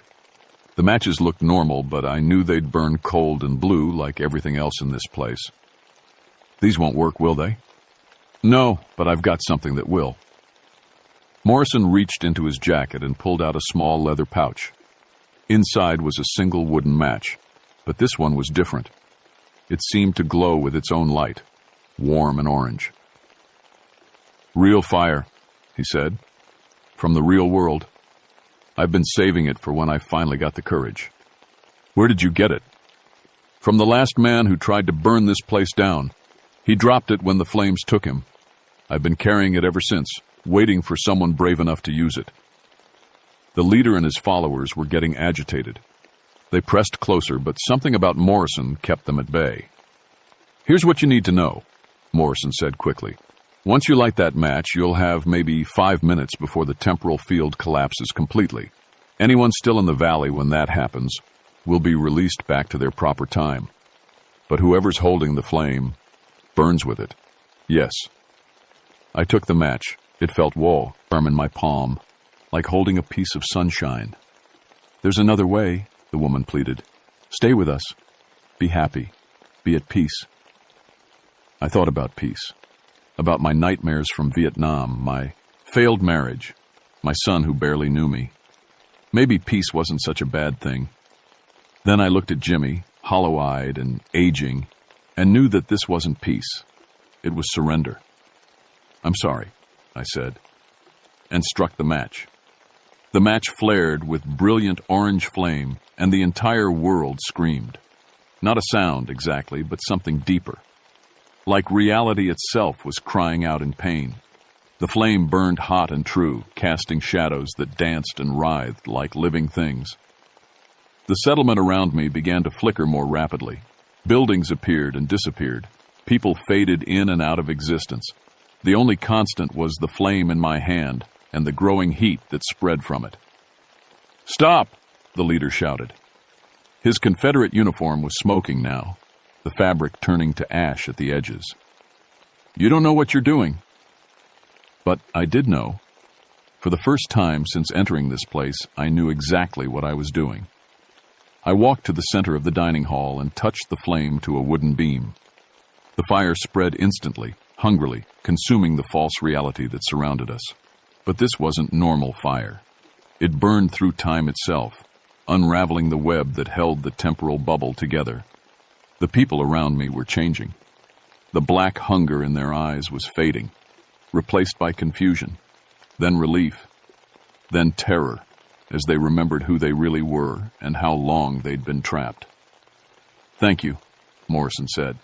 The matches looked normal, but I knew they'd burn cold and blue like everything else in this place. These won't work, will they? No, but I've got something that will. Morrison reached into his jacket and pulled out a small leather pouch. Inside was a single wooden match, but this one was different. It seemed to glow with its own light, warm and orange. Real fire, he said. From the real world. I've been saving it for when I finally got the courage. Where did you get it? From the last man who tried to burn this place down. He dropped it when the flames took him. I've been carrying it ever since, waiting for someone brave enough to use it. The leader and his followers were getting agitated. They pressed closer, but something about Morrison kept them at bay. Here's what you need to know, Morrison said quickly. Once you light that match, you'll have maybe 5 minutes before the temporal field collapses completely. Anyone still in the valley when that happens will be released back to their proper time. But whoever's holding the flame burns with it. Yes. I took the match. It felt warm in my palm, like holding a piece of sunshine. There's another way, the woman pleaded. Stay with us. Be happy. Be at peace. I thought about peace. About my nightmares from Vietnam, my failed marriage, my son who barely knew me. Maybe peace wasn't such a bad thing. Then I looked at Jimmy, hollow-eyed and aging, and knew that this wasn't peace. It was surrender. I'm sorry, I said, and struck the match. The match flared with brilliant orange flame, and the entire world screamed. Not a sound exactly, but something deeper. Like reality itself was crying out in pain. The flame burned hot and true, casting shadows that danced and writhed like living things. The settlement around me began to flicker more rapidly. Buildings appeared and disappeared. People faded in and out of existence. The only constant was the flame in my hand and the growing heat that spread from it. Stop! The leader shouted. His Confederate uniform was smoking now, the fabric turning to ash at the edges. You don't know what you're doing. But I did know. For the first time since entering this place, I knew exactly what I was doing. I walked to the center of the dining hall and touched the flame to a wooden beam. The fire spread instantly, hungrily, consuming the false reality that surrounded us. But this wasn't normal fire. It burned through time itself, unraveling the web that held the temporal bubble together. The people around me were changing. The black hunger in their eyes was fading, replaced by confusion, then relief, then terror, as they remembered who they really were and how long they'd been trapped. Thank you, Morrison said.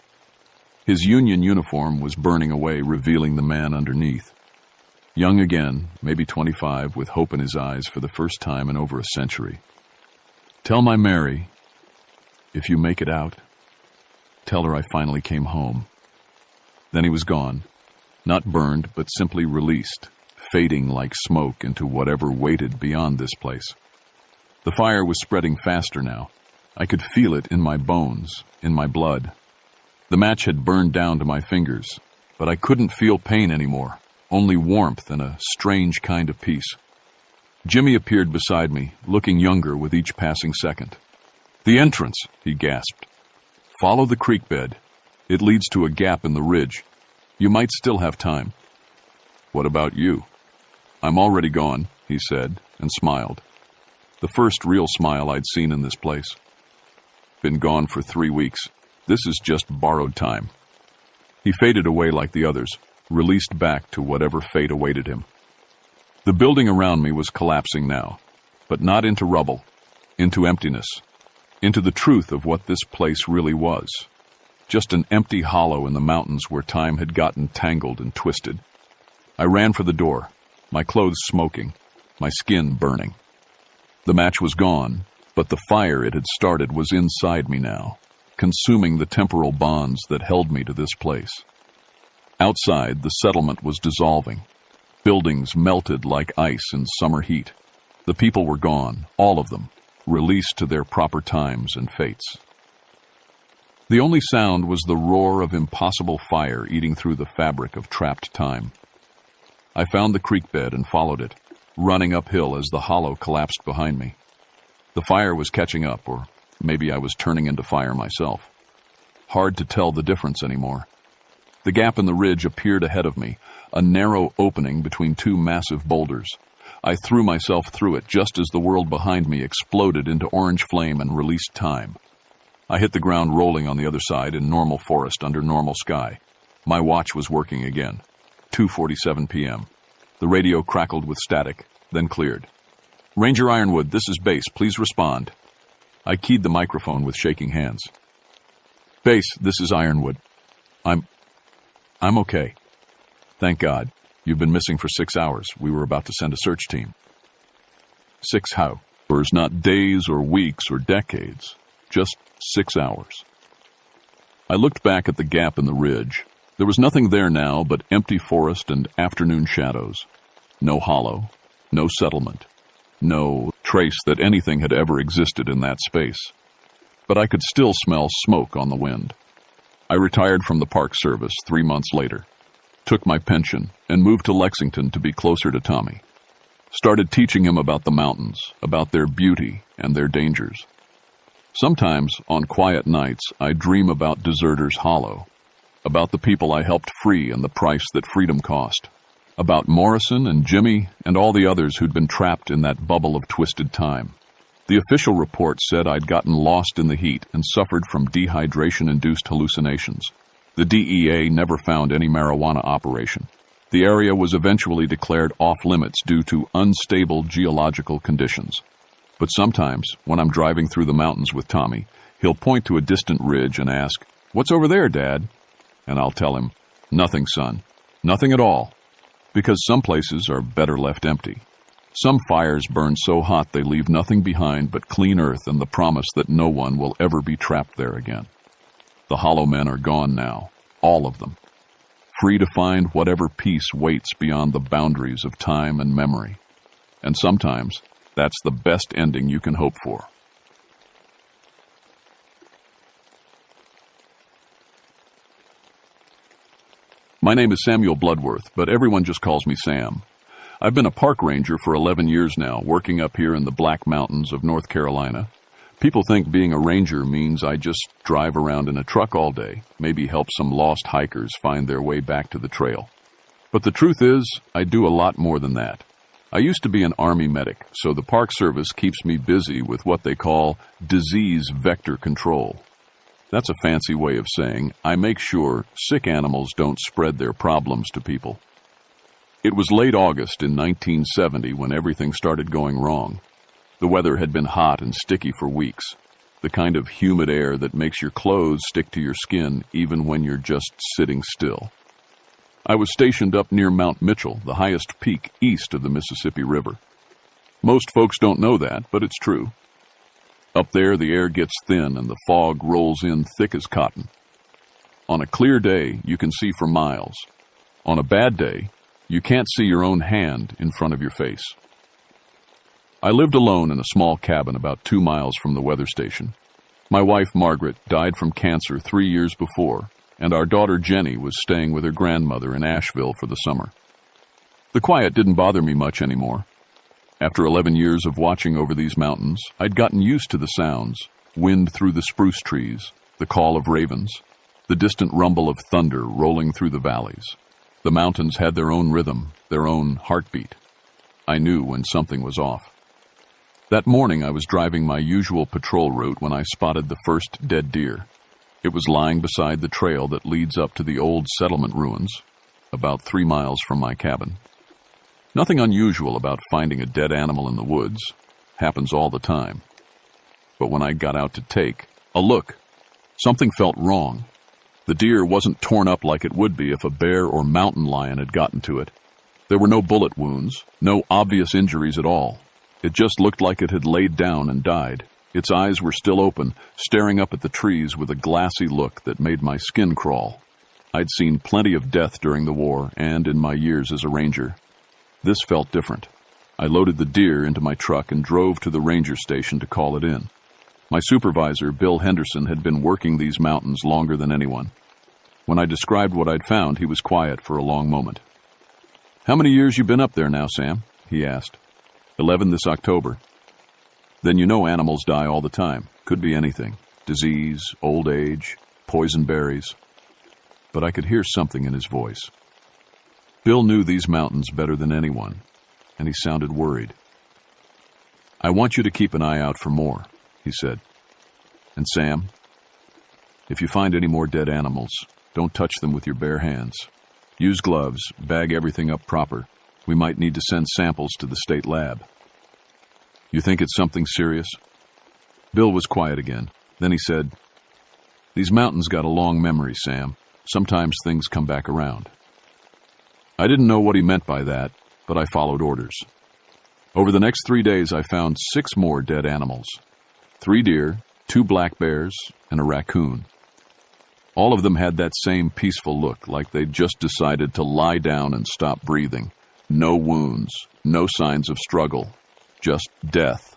His Union uniform was burning away, revealing the man underneath. Young again, maybe 25, with hope in his eyes for the first time in over a century. Tell my Mary, if you make it out, tell her I finally came home. Then he was gone, not burned, but simply released, fading like smoke into whatever waited beyond this place. The fire was spreading faster now. I could feel it in my bones, in my blood. The match had burned down to my fingers, but I couldn't feel pain anymore, only warmth and a strange kind of peace. Jimmy appeared beside me, looking younger with each passing second. The entrance, he gasped. Follow the creek bed. It leads to a gap in the ridge. You might still have time. What about you? I'm already gone, he said, and smiled. The first real smile I'd seen in this place. Been gone for 3 weeks. This is just borrowed time. He faded away like the others, released back to whatever fate awaited him. The building around me was collapsing now, but not into rubble, into emptiness, into the truth of what this place really was. Just an empty hollow in the mountains where time had gotten tangled and twisted. I ran for the door, my clothes smoking, my skin burning. The match was gone, but the fire it had started was inside me now, consuming the temporal bonds that held me to this place. Outside, the settlement was dissolving. Buildings melted like ice in summer heat. The people were gone, all of them, released to their proper times and fates. The only sound was the roar of impossible fire eating through the fabric of trapped time. I found the creek bed and followed it, running uphill as the hollow collapsed behind me. The fire was catching up, or maybe I was turning into fire myself. Hard to tell the difference anymore. The gap in the ridge appeared ahead of me, a narrow opening between two massive boulders. I threw myself through it just as the world behind me exploded into orange flame and released time. I hit the ground rolling on the other side in normal forest under normal sky. My watch was working again. 2:47 p.m. The radio crackled with static, then cleared. "Ranger Ironwood, this is Base. Please respond." I keyed the microphone with shaking hands. "Base, this is Ironwood. I'm okay. Thank God. You've been missing for 6 hours. We were about to send a search team." 6 hours, not days or weeks or decades. Just 6 hours. I looked back at the gap in the ridge. There was nothing there now but empty forest and afternoon shadows. No hollow, no settlement, no trace that anything had ever existed in that space. But I could still smell smoke on the wind. I retired from the Park Service 3 months later, took my pension, and moved to Lexington to be closer to Tommy. Started teaching him about the mountains, about their beauty and their dangers. Sometimes, on quiet nights, I dream about Deserters Hollow, about the people I helped free and the price that freedom cost, about Morrison and Jimmy and all the others who'd been trapped in that bubble of twisted time. The official report said I'd gotten lost in the heat and suffered from dehydration-induced hallucinations. The DEA never found any marijuana operation. The area was eventually declared off-limits due to unstable geological conditions. But sometimes, when I'm driving through the mountains with Tommy, he'll point to a distant ridge and ask, "What's over there, Dad?" And I'll tell him, "Nothing, son. Nothing at all." Because some places are better left empty. Some fires burn so hot they leave nothing behind but clean earth and the promise that no one will ever be trapped there again. The hollow men are gone now, all of them. Free to find whatever peace waits beyond the boundaries of time and memory. And sometimes, that's the best ending you can hope for. My name is Samuel Bloodworth, but everyone just calls me Sam. I've been a park ranger for 11 years now, working up here in the Black Mountains of North Carolina. People think being a ranger means I just drive around in a truck all day, maybe help some lost hikers find their way back to the trail. But the truth is, I do a lot more than that. I used to be an Army medic, so the Park Service keeps me busy with what they call disease vector control. That's a fancy way of saying I make sure sick animals don't spread their problems to people. It was late August in 1970 when everything started going wrong. The weather had been hot and sticky for weeks, the kind of humid air that makes your clothes stick to your skin even when you're just sitting still. I was stationed up near Mount Mitchell, the highest peak east of the Mississippi River. Most folks don't know that, but it's true. Up there, the air gets thin and the fog rolls in thick as cotton. On a clear day, you can see for miles. On a bad day, you can't see your own hand in front of your face. I lived alone in a small cabin about 2 miles from the weather station. My wife, Margaret, died from cancer 3 years before, and our daughter, Jenny, was staying with her grandmother in Asheville for the summer. The quiet didn't bother me much anymore. After 11 years of watching over these mountains, I'd gotten used to the sounds, wind through the spruce trees, the call of ravens, the distant rumble of thunder rolling through the valleys. The mountains had their own rhythm, their own heartbeat. I knew when something was off. That morning I was driving my usual patrol route when I spotted the first dead deer. It was lying beside the trail that leads up to the old settlement ruins, about 3 miles from my cabin. Nothing unusual about finding a dead animal in the woods. Happens all the time. But when I got out to take a look, something felt wrong. The deer wasn't torn up like it would be if a bear or mountain lion had gotten to it. There were no bullet wounds, no obvious injuries at all. It just looked like it had laid down and died. Its eyes were still open, staring up at the trees with a glassy look that made my skin crawl. I'd seen plenty of death during the war and in my years as a ranger. This felt different. I loaded the deer into my truck and drove to the ranger station to call it in. My supervisor, Bill Henderson, had been working these mountains longer than anyone. When I described what I'd found, he was quiet for a long moment. "How many years you been up there now, Sam?" he asked. 11 this October. "Then you know animals die all the time. Could be anything. Disease, old age, poison berries." But I could hear something in his voice. Bill knew these mountains better than anyone, and he sounded worried. "I want you to keep an eye out for more," he said. "And Sam, if you find any more dead animals, don't touch them with your bare hands. Use gloves, bag everything up proper. We might need to send samples to the state lab." "You think it's something serious?" Bill was quiet again. Then he said, "These mountains got a long memory, Sam. Sometimes things come back around." I didn't know what he meant by that, but I followed orders. Over the next 3 days, I found 6 more dead animals. 3 deer, 2 black bears, and a raccoon. All of them had that same peaceful look, like they'd just decided to lie down and stop breathing. No wounds, no signs of struggle, just death.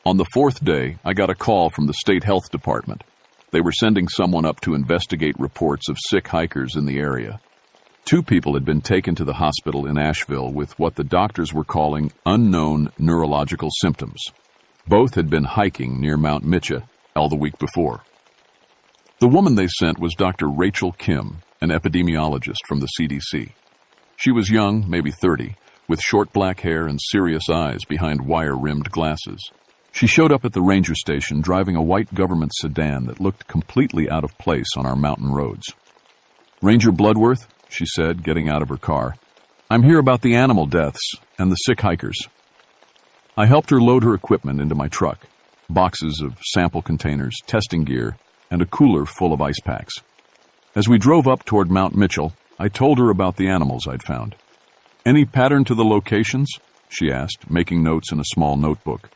On the 4th day, I got a call from the state health department. They were sending someone up to investigate reports of sick hikers in the area. 2 people had been taken to the hospital in Asheville with what the doctors were calling unknown neurological symptoms. Both had been hiking near Mount Mitchell all the week before. The woman they sent was Dr. Rachel Kim, an epidemiologist from the CDC. She was young, maybe 30, with short black hair and serious eyes behind wire-rimmed glasses. She showed up at the ranger station driving a white government sedan that looked completely out of place on our mountain roads. "Ranger Bloodworth," she said, getting out of her car, "I'm here about the animal deaths and the sick hikers." I helped her load her equipment into my truck, boxes of sample containers, testing gear, and a cooler full of ice packs. As we drove up toward Mount Mitchell, I told her about the animals I'd found. "Any pattern to the locations?" she asked, making notes in a small notebook.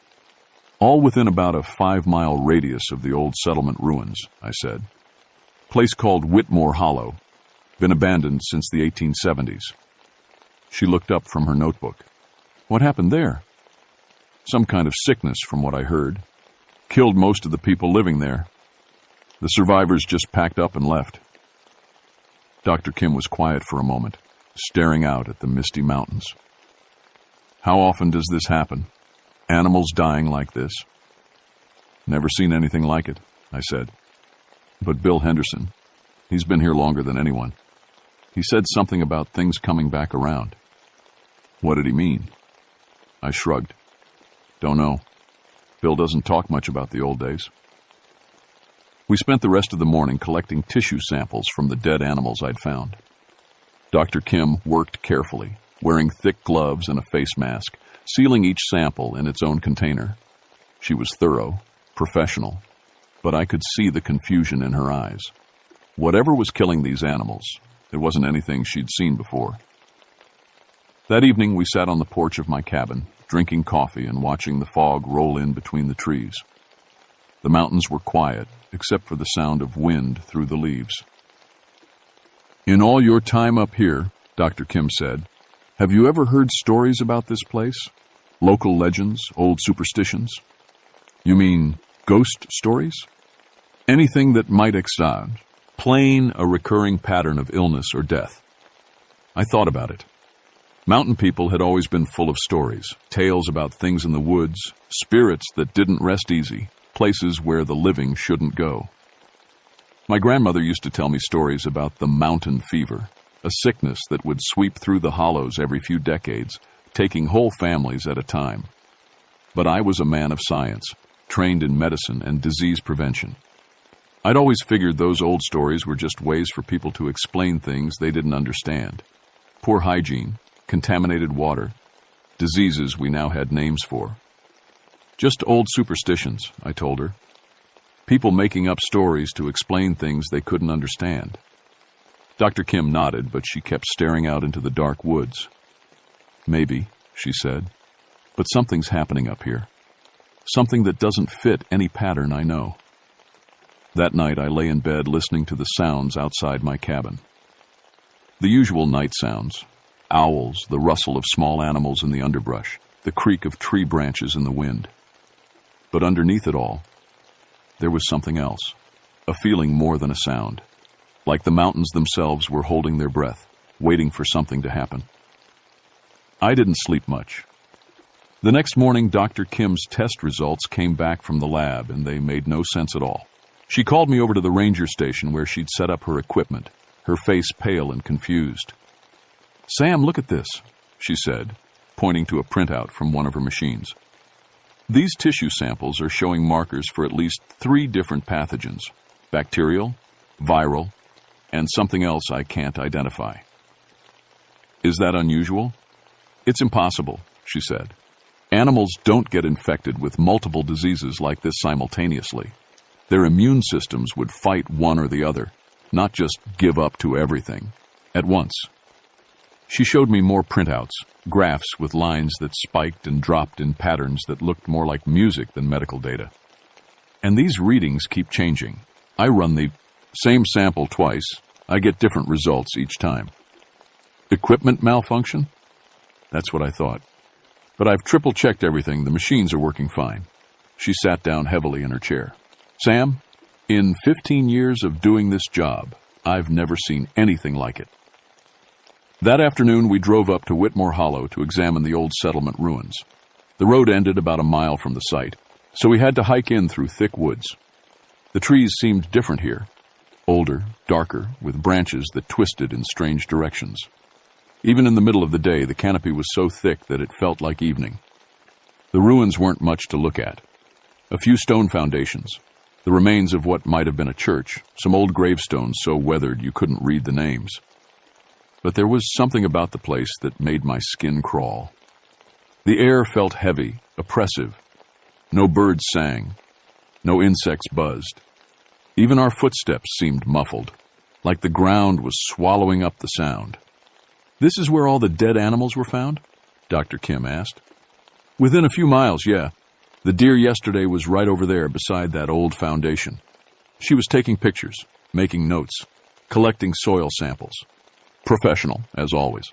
"All within about a 5-mile radius of the old settlement ruins," I said. "Place called Whitmore Hollow. Been abandoned since the 1870s. She looked up from her notebook. "What happened there?" "Some kind of sickness, from what I heard. Killed most of the people living there. The survivors just packed up and left." Dr. Kim was quiet for a moment, staring out at the misty mountains. "How often does this happen? Animals dying like this?" "Never seen anything like it," I said. "But Bill Henderson, he's been here longer than anyone. He said something about things coming back around." "What did he mean?" I shrugged. "Don't know. Bill doesn't talk much about the old days." We spent the rest of the morning collecting tissue samples from the dead animals I'd found. Dr. Kim worked carefully, wearing thick gloves and a face mask, sealing each sample in its own container. She was thorough, professional, but I could see the confusion in her eyes. Whatever was killing these animals, it wasn't anything she'd seen before. That evening, we sat on the porch of my cabin, drinking coffee and watching the fog roll in between the trees. The mountains were quiet, except for the sound of wind through the leaves. "In all your time up here," Dr. Kim said, "have you ever heard stories about this place? Local legends, old superstitions?" "You mean ghost stories?" "Anything that might explain a recurring pattern of illness or death." I thought about it. Mountain people had always been full of stories, tales about things in the woods, spirits that didn't rest easy, places where the living shouldn't go. My grandmother used to tell me stories about the mountain fever, a sickness that would sweep through the hollows every few decades, taking whole families at a time. But I was a man of science, trained in medicine and disease prevention. I'd always figured those old stories were just ways for people to explain things they didn't understand. Poor hygiene, contaminated water, diseases we now had names for. Just old superstitions, I told her. People making up stories to explain things they couldn't understand. Dr. Kim nodded, but she kept staring out into the dark woods. Maybe, she said, but something's happening up here. Something that doesn't fit any pattern I know. That night I lay in bed listening to the sounds outside my cabin. The usual night sounds. Owls, the rustle of small animals in the underbrush, the creak of tree branches in the wind. But underneath it all, there was something else, a feeling more than a sound, like the mountains themselves were holding their breath, waiting for something to happen. I didn't sleep much. The next morning, Dr. Kim's test results came back from the lab, and they made no sense at all. She called me over to the ranger station where she'd set up her equipment, her face pale and confused. "Sam, look at this," she said, pointing to a printout from one of her machines. "These tissue samples are showing markers for at least 3 different pathogens: bacterial, viral, and something else I can't identify." "Is that unusual?" "It's impossible," she said. "Animals don't get infected with multiple diseases like this simultaneously. Their immune systems would fight one or the other, not just give up to everything at once." She showed me more printouts, graphs with lines that spiked and dropped in patterns that looked more like music than medical data. "And these readings keep changing. I run the same sample twice. I get different results each time." "Equipment malfunction?" That's what I thought. "But I've triple-checked everything. The machines are working fine." She sat down heavily in her chair. "Sam, in 15 years of doing this job, I've never seen anything like it." That afternoon, we drove up to Whitmore Hollow to examine the old settlement ruins. The road ended about a mile from the site, so we had to hike in through thick woods. The trees seemed different here, older, darker, with branches that twisted in strange directions. Even in the middle of the day, the canopy was so thick that it felt like evening. The ruins weren't much to look at. A few stone foundations, the remains of what might have been a church, some old gravestones so weathered you couldn't read the names. But there was something about the place that made my skin crawl. The air felt heavy, oppressive. No birds sang. No insects buzzed. Even our footsteps seemed muffled, like the ground was swallowing up the sound. "This is where all the dead animals were found?" Dr. Kim asked. "Within a few miles, yeah. The deer yesterday was right over there beside that old foundation." She was taking pictures, making notes, collecting soil samples. Professional, as always.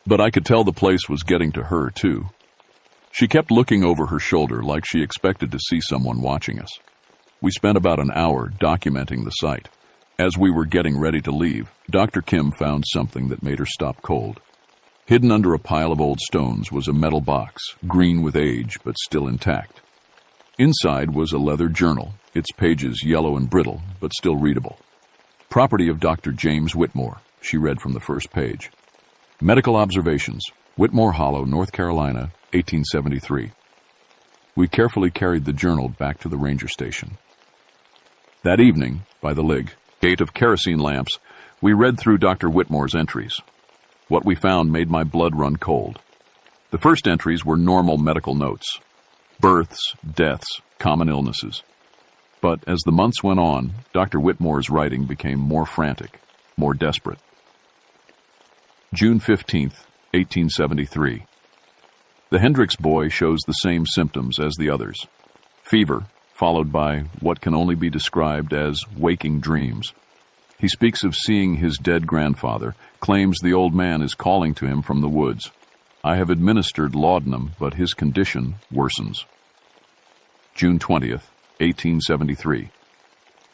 But I could tell the place was getting to her, too. She kept looking over her shoulder like she expected to see someone watching us. We spent about an hour documenting the site. As we were getting ready to leave, Dr. Kim found something that made her stop cold. Hidden under a pile of old stones was a metal box, green with age but still intact. Inside was a leather journal, its pages yellow and brittle but still readable. "Property of Dr. James Whitmore," she read from the first page. "Medical observations, Whitmore Hollow, North Carolina, 1873. We carefully carried the journal back to the ranger station. That evening, by the gate of kerosene lamps, we read through Dr. Whitmore's entries. What we found made my blood run cold. The first entries were normal medical notes. Births, deaths, common illnesses. But as the months went on, Dr. Whitmore's writing became more frantic, more desperate. June 15th, 1873. The Hendricks boy shows the same symptoms as the others. Fever, followed by what can only be described as waking dreams. He speaks of seeing his dead grandfather, claims the old man is calling to him from the woods. I have administered laudanum, but his condition worsens. June 20th, 1873.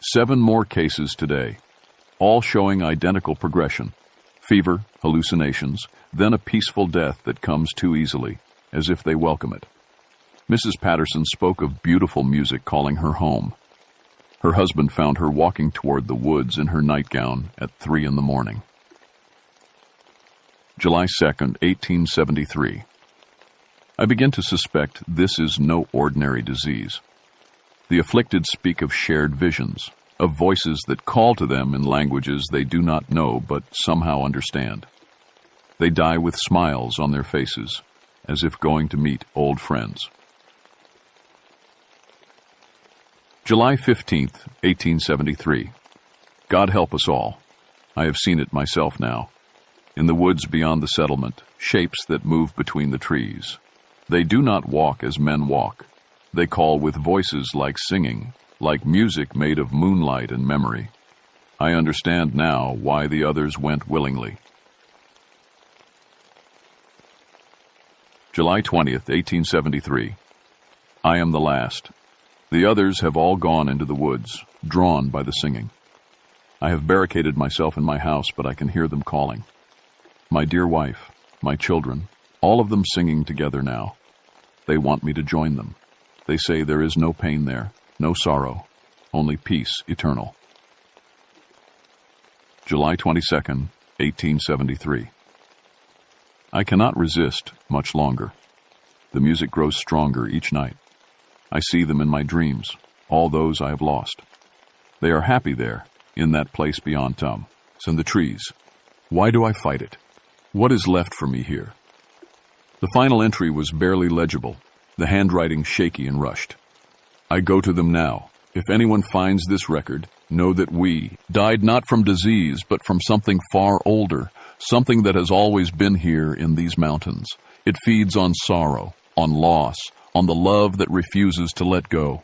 7 more cases today, all showing identical progression. Fever, hallucinations, then a peaceful death that comes too easily, as if they welcome it. Mrs. Patterson spoke of beautiful music calling her home. Her husband found her walking toward the woods in her nightgown at 3 a.m. July 2nd, 1873. I begin to suspect this is no ordinary disease. The afflicted speak of shared visions, of voices that call to them in languages they do not know but somehow understand. They die with smiles on their faces, as if going to meet old friends. July 15th, 1873. God help us all. I have seen it myself now. In the woods beyond the settlement, shapes that move between the trees. They do not walk as men walk. They call with voices like singing, like music made of moonlight and memory. I understand now why the others went willingly. July 20th, 1873. I am the last. The others have all gone into the woods, drawn by the singing. I have barricaded myself in my house, but I can hear them calling. My dear wife, my children, all of them singing together now. They want me to join them. They say there is no pain there, no sorrow, only peace eternal. July 22nd, 1873. I cannot resist much longer. The music grows stronger each night. I see them in my dreams, all those I have lost. They are happy there, in that place beyond Tum, and the trees. Why do I fight it? What is left for me here? The final entry was barely legible, the handwriting shaky and rushed. I go to them now. If anyone finds this record, know that we died not from disease, but from something far older, something that has always been here in these mountains. It feeds on sorrow, on loss, on the love that refuses to let go.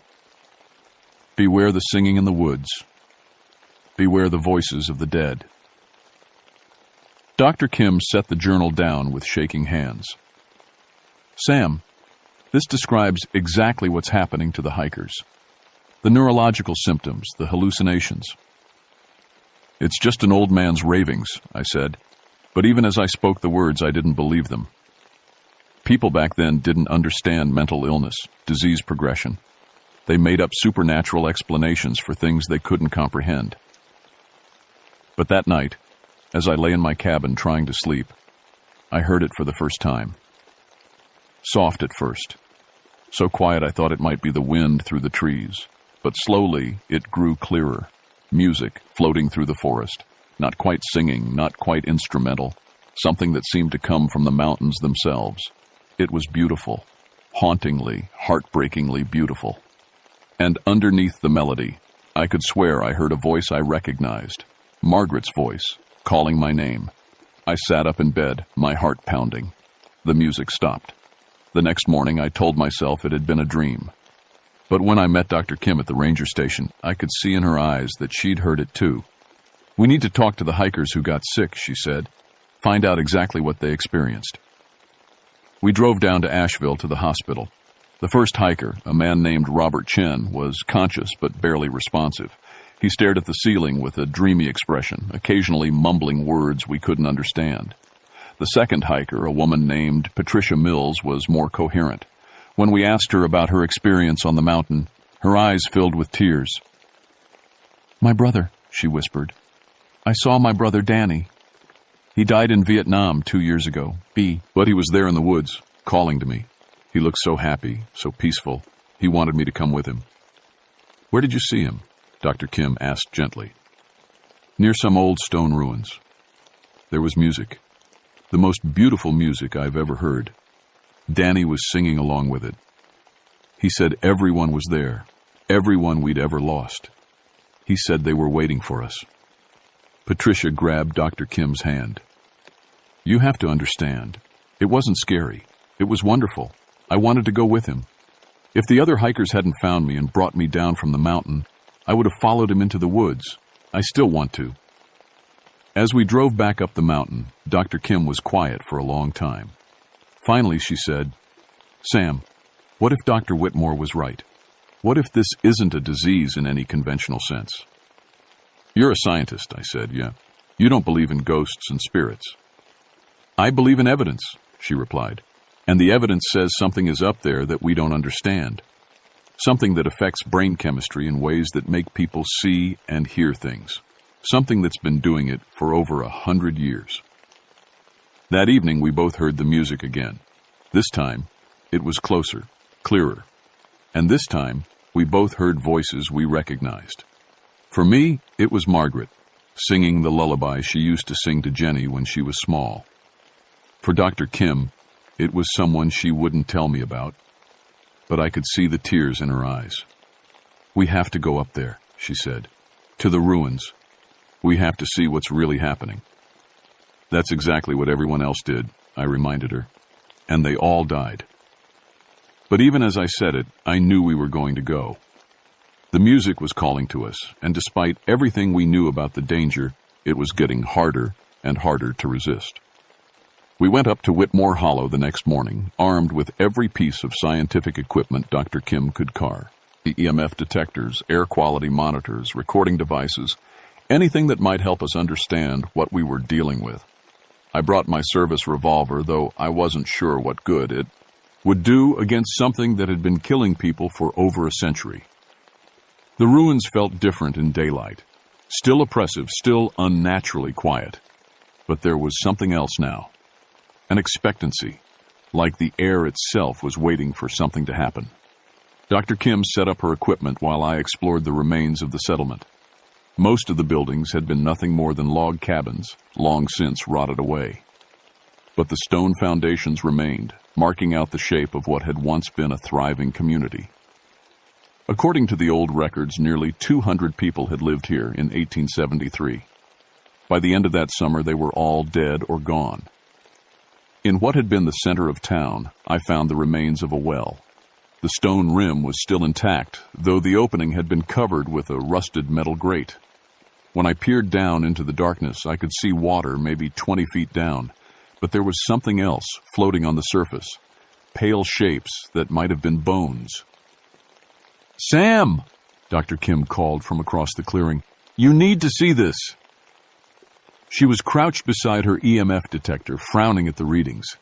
Beware the singing in the woods. Beware the voices of the dead. Dr. Kim set the journal down with shaking hands. Sam, this describes exactly what's happening to the hikers. The neurological symptoms, the hallucinations. It's just an old man's ravings, I said, but even as I spoke the words, I didn't believe them. People back then didn't understand mental illness, disease progression. They made up supernatural explanations for things they couldn't comprehend. But that night, as I lay in my cabin trying to sleep, I heard it for the first time. Soft at first. So quiet I thought it might be the wind through the trees. But slowly it grew clearer. Music floating through the forest. Not quite singing, not quite instrumental. Something that seemed to come from the mountains themselves. It was beautiful. Hauntingly, heartbreakingly beautiful. And underneath the melody, I could swear I heard a voice I recognized. Margaret's voice, calling my name. I sat up in bed, my heart pounding. The music stopped. The next morning, I told myself it had been a dream. But when I met Dr. Kim at the ranger station, I could see in her eyes that she'd heard it too. We need to talk to the hikers who got sick, she said. Find out exactly what they experienced. We drove down to Asheville to the hospital. The first hiker, a man named Robert Chen, was conscious but barely responsive. He stared at the ceiling with a dreamy expression, occasionally mumbling words we couldn't understand. The second hiker, a woman named Patricia Mills, was more coherent. When we asked her about her experience on the mountain, her eyes filled with tears. "My brother," she whispered. "I saw my brother Danny. He died in Vietnam 2 years ago, but he was there in the woods, calling to me. He looked so happy, so peaceful. He wanted me to come with him." "Where did you see him?" Dr. Kim asked gently. "Near some old stone ruins. There was music. The most beautiful music I've ever heard. Danny was singing along with it. He said everyone was there, everyone we'd ever lost. He said they were waiting for us." Patricia grabbed Dr. Kim's hand. "You have to understand. It wasn't scary. It was wonderful. I wanted to go with him. If the other hikers hadn't found me and brought me down from the mountain, I would have followed him into the woods. I still want to." As we drove back up the mountain, Dr. Kim was quiet for a long time. Finally, she said, "Sam, what if Dr. Whitmore was right? What if this isn't a disease in any conventional sense?" "You're a scientist," I said, "yeah. You don't believe in ghosts and spirits." "I believe in evidence," she replied. "And the evidence says something is up there that we don't understand. Something that affects brain chemistry in ways that make people see and hear things. Something that's been doing it for over 100 years. That evening, we both heard the music again. This time, it was closer, clearer. And this time, we both heard voices we recognized. For me, it was Margaret, singing the lullaby she used to sing to Jenny when she was small. For Dr. Kim, it was someone she wouldn't tell me about, but I could see the tears in her eyes. "We have to go up there," she said. "To the ruins. We have to see what's really happening." "That's exactly what everyone else did," I reminded her. "And they all died." But even as I said it, I knew we were going to go. The music was calling to us, and despite everything we knew about the danger, it was getting harder and harder to resist. We went up to Whitmore Hollow the next morning, armed with every piece of scientific equipment Dr. Kim could carve. The EMF detectors, air quality monitors, recording devices, anything that might help us understand what we were dealing with. I brought my service revolver, though I wasn't sure what good it would do against something that had been killing people for over a century. The ruins felt different in daylight, still oppressive, still unnaturally quiet. But there was something else now, an expectancy, like the air itself was waiting for something to happen. Dr. Kim set up her equipment while I explored the remains of the settlement. Most of the buildings had been nothing more than log cabins, long since rotted away. But the stone foundations remained, marking out the shape of what had once been a thriving community. According to the old records, nearly 200 people had lived here in 1873. By the end of that summer, they were all dead or gone. In what had been the center of town, I found the remains of a well. The stone rim was still intact, though the opening had been covered with a rusted metal grate. When I peered down into the darkness, I could see water maybe 20 feet down, but there was something else floating on the surface, pale shapes that might have been bones. "Sam!" Dr. Kim called from across the clearing. "You need to see this." She was crouched beside her EMF detector, frowning at the readings.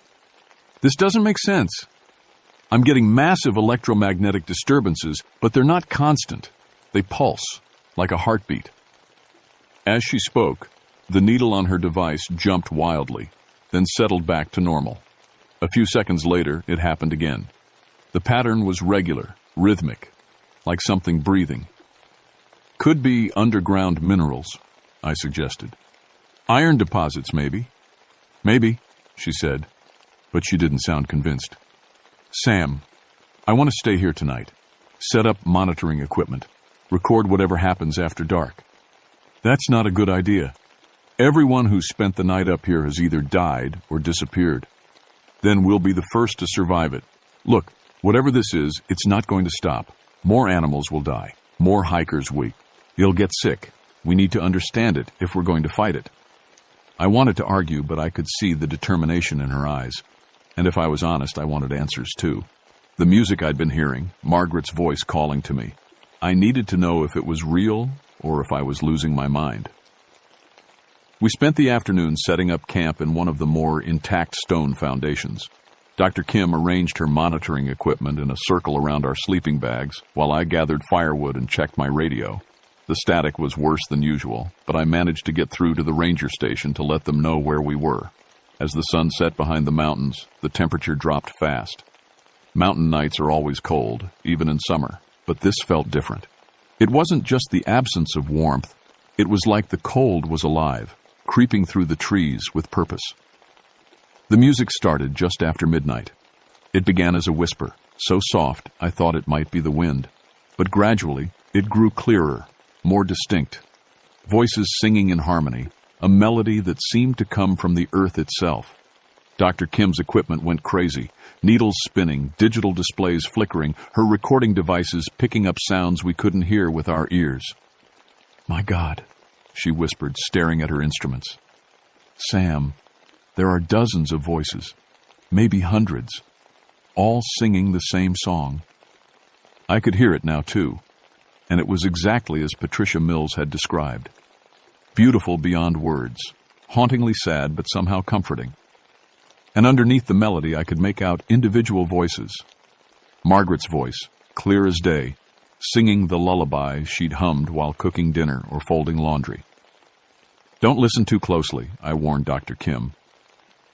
"This doesn't make sense. I'm getting massive electromagnetic disturbances, but they're not constant. They pulse, like a heartbeat." As she spoke, the needle on her device jumped wildly, then settled back to normal. A few seconds later, it happened again. The pattern was regular, rhythmic, like something breathing. "Could be underground minerals," I suggested. "Iron deposits, maybe." "Maybe," she said, but she didn't sound convinced. "Sam, I want to stay here tonight. Set up monitoring equipment. Record whatever happens after dark." "That's not a good idea. Everyone who's spent the night up here has either died or disappeared. Then we'll be the first to survive it. Look, whatever this is, it's not going to stop. More animals will die. More hikers weak. You'll get sick. We need to understand it if we're going to fight it." I wanted to argue, but I could see the determination in her eyes. And if I was honest, I wanted answers too. The music I'd been hearing, Margaret's voice calling to me. I needed to know if it was real or if I was losing my mind. We spent the afternoon setting up camp in one of the more intact stone foundations. Dr. Kim arranged her monitoring equipment in a circle around our sleeping bags, while I gathered firewood and checked my radio. The static was worse than usual, but I managed to get through to the ranger station to let them know where we were. As the sun set behind the mountains, the temperature dropped fast. Mountain nights are always cold, even in summer, but this felt different. It wasn't just the absence of warmth. It was like the cold was alive, creeping through the trees with purpose. The music started just after midnight. It began as a whisper, so soft I thought it might be the wind. But gradually, it grew clearer, more distinct. Voices singing in harmony, a melody that seemed to come from the earth itself. Dr. Kim's equipment went crazy, needles spinning, digital displays flickering, her recording devices picking up sounds we couldn't hear with our ears. "My God," she whispered, staring at her instruments. "Sam, there are dozens of voices, maybe hundreds, all singing the same song." I could hear it now, too, and it was exactly as Patricia Mills had described. Beautiful beyond words, hauntingly sad but somehow comforting. And underneath the melody, I could make out individual voices. Margaret's voice, clear as day, singing the lullaby she'd hummed while cooking dinner or folding laundry. "Don't listen too closely," I warned Dr. Kim.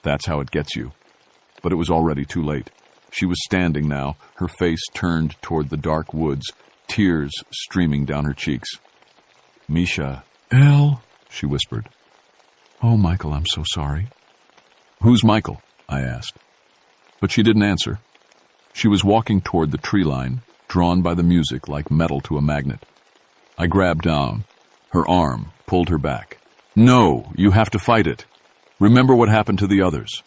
"That's how it gets you." But it was already too late. She was standing now, her face turned toward the dark woods, tears streaming down her cheeks. Misha. Elle, she whispered. Oh, Michael, I'm so sorry. Who's Michael? I asked. But she didn't answer. She was walking toward the tree line, drawn by the music like metal to a magnet. I grabbed down. Her arm pulled her back. No, you have to fight it. Remember what happened to the others.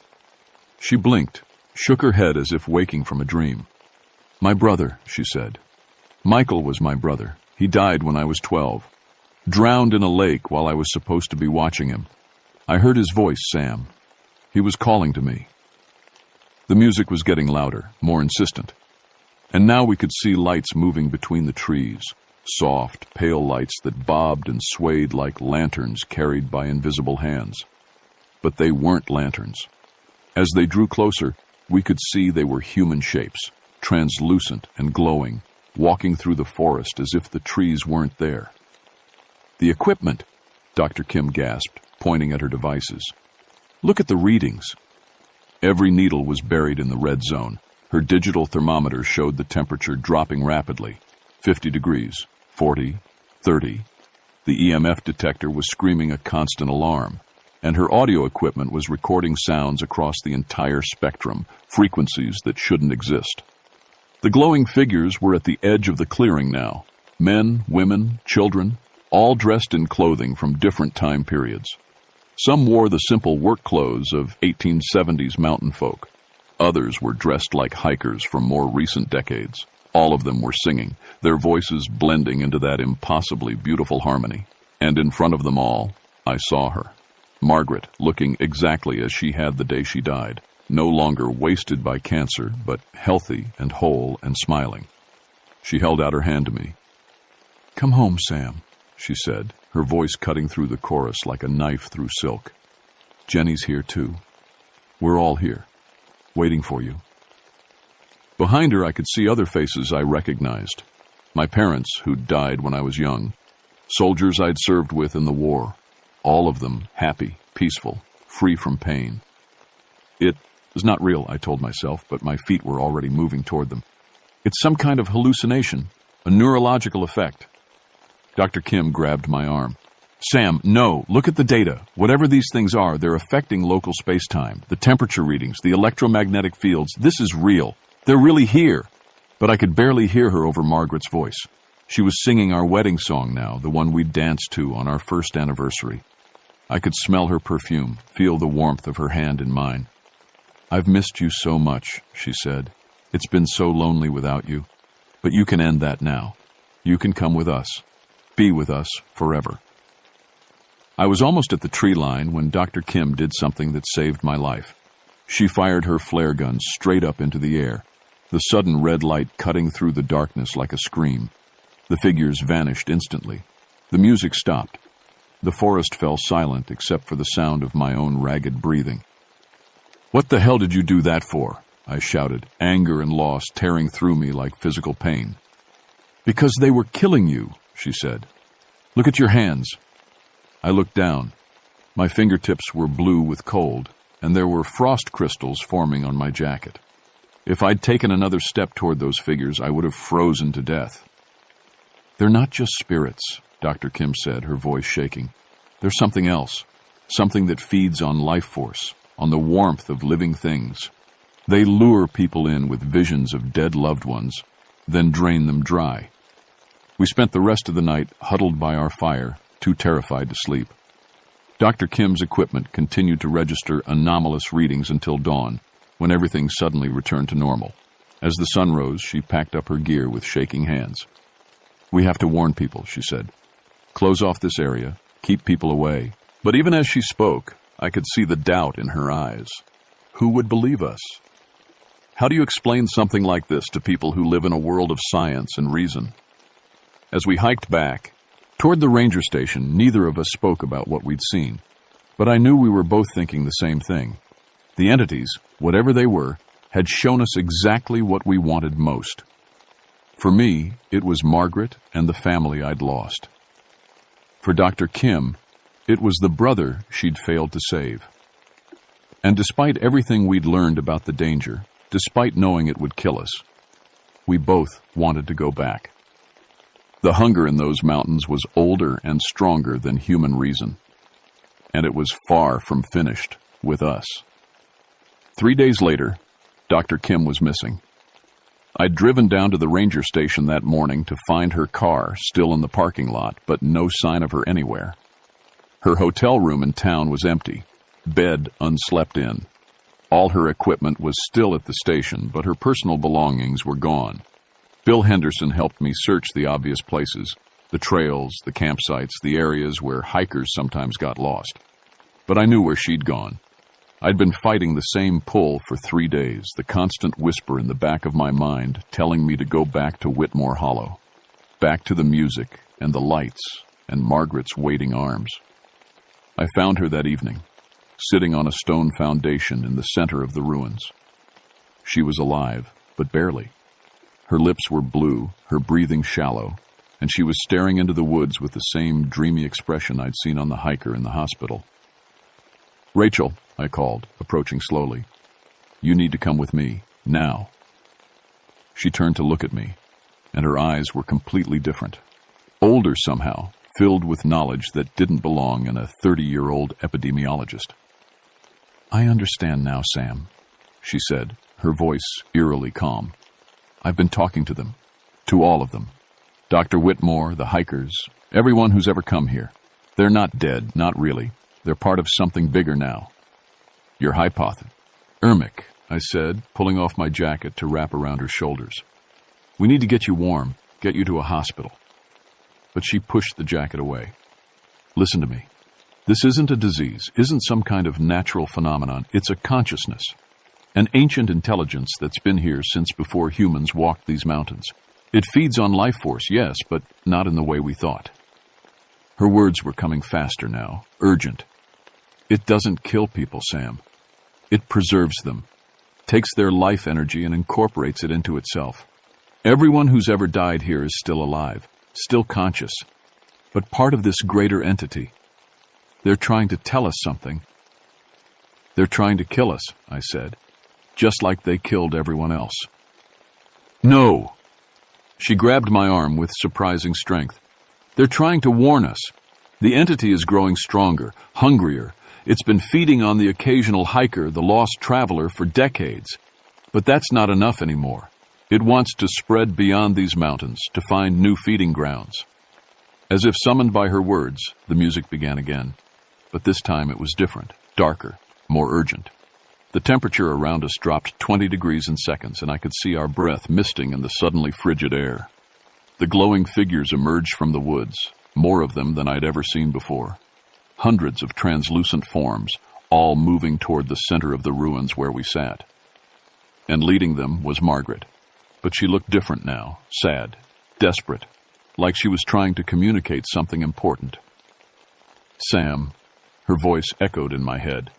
She blinked, shook her head as if waking from a dream. My brother, she said. Michael was my brother. He died when I was 12. Drowned in a lake while I was supposed to be watching him. I heard his voice, Sam. He was calling to me. The music was getting louder, more insistent. And now we could see lights moving between the trees, soft, pale lights that bobbed and swayed like lanterns carried by invisible hands. But they weren't lanterns. As they drew closer, we could see they were human shapes, translucent and glowing, walking through the forest as if the trees weren't there. The equipment, Dr. Kim gasped, pointing at her devices. Look at the readings. Every needle was buried in the red zone. Her digital thermometer showed the temperature dropping rapidly. 50 degrees, 40, 30. The EMF detector was screaming a constant alarm, and her audio equipment was recording sounds across the entire spectrum, frequencies that shouldn't exist. The glowing figures were at the edge of the clearing now. Men, women, children, all dressed in clothing from different time periods. Some wore the simple work clothes of 1870s mountain folk. Others were dressed like hikers from more recent decades. All of them were singing, their voices blending into that impossibly beautiful harmony. And in front of them all, I saw her. Margaret, looking exactly as she had the day she died. No longer wasted by cancer, but healthy and whole and smiling. She held out her hand to me. Come home, Sam, she said, her voice cutting through the chorus like a knife through silk. Jenny's here too. We're all here, waiting for you. Behind her, I could see other faces I recognized. My parents, who'd died when I was young. Soldiers I'd served with in the war. All of them happy, peaceful, free from pain. It was not real, I told myself, but my feet were already moving toward them. It's some kind of hallucination, a neurological effect. Dr. Kim grabbed my arm. Sam, no, look at the data. Whatever these things are, they're affecting local space-time, the temperature readings, the electromagnetic fields. This is real. They're really here. But I could barely hear her over Margaret's voice. She was singing our wedding song now, the one we'd danced to on our first anniversary. I could smell her perfume, feel the warmth of her hand in mine. I've missed you so much, she said. It's been so lonely without you. But you can end that now. You can come with us. Be with us forever. I was almost at the tree line when Dr. Kim did something that saved my life. She fired her flare gun straight up into the air, the sudden red light cutting through the darkness like a scream. The figures vanished instantly. The music stopped. The forest fell silent except for the sound of my own ragged breathing. What the hell did you do that for? I shouted, anger and loss tearing through me like physical pain. Because they were killing you, she said. Look at your hands. I looked down. My fingertips were blue with cold, and there were frost crystals forming on my jacket. If I'd taken another step toward those figures, I would have frozen to death. They're not just spirits, Dr. Kim said, her voice shaking. There's something else, something that feeds on life force, on the warmth of living things. They lure people in with visions of dead loved ones, then drain them dry. We spent the rest of the night huddled by our fire, too terrified to sleep. Dr. Kim's equipment continued to register anomalous readings until dawn, when everything suddenly returned to normal. As the sun rose, she packed up her gear with shaking hands. We have to warn people, she said. Close off this area, keep people away. But even as she spoke, I could see the doubt in her eyes. Who would believe us? How do you explain something like this to people who live in a world of science and reason? As we hiked back, toward the ranger station, neither of us spoke about what we'd seen. But I knew we were both thinking the same thing. The entities, whatever they were, had shown us exactly what we wanted most. For me, it was Margaret and the family I'd lost. For Dr. Kim, it was the brother she'd failed to save. And despite everything we'd learned about the danger, despite knowing it would kill us, we both wanted to go back. The hunger in those mountains was older and stronger than human reason, and it was far from finished with us. 3 days later, Dr. Kim was missing. I'd driven down to the ranger station that morning to find her car still in the parking lot, but no sign of her anywhere. Her hotel room in town was empty, bed unslept in. All her equipment was still at the station, but her personal belongings were gone. Bill Henderson helped me search the obvious places, the trails, the campsites, the areas where hikers sometimes got lost. But I knew where she'd gone. I'd been fighting the same pull for 3 days, the constant whisper in the back of my mind telling me to go back to Whitmore Hollow, back to the music and the lights and Margaret's waiting arms. I found her that evening, sitting on a stone foundation in the center of the ruins. She was alive, but barely. Her lips were blue, her breathing shallow, and she was staring into the woods with the same dreamy expression I'd seen on the hiker in the hospital. "Rachel," I called, approaching slowly. "You need to come with me, now." She turned to look at me, and her eyes were completely different. Older somehow, filled with knowledge that didn't belong in a 30-year-old epidemiologist. "I understand now, Sam," she said, her voice eerily calm. "I've been talking to them, to all of them. Dr. Whitmore, the hikers, everyone who's ever come here. They're not dead, not really. They're part of something bigger now. Your hypothesis." "Ermic," I said, pulling off my jacket to wrap around her shoulders. "We need to get you warm, get you to a hospital." But she pushed the jacket away. "Listen to me. This isn't a disease, isn't some kind of natural phenomenon. It's a consciousness, an ancient intelligence that's been here since before humans walked these mountains. It feeds on life force, yes, but not in the way we thought." Her words were coming faster now, urgent. "It doesn't kill people, Sam. It preserves them, takes their life energy and incorporates it into itself. Everyone who's ever died here is still alive, still conscious, but part of this greater entity. They're trying to tell us something." "They're trying to kill us," I said, "just like they killed everyone else." "No!" She grabbed my arm with surprising strength. "They're trying to warn us. The entity is growing stronger, hungrier. It's been feeding on the occasional hiker, the lost traveler, for decades. But that's not enough anymore. It wants to spread beyond these mountains, to find new feeding grounds." As if summoned by her words, the music began again. But this time it was different, darker, more urgent. The temperature around us dropped 20 degrees in seconds, and I could see our breath misting in the suddenly frigid air. The glowing figures emerged from the woods, more of them than I'd ever seen before. Hundreds of translucent forms, all moving toward the center of the ruins where we sat. And leading them was Margaret. But she looked different now, sad, desperate, like she was trying to communicate something important. "Sam," her voice echoed in my head,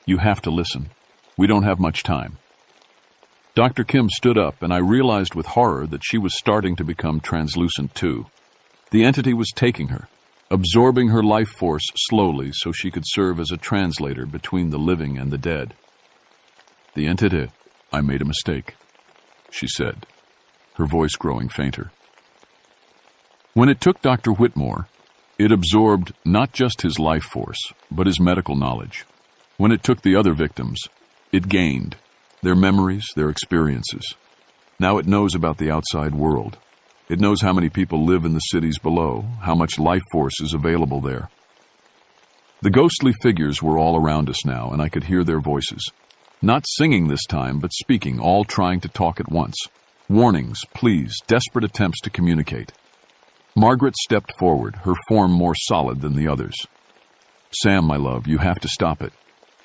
"you have to listen. We don't have much time." Dr. Kim stood up, and I realized with horror that she was starting to become translucent too. The entity was taking her, absorbing her life force slowly so she could serve as a translator between the living and the dead. "The entity, I made a mistake," she said, her voice growing fainter. When it took Dr. Whitmore, it absorbed not just his life force, but his medical knowledge. When it took the other victims, it gained their memories, their experiences. Now it knows about the outside world. It knows how many people live in the cities below, how much life force is available there. The ghostly figures were all around us now, and I could hear their voices. Not singing this time, but speaking, all trying to talk at once. Warnings, pleas, desperate attempts to communicate. Margaret stepped forward, her form more solid than the others. "Sam, my love, you have to stop it.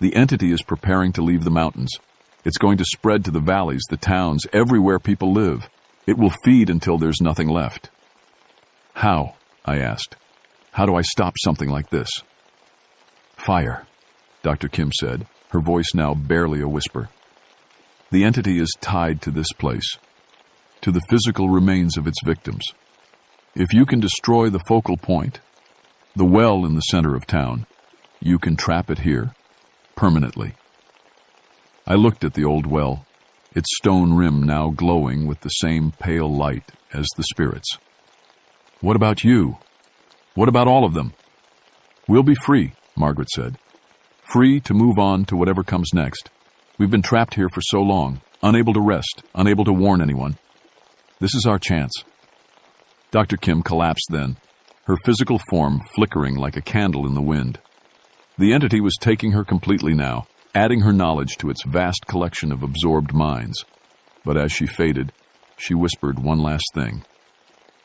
The entity is preparing to leave the mountains. It's going to spread to the valleys, the towns, everywhere people live. It will feed until there's nothing left." "How?" I asked. "How do I stop something like this?" "Fire," Dr. Kim said, her voice now barely a whisper. "The entity is tied to this place, to the physical remains of its victims. If you can destroy the focal point, the well in the center of town, you can trap it here, permanently." I looked at the old well, its stone rim now glowing with the same pale light as the spirits. What about you? What about all of them? We'll be free, Margaret said. Free to move on to whatever comes next. We've been trapped here for so long, unable to rest, unable to warn anyone. This is our chance. Dr. Kim collapsed then, her physical form flickering like a candle in the wind. The entity was taking her completely now, adding her knowledge to its vast collection of absorbed minds. But as she faded, she whispered one last thing.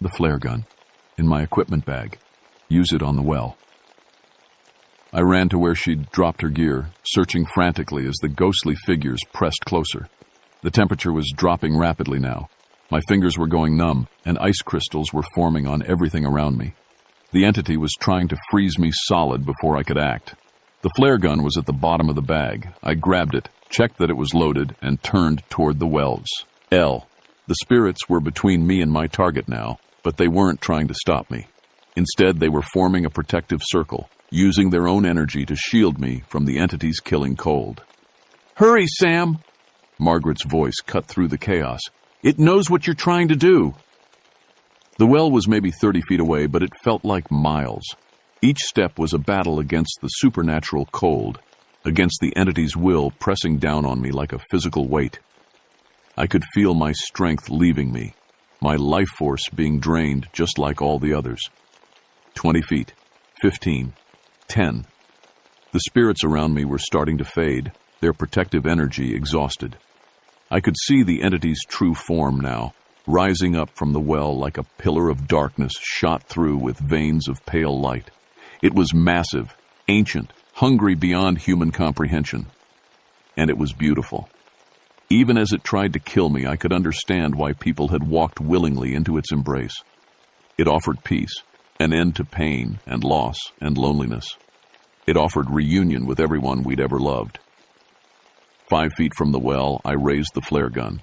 The flare gun, in my equipment bag. Use it on the well. I ran to where she'd dropped her gear, searching frantically as the ghostly figures pressed closer. The temperature was dropping rapidly now. My fingers were going numb, and ice crystals were forming on everything around me. The entity was trying to freeze me solid before I could act. The flare gun was at the bottom of the bag. I grabbed it, checked that it was loaded, and turned toward the wells. The spirits were between me and my target now, but they weren't trying to stop me. Instead, they were forming a protective circle, using their own energy to shield me from the entity's killing cold. Hurry, Sam! Margaret's voice cut through the chaos. It knows what you're trying to do. The well was maybe 30 feet away, but it felt like miles. Each step was a battle against the supernatural cold, against the entity's will pressing down on me like a physical weight. I could feel my strength leaving me, my life force being drained just like all the others. 20 feet, 15, 10. The spirits around me were starting to fade, their protective energy exhausted. I could see the entity's true form now, rising up from the well like a pillar of darkness shot through with veins of pale light. It was massive, ancient, hungry beyond human comprehension. And it was beautiful. Even as it tried to kill me, I could understand why people had walked willingly into its embrace. It offered peace, an end to pain and loss and loneliness. It offered reunion with everyone we'd ever loved. 5 feet from the well, I raised the flare gun.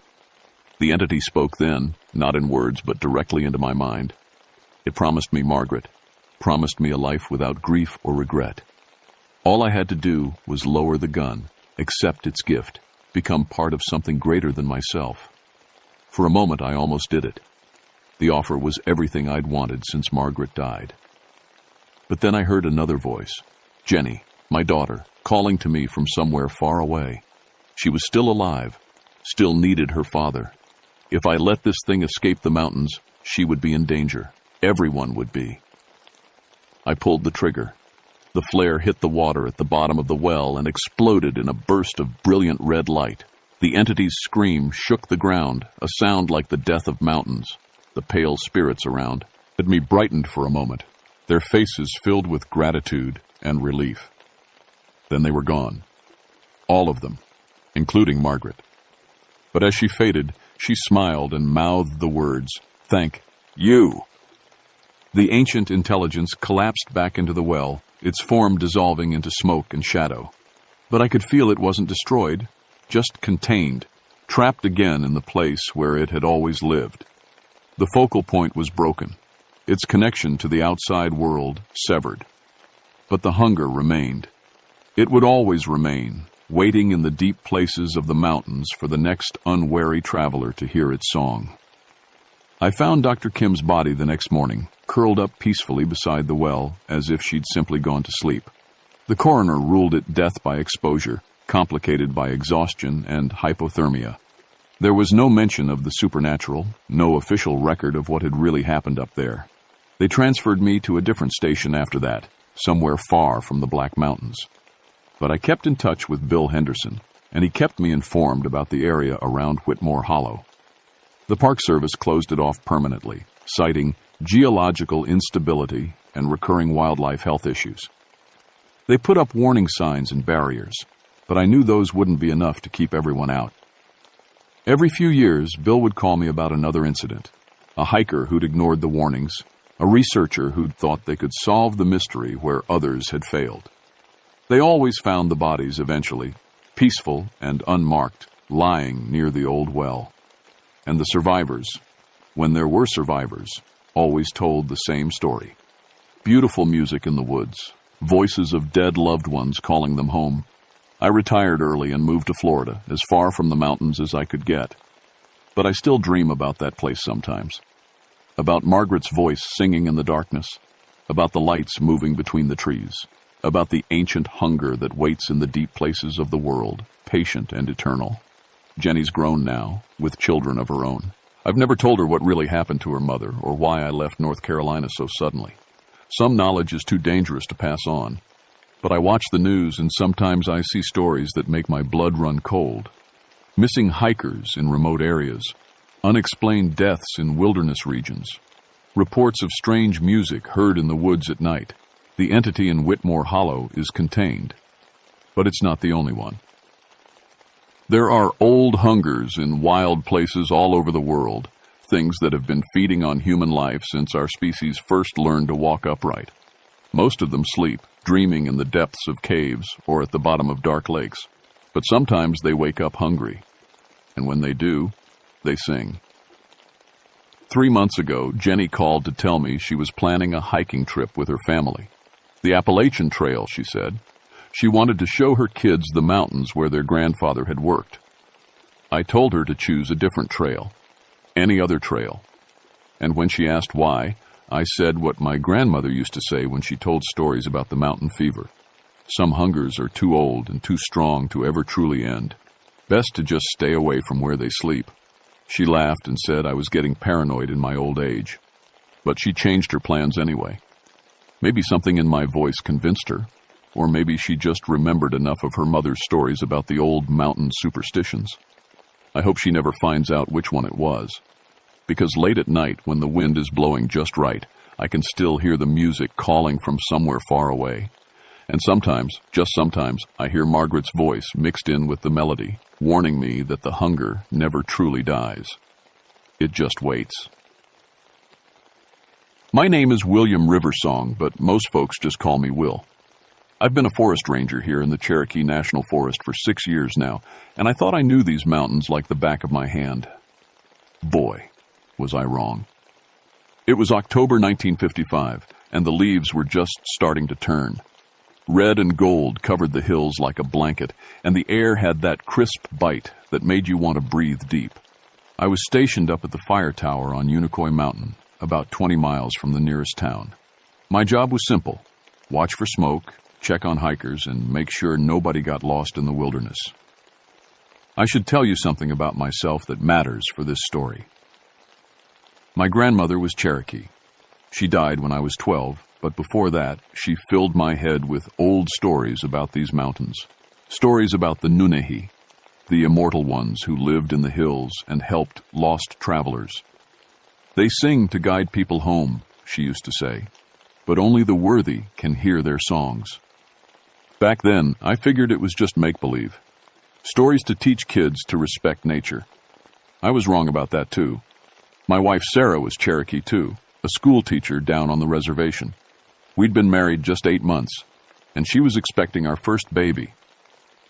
The entity spoke then, not in words, but directly into my mind. It promised me Margaret, promised me a life without grief or regret. All I had to do was lower the gun, accept its gift, become part of something greater than myself. For a moment, I almost did it. The offer was everything I'd wanted since Margaret died. But then I heard another voice, Jenny, my daughter, calling to me from somewhere far away. She was still alive, still needed her father. If I let this thing escape the mountains, she would be in danger. Everyone would be. I pulled the trigger. The flare hit the water at the bottom of the well and exploded in a burst of brilliant red light. The entity's scream shook the ground, a sound like the death of mountains. The pale spirits around had me brightened for a moment, their faces filled with gratitude and relief. Then they were gone. All of them, including Margaret. But as she faded, she smiled and mouthed the words, "Thank you." The ancient intelligence collapsed back into the well, its form dissolving into smoke and shadow. But I could feel it wasn't destroyed, just contained, trapped again in the place where it had always lived. The focal point was broken, its connection to the outside world severed. But the hunger remained. It would always remain, waiting in the deep places of the mountains for the next unwary traveler to hear its song. I found Dr. Kim's body the next morning, curled up peacefully beside the well, as if she'd simply gone to sleep. The coroner ruled it death by exposure, complicated by exhaustion and hypothermia. There was no mention of the supernatural, no official record of what had really happened up there. They transferred me to a different station after that, somewhere far from the Black Mountains. But I kept in touch with Bill Henderson, and he kept me informed about the area around Whitmore Hollow. The Park Service closed it off permanently, citing geological instability and recurring wildlife health issues. They put up warning signs and barriers, but I knew those wouldn't be enough to keep everyone out. Every few years, Bill would call me about another incident, a hiker who'd ignored the warnings, a researcher who'd thought they could solve the mystery where others had failed. They always found the bodies eventually, peaceful and unmarked, lying near the old well. And the survivors, when there were survivors, always told the same story. Beautiful music in the woods, voices of dead loved ones calling them home. I retired early and moved to Florida, as far from the mountains as I could get. But I still dream about that place sometimes. about Margaret's voice singing in the darkness, about the lights moving between the trees, about the ancient hunger that waits in the deep places of the world, patient and eternal. Jenny's grown now, with children of her own. I've never told her what really happened to her mother or why I left North Carolina so suddenly. Some knowledge is too dangerous to pass on, but I watch the news and sometimes I see stories that make my blood run cold. Missing hikers in remote areas, unexplained deaths in wilderness regions, reports of strange music heard in the woods at night. The entity in Whitmore Hollow is contained, but it's not the only one. There are old hungers in wild places all over the world, things that have been feeding on human life since our species first learned to walk upright. Most of them sleep, dreaming in the depths of caves or at the bottom of dark lakes, but sometimes they wake up hungry, and when they do, they sing. 3 months ago, Jenny called to tell me she was planning a hiking trip with her family. The Appalachian Trail, she said. She wanted to show her kids the mountains where their grandfather had worked. I told her to choose a different trail, any other trail. And when she asked why, I said what my grandmother used to say when she told stories about the mountain fever. Some hungers are too old and too strong to ever truly end. Best to just stay away from where they sleep. She laughed and said I was getting paranoid in my old age. But she changed her plans anyway. Maybe something in my voice convinced her, or maybe she just remembered enough of her mother's stories about the old mountain superstitions. I hope she never finds out which one it was, because late at night, when the wind is blowing just right, I can still hear the music calling from somewhere far away. And sometimes, just sometimes, I hear Margaret's voice mixed in with the melody, warning me that the hunger never truly dies. It just waits. My name is William Riversong, but most folks just call me Will. I've been a forest ranger here in the Cherokee National Forest for 6 years now, and I thought I knew these mountains like the back of my hand. Boy, was I wrong. It was October 1955, and the leaves were just starting to turn. Red and gold covered the hills like a blanket, and the air had that crisp bite that made you want to breathe deep. I was stationed up at the fire tower on Unicoi Mountain, about 20 miles from the nearest town. My job was simple: watch for smoke, check on hikers, and make sure nobody got lost in the wilderness. I should tell you something about myself that matters for this story. My grandmother was Cherokee. She died when I was 12, but before that, she filled my head with old stories about these mountains. Stories about the Nunehi, the immortal ones who lived in the hills and helped lost travelers. They sing to guide people home, she used to say, but only the worthy can hear their songs. Back then, I figured it was just make-believe. Stories to teach kids to respect nature. I was wrong about that too. My wife Sarah was Cherokee too, a school teacher down on the reservation. We'd been married just 8 months, and she was expecting our first baby.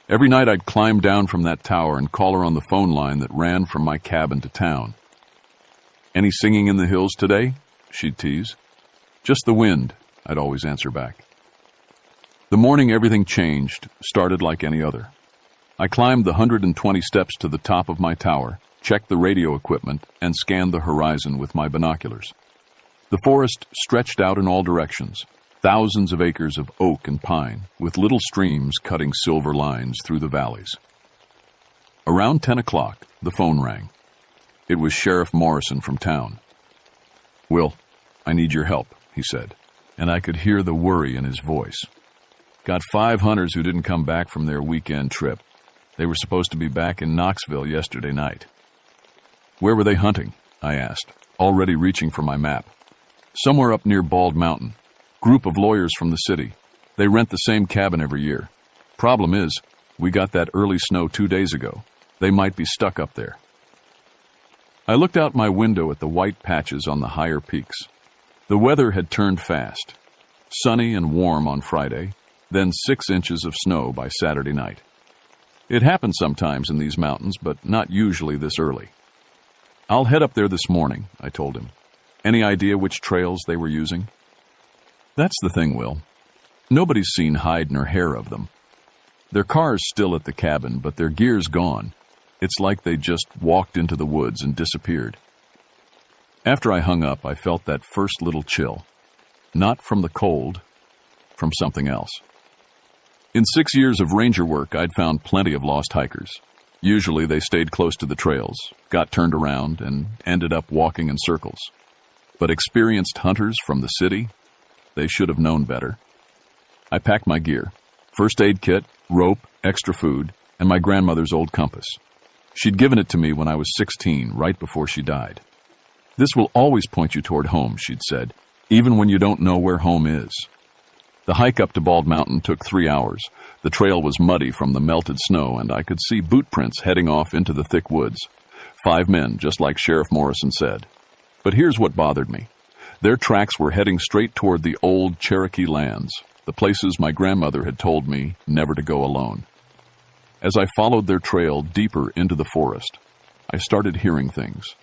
Every night I'd climb down from that tower and call her on the phone line that ran from my cabin to town. "Any singing in the hills today?" she'd tease. "Just the wind," I'd always answer back. The morning everything changed, started like any other. I climbed the 120 steps to the top of my tower, checked the radio equipment, and scanned the horizon with my binoculars. The forest stretched out in all directions, thousands of acres of oak and pine, with little streams cutting silver lines through the valleys. Around 10 o'clock, the phone rang. It was Sheriff Morrison from town. "Will, I need your help," he said, and I could hear the worry in his voice. "Got 5 hunters who didn't come back from their weekend trip. They were supposed to be back in Knoxville yesterday night." "Where were they hunting?" I asked, already reaching for my map. "Somewhere up near Bald Mountain. Group of lawyers from the city. They rent the same cabin every year. Problem is, we got that early snow 2 days ago. They might be stuck up there." I looked out my window at the white patches on the higher peaks. The weather had turned fast. Sunny and warm on Friday, then 6 inches of snow by Saturday night. It happens sometimes in these mountains, but not usually this early. "I'll head up there this morning," I told him. "Any idea which trails they were using?" "That's the thing, Will. Nobody's seen hide nor hair of them. Their car's still at the cabin, but their gear's gone. It's like they just walked into the woods and disappeared." After I hung up, I felt that first little chill. Not from the cold, from something else. In 6 years of ranger work, I'd found plenty of lost hikers. Usually they stayed close to the trails, got turned around, and ended up walking in circles. But experienced hunters from the city, they should have known better. I packed my gear: first aid kit, rope, extra food, and my grandmother's old compass. She'd given it to me when I was 16, right before she died. "This will always point you toward home," she'd said, "even when you don't know where home is." The hike up to Bald Mountain took 3 hours. The trail was muddy from the melted snow, and I could see boot prints heading off into the thick woods. 5 men, just like Sheriff Morrison said. But here's what bothered me. Their tracks were heading straight toward the old Cherokee lands, the places my grandmother had told me never to go alone. As I followed their trail deeper into the forest, I started hearing things.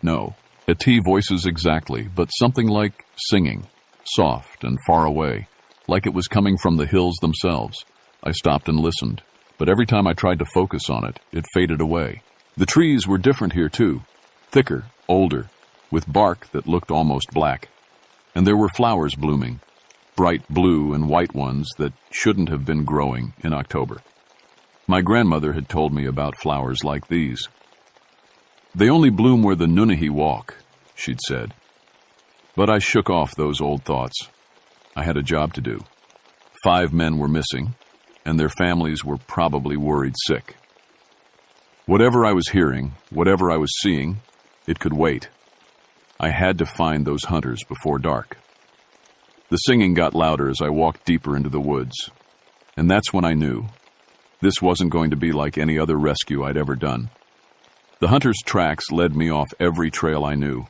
No, Ati voices exactly, but something like singing, soft and far away, like it was coming from the hills themselves. I stopped and listened, but every time I tried to focus on it, it faded away. The trees were different here too, thicker, older, with bark that looked almost black. And there were flowers blooming, bright blue and white ones that shouldn't have been growing in October. My grandmother had told me about flowers like these. "They only bloom where the Nunnehi walk," she'd said. But I shook off those old thoughts. I had a job to do. 5 men were missing, and their families were probably worried sick. Whatever I was hearing, whatever I was seeing, it could wait. I had to find those hunters before dark. The singing got louder as I walked deeper into the woods, and that's when I knew this wasn't going to be like any other rescue I'd ever done. The hunters' tracks led me off every trail I knew.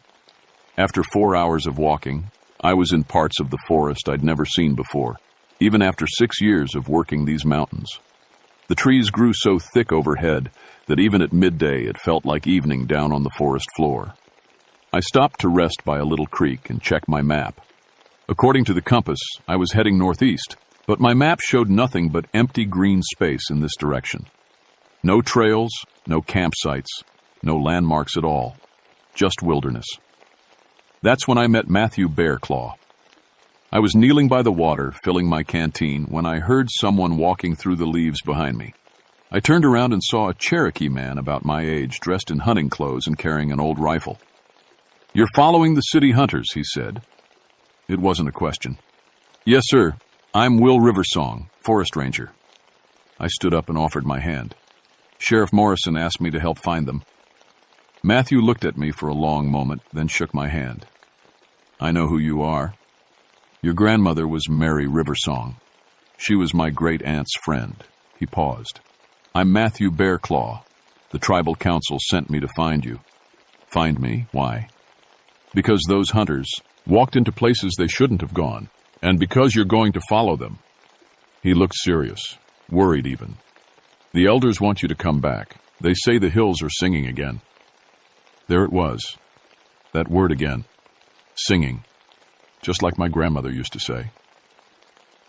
After 4 hours of walking, I was in parts of the forest I'd never seen before, even after 6 years of working these mountains. The trees grew so thick overhead that even at midday it felt like evening down on the forest floor. I stopped to rest by a little creek and check my map. According to the compass, I was heading northeast, but my map showed nothing but empty green space in this direction. No trails, no campsites, no landmarks at all, just wilderness. That's when I met Matthew Bearclaw. I was kneeling by the water, filling my canteen, when I heard someone walking through the leaves behind me. I turned around and saw a Cherokee man about my age, dressed in hunting clothes and carrying an old rifle. "You're following the city hunters," he said. It wasn't a question. "Yes, sir. I'm Will Riversong, forest ranger." I stood up and offered my hand. "Sheriff Morrison asked me to help find them." Matthew looked at me for a long moment, then shook my hand. "I know who you are. Your grandmother was Mary Riversong. She was my great-aunt's friend." He paused. "I'm Matthew Bearclaw. The tribal council sent me to find you." "Find me? Why?" "Because those hunters walked into places they shouldn't have gone, and because you're going to follow them." He looked serious, worried even. "The elders want you to come back. They say the hills are singing again." There it was, that word again, singing, just like my grandmother used to say.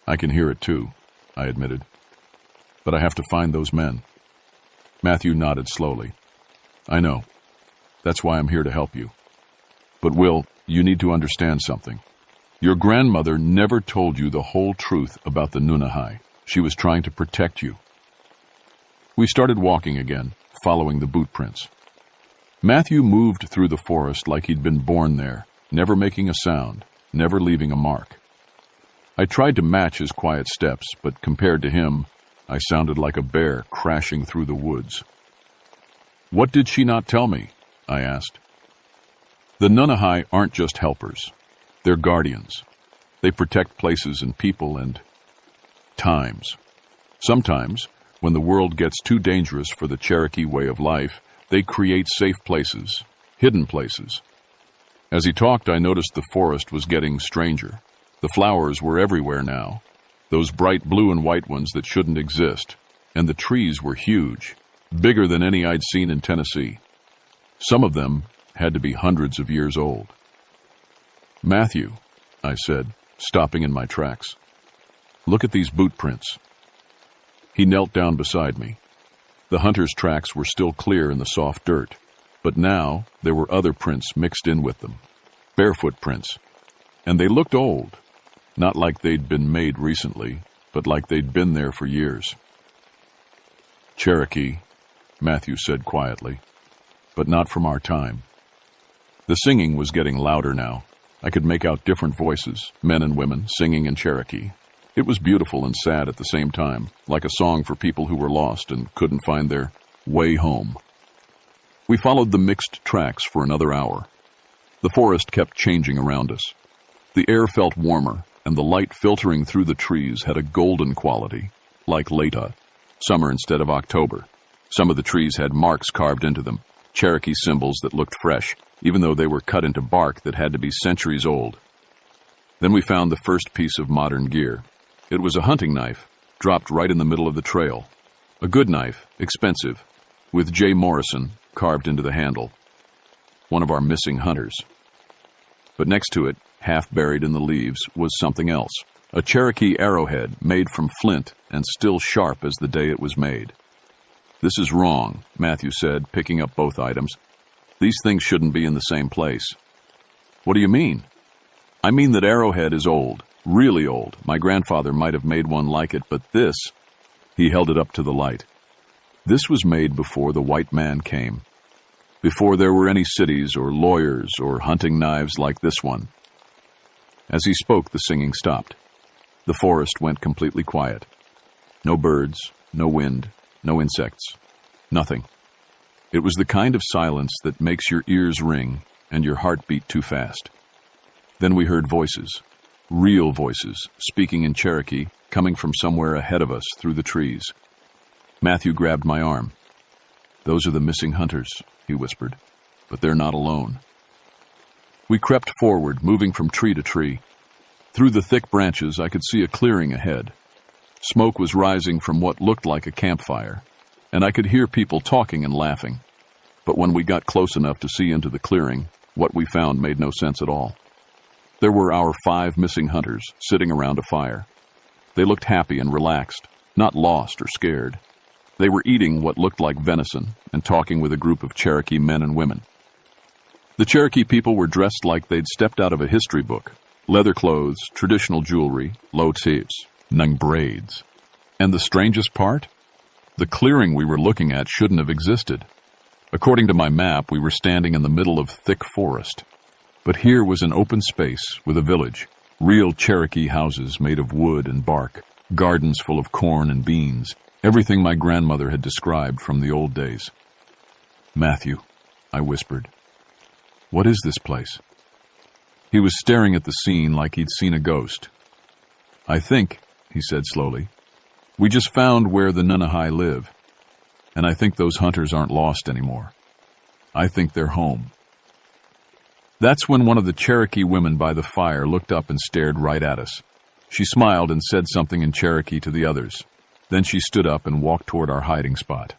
"I can hear it too," I admitted. "But I have to find those men." Matthew nodded slowly. "I know. That's why I'm here to help you. But Will, you need to understand something. Your grandmother never told you the whole truth about the Nunnehi. She was trying to protect you." We started walking again, following the boot prints. Matthew moved through the forest like he'd been born there, never making a sound, never leaving a mark. I tried to match his quiet steps, but compared to him, I sounded like a bear crashing through the woods. "What did she not tell me?" I asked. "The Nunnehi aren't just helpers. They're guardians. They protect places and people and times. Sometimes, when the world gets too dangerous for the Cherokee way of life, they create safe places, hidden places." As he talked, I noticed the forest was getting stranger. The flowers were everywhere now, those bright blue and white ones that shouldn't exist, and the trees were huge, bigger than any I'd seen in Tennessee. Some of them had to be hundreds of years old. "Matthew," I said, stopping in my tracks, "look at these boot prints." He knelt down beside me. The hunter's tracks were still clear in the soft dirt. But now there were other prints mixed in with them, barefoot prints, and they looked old, not like they'd been made recently, but like they'd been there for years. Cherokee, Matthew said quietly, but not from our time. The singing was getting louder now. I could make out different voices, men and women, singing in Cherokee. It was beautiful and sad at the same time, like a song for people who were lost and couldn't find their way home. We followed the mixed tracks for another hour. The forest kept changing around us. The air felt warmer, and the light filtering through the trees had a golden quality, like late summer instead of October. Some of the trees had marks carved into them, Cherokee symbols that looked fresh, even though they were cut into bark that had to be centuries old. Then we found the first piece of modern gear. It was a hunting knife, dropped right in the middle of the trail. A good knife, expensive, with J. Morrison carved into the handle. One of our missing hunters. But next to it, half buried in the leaves, was something else. A Cherokee arrowhead made from flint and still sharp as the day it was made. This is wrong, Matthew said, picking up both items. These things shouldn't be in the same place. What do you mean? I mean that arrowhead is old, really old. My grandfather might have made one like it, but this, he held it up to the light. This was made before the white man came, before there were any cities or lawyers or hunting knives like this one. As he spoke, the singing stopped. The forest went completely quiet. No birds, no wind, no insects, nothing. It was the kind of silence that makes your ears ring and your heart beat too fast. Then we heard voices, real voices, speaking in Cherokee, coming from somewhere ahead of us through the trees. Matthew grabbed my arm. "Those are the missing hunters," he whispered, "but they're not alone." We crept forward, moving from tree to tree. Through the thick branches, I could see a clearing ahead. Smoke was rising from what looked like a campfire, and I could hear people talking and laughing. But when we got close enough to see into the clearing, what we found made no sense at all. There were our 5 missing hunters sitting around a fire. They looked happy and relaxed, not lost or scared. They were eating what looked like venison and talking with a group of Cherokee men and women. The Cherokee people were dressed like they'd stepped out of a history book. Leather clothes, traditional jewelry, low tips, nung braids. And the strangest part? The clearing we were looking at shouldn't have existed. According to my map, we were standing in the middle of thick forest. But here was an open space with a village, real Cherokee houses made of wood and bark, gardens full of corn and beans, everything my grandmother had described from the old days. "Matthew," I whispered, "what is this place?" He was staring at the scene like he'd seen a ghost. "I think," he said slowly, "we just found where the Nunahai live, and I think those hunters aren't lost anymore. I think they're home." That's when one of the Cherokee women by the fire looked up and stared right at us. She smiled and said something in Cherokee to the others. Then she stood up and walked toward our hiding spot.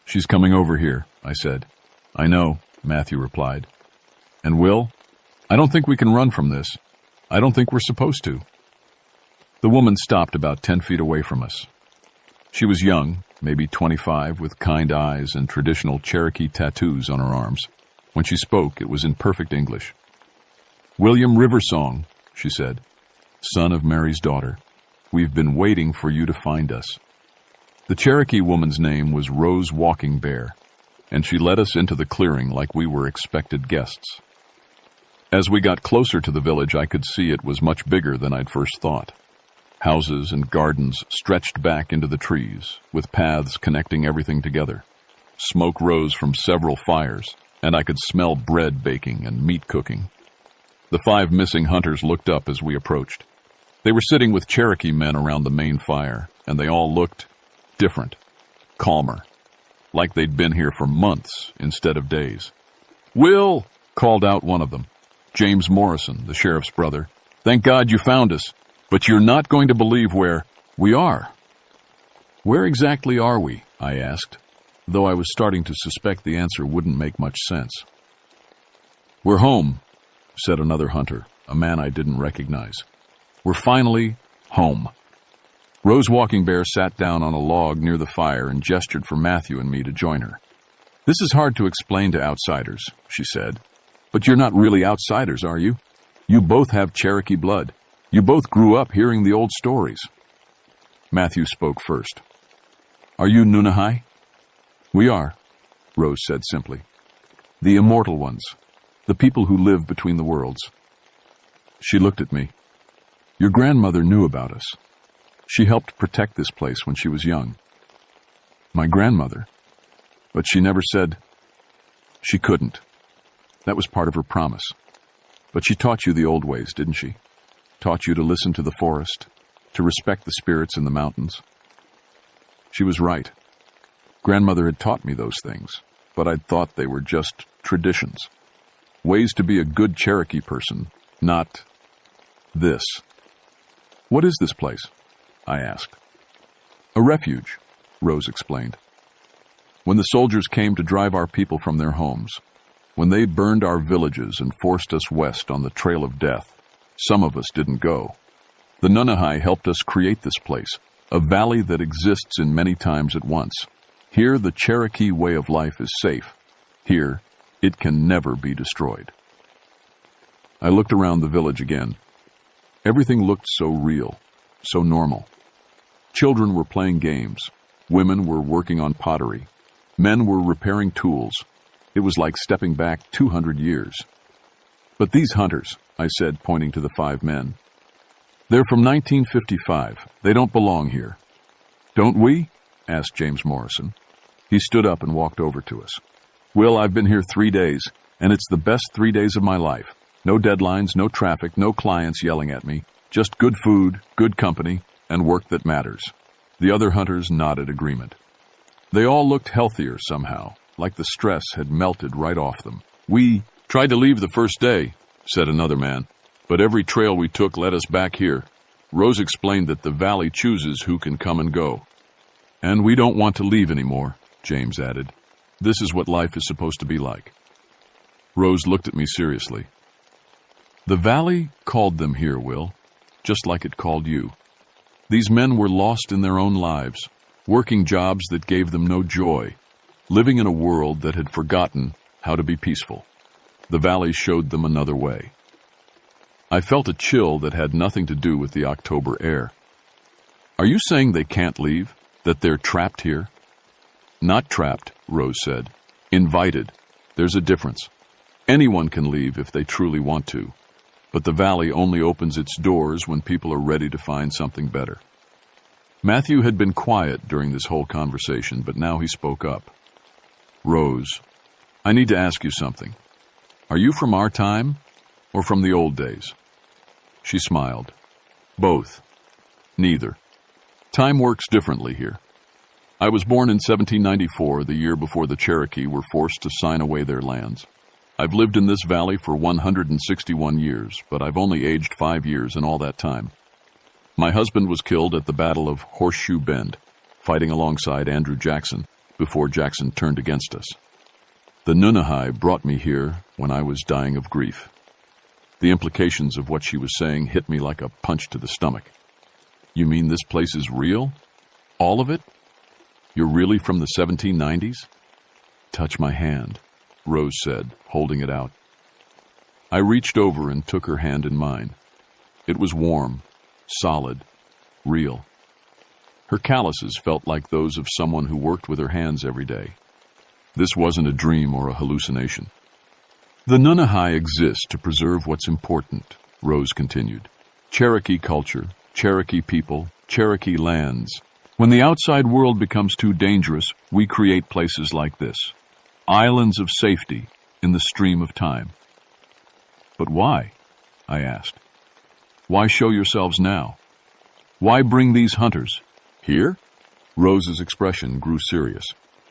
"She's coming over here," I said. "I know," Matthew replied. "And Will, I don't think we can run from this. I don't think we're supposed to." The woman stopped about 10 feet away from us. She was young, maybe 25, with kind eyes and traditional Cherokee tattoos on her arms. When she spoke, it was in perfect English. "William Riversong," she said, "son of Mary's daughter. We've been waiting for you to find us." The Cherokee woman's name was Rose Walking Bear, and she led us into the clearing like we were expected guests. As we got closer to the village, I could see it was much bigger than I'd first thought. Houses and gardens stretched back into the trees, with paths connecting everything together. Smoke rose from several fires, and I could smell bread baking and meat cooking. The 5 missing hunters looked up as we approached. They were sitting with Cherokee men around the main fire, and they all looked different, calmer, like they'd been here for months instead of days. "Will!" called out one of them, James Morrison, the sheriff's brother. "Thank God you found us, but you're not going to believe where we are." "Where exactly are we?" I asked, though I was starting to suspect the answer wouldn't make much sense. "We're home," said another hunter, a man I didn't recognize. "We're finally home." Rose Walking Bear sat down on a log near the fire and gestured for Matthew and me to join her. "This is hard to explain to outsiders," she said. "But you're not really outsiders, are you? You both have Cherokee blood. You both grew up hearing the old stories." Matthew spoke first. "Are you Nunahai?" "We are," Rose said simply. "The immortal ones, the people who live between the worlds." She looked at me. "Your grandmother knew about us. She helped protect this place when she was young." "My grandmother? But she never said—" "She couldn't. That was part of her promise. But she taught you the old ways, didn't she? Taught you to listen to the forest, to respect the spirits in the mountains." She was right. Grandmother had taught me those things, but I'd thought they were just traditions. Ways to be a good Cherokee person, not this. "What is this place?" I asked. "A refuge," Rose explained. "When the soldiers came to drive our people from their homes, when they burned our villages and forced us west on the trail of death, some of us didn't go. The Nunahai helped us create this place, a valley that exists in many times at once. Here, the Cherokee way of life is safe. Here, it can never be destroyed." I looked around the village again. Everything looked so real, so normal. Children were playing games. Women were working on pottery. Men were repairing tools. It was like stepping back 200 years. "But these hunters," I said, pointing to the 5 men. "They're from 1955. They don't belong here." "Don't we?" asked James Morrison. He stood up and walked over to us. "Will, I've been here 3 days, and it's the best 3 days of my life. No deadlines, no traffic, no clients yelling at me. Just good food, good company, and work that matters." The other hunters nodded agreement. They all looked healthier somehow, like the stress had melted right off them. "We tried to leave the first day," said another man, "but every trail we took led us back here." Rose explained that the valley chooses who can come and go. "And we don't want to leave anymore," James added. "This is what life is supposed to be like." Rose looked at me seriously. "The valley called them here, Will, just like it called you. These men were lost in their own lives, working jobs that gave them no joy, living in a world that had forgotten how to be peaceful. The valley showed them another way." I felt a chill that had nothing to do with the October air. "Are you saying they can't leave? That they're trapped here?" "Not trapped," Rose said. "Invited. There's a difference. Anyone can leave if they truly want to. But the valley only opens its doors when people are ready to find something better." Matthew had been quiet during this whole conversation, but now he spoke up. "Rose, I need to ask you something. Are you from our time or from the old days?" She smiled. "Both. Neither. Time works differently here. I was born in 1794, the year before the Cherokee were forced to sign away their lands. I've lived in this valley for 161 years, but I've only aged 5 years in all that time. My husband was killed at the Battle of Horseshoe Bend, fighting alongside Andrew Jackson before Jackson turned against us. The Nunahai brought me here when I was dying of grief." The implications of what she was saying hit me like a punch to the stomach. "You mean this place is real? All of it? You're really from the 1790s? "Touch my hand," Rose said, holding it out. I reached over and took her hand in mine. It was warm, solid, real. Her calluses felt like those of someone who worked with her hands every day. This wasn't a dream or a hallucination. "The Nunahai exist to preserve what's important," Rose continued. "Cherokee culture, Cherokee people, Cherokee lands. When the outside world becomes too dangerous, we create places like this. Islands of safety in the stream of time." "But why?" I asked. "Why show yourselves now? Why bring these hunters here?" Rose's expression grew serious.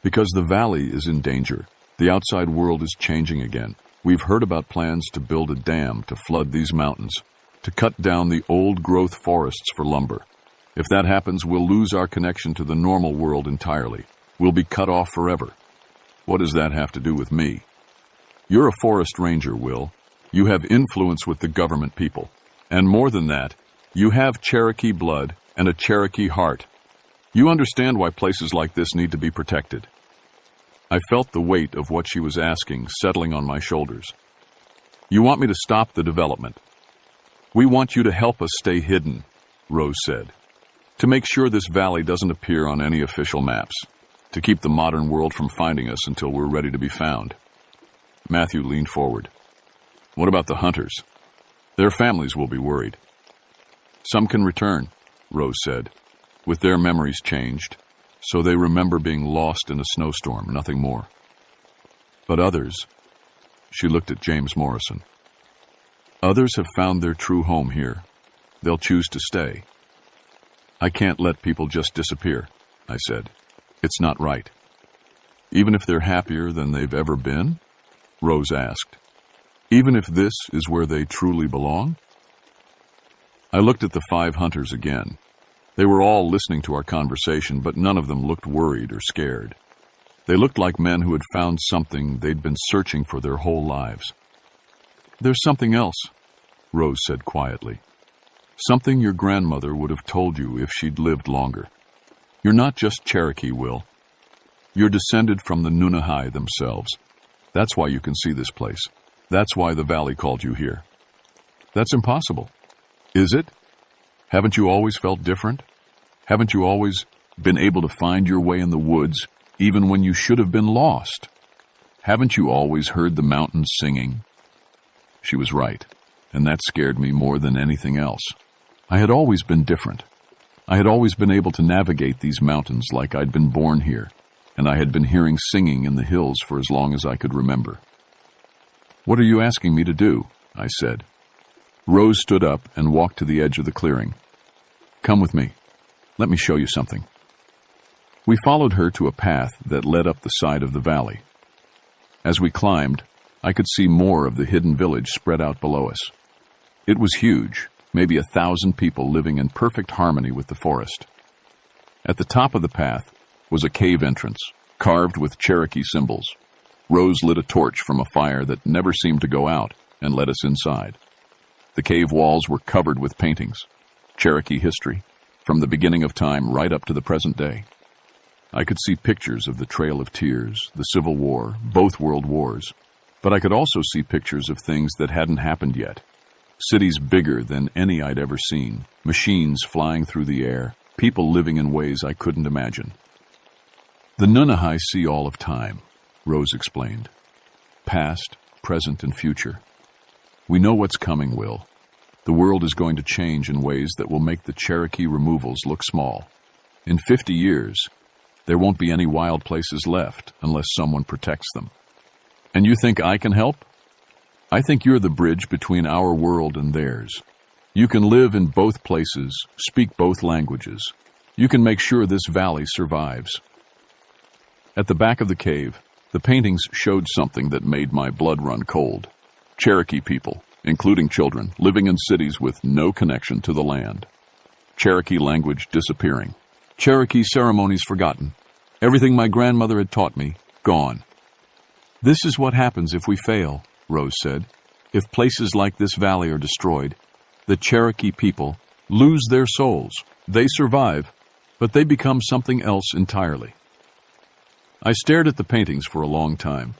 "Because the valley is in danger. The outside world is changing again. We've heard about plans to build a dam to flood these mountains, to cut down the old-growth forests for lumber. If that happens, we'll lose our connection to the normal world entirely. We'll be cut off forever." "What does that have to do with me?" "You're a forest ranger, Will. You have influence with the government people. And more than that, you have Cherokee blood and a Cherokee heart. You understand why places like this need to be protected." I felt the weight of what she was asking settling on my shoulders. You want me to stop the development? We want you to help us stay hidden, Rose said. To make sure this valley doesn't appear on any official maps. To keep the modern world from finding us until we're ready to be found. Matthew leaned forward. What about the hunters? Their families will be worried. Some can return, Rose said, with their memories changed, so they remember being lost in a snowstorm, nothing more. But others, she looked at James Morrison. Others have found their true home here. They'll choose to stay. I can't let people just disappear, I said. It's not right. Even if they're happier than they've ever been? Rose asked. Even if this is where they truly belong? I looked at the 5 hunters again. They were all listening to our conversation, but none of them looked worried or scared. They looked like men who had found something they'd been searching for their whole lives. There's something else, Rose said quietly. Something your grandmother would have told you if she'd lived longer. You're not just Cherokee, Will. You're descended from the Nunahai themselves. That's why you can see this place. That's why the valley called you here. That's impossible. Is it? Haven't you always felt different? Haven't you always been able to find your way in the woods, even when you should have been lost? Haven't you always heard the mountains singing? She was right, and that scared me more than anything else. I had always been different. I had always been able to navigate these mountains like I'd been born here, and I had been hearing singing in the hills for as long as I could remember. What are you asking me to do? I said. Rose stood up and walked to the edge of the clearing. Come with me. Let me show you something. We followed her to a path that led up the side of the valley. As we climbed, I could see more of the hidden village spread out below us. It was huge, maybe 1,000 people living in perfect harmony with the forest. At the top of the path was a cave entrance, carved with Cherokee symbols. Rose lit a torch from a fire that never seemed to go out and led us inside. The cave walls were covered with paintings, Cherokee history, from the beginning of time right up to the present day. I could see pictures of the Trail of Tears, the Civil War, both world wars, but I could also see pictures of things that hadn't happened yet. Cities bigger than any I'd ever seen, machines flying through the air, people living in ways I couldn't imagine. The Nunahai see all of time, Rose explained. Past, present, and future. We know what's coming, Will. The world is going to change in ways that will make the Cherokee removals look small. In 50 years, there won't be any wild places left unless someone protects them. And you think I can help? I think you're the bridge between our world and theirs. You can live in both places, speak both languages. You can make sure this valley survives. At the back of the cave, the paintings showed something that made my blood run cold. Cherokee people, including children, living in cities with no connection to the land. Cherokee language disappearing. Cherokee ceremonies forgotten. Everything my grandmother had taught me, gone. This is what happens if we fail, Rose said. If places like this valley are destroyed, the Cherokee people lose their souls. They survive, but they become something else entirely. I stared at the paintings for a long time.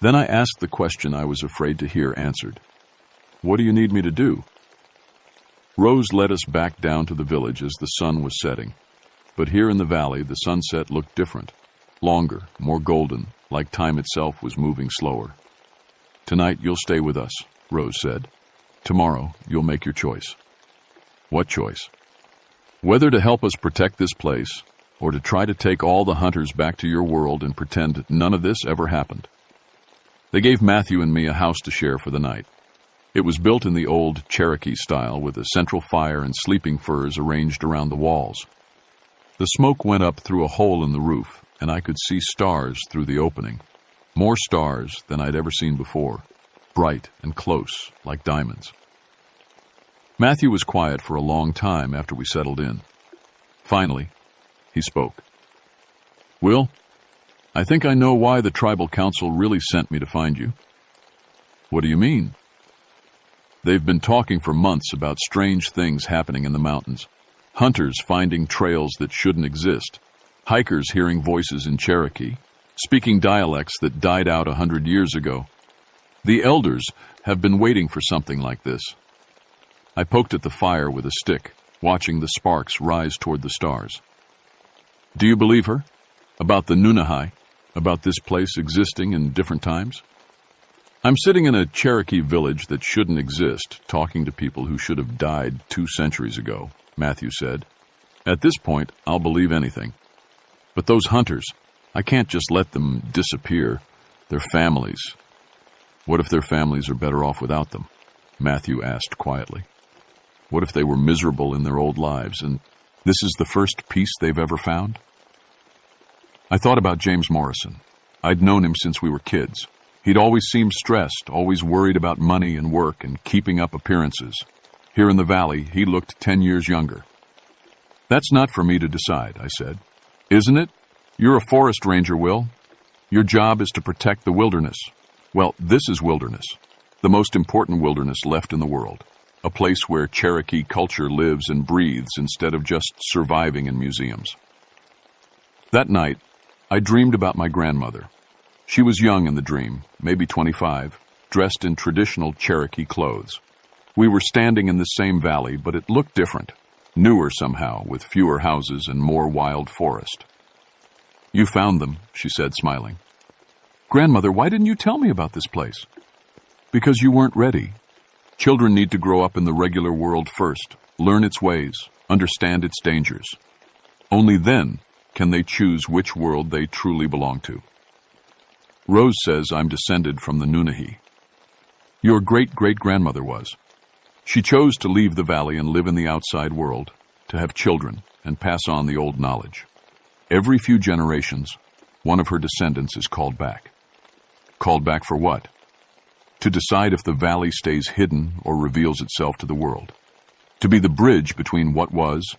Then I asked the question I was afraid to hear answered. What do you need me to do? Rose led us back down to the village as the sun was setting. But here in the valley, the sunset looked different. Longer, more golden, like time itself was moving slower. Tonight you'll stay with us, Rose said. Tomorrow you'll make your choice. What choice? Whether to help us protect this place, or to try to take all the hunters back to your world and pretend none of this ever happened. They gave Matthew and me a house to share for the night. It was built in the old Cherokee style with a central fire and sleeping furs arranged around the walls. The smoke went up through a hole in the roof, and I could see stars through the opening. More stars than I'd ever seen before, bright and close, like diamonds. Matthew was quiet for a long time after we settled in. Finally, he spoke. Will, I think I know why the tribal council really sent me to find you. What do you mean? They've been talking for months about strange things happening in the mountains. Hunters finding trails that shouldn't exist. Hikers hearing voices in Cherokee. speaking dialects that died out 100 years ago. The elders have been waiting for something like this. I poked at the fire with a stick, watching the sparks rise toward the stars. Do you believe her? About the Nunahai? About this place existing in different times? I'm sitting in a Cherokee village that shouldn't exist, talking to people who should have died 2 centuries ago, Matthew said. At this point, I'll believe anything. But those hunters, I can't just let them disappear. Their families. What if their families are better off without them? Matthew asked quietly. What if they were miserable in their old lives, and this is the first peace they've ever found? I thought about James Morrison. I'd known him since we were kids. He'd always seemed stressed, always worried about money and work and keeping up appearances. Here in the valley, he looked 10 years younger. That's not for me to decide, I said. Isn't it? You're a forest ranger, Will. Your job is to protect the wilderness. Well, this is wilderness. The most important wilderness left in the world. A place where Cherokee culture lives and breathes instead of just surviving in museums. That night, I dreamed about my grandmother. She was young in the dream, maybe 25, dressed in traditional Cherokee clothes. We were standing in the same valley, but it looked different, newer somehow, with fewer houses and more wild forest. You found them, she said, smiling. Grandmother, why didn't you tell me about this place? Because you weren't ready. Children need to grow up in the regular world first, learn its ways, understand its dangers. Only then can they choose which world they truly belong to. Rose says I'm descended from the Nunahi. Your great-great-grandmother was. She chose to leave the valley and live in the outside world, to have children and pass on the old knowledge. Every few generations, one of her descendants is called back. Called back for what? To decide if the valley stays hidden or reveals itself to the world. To be the bridge between what was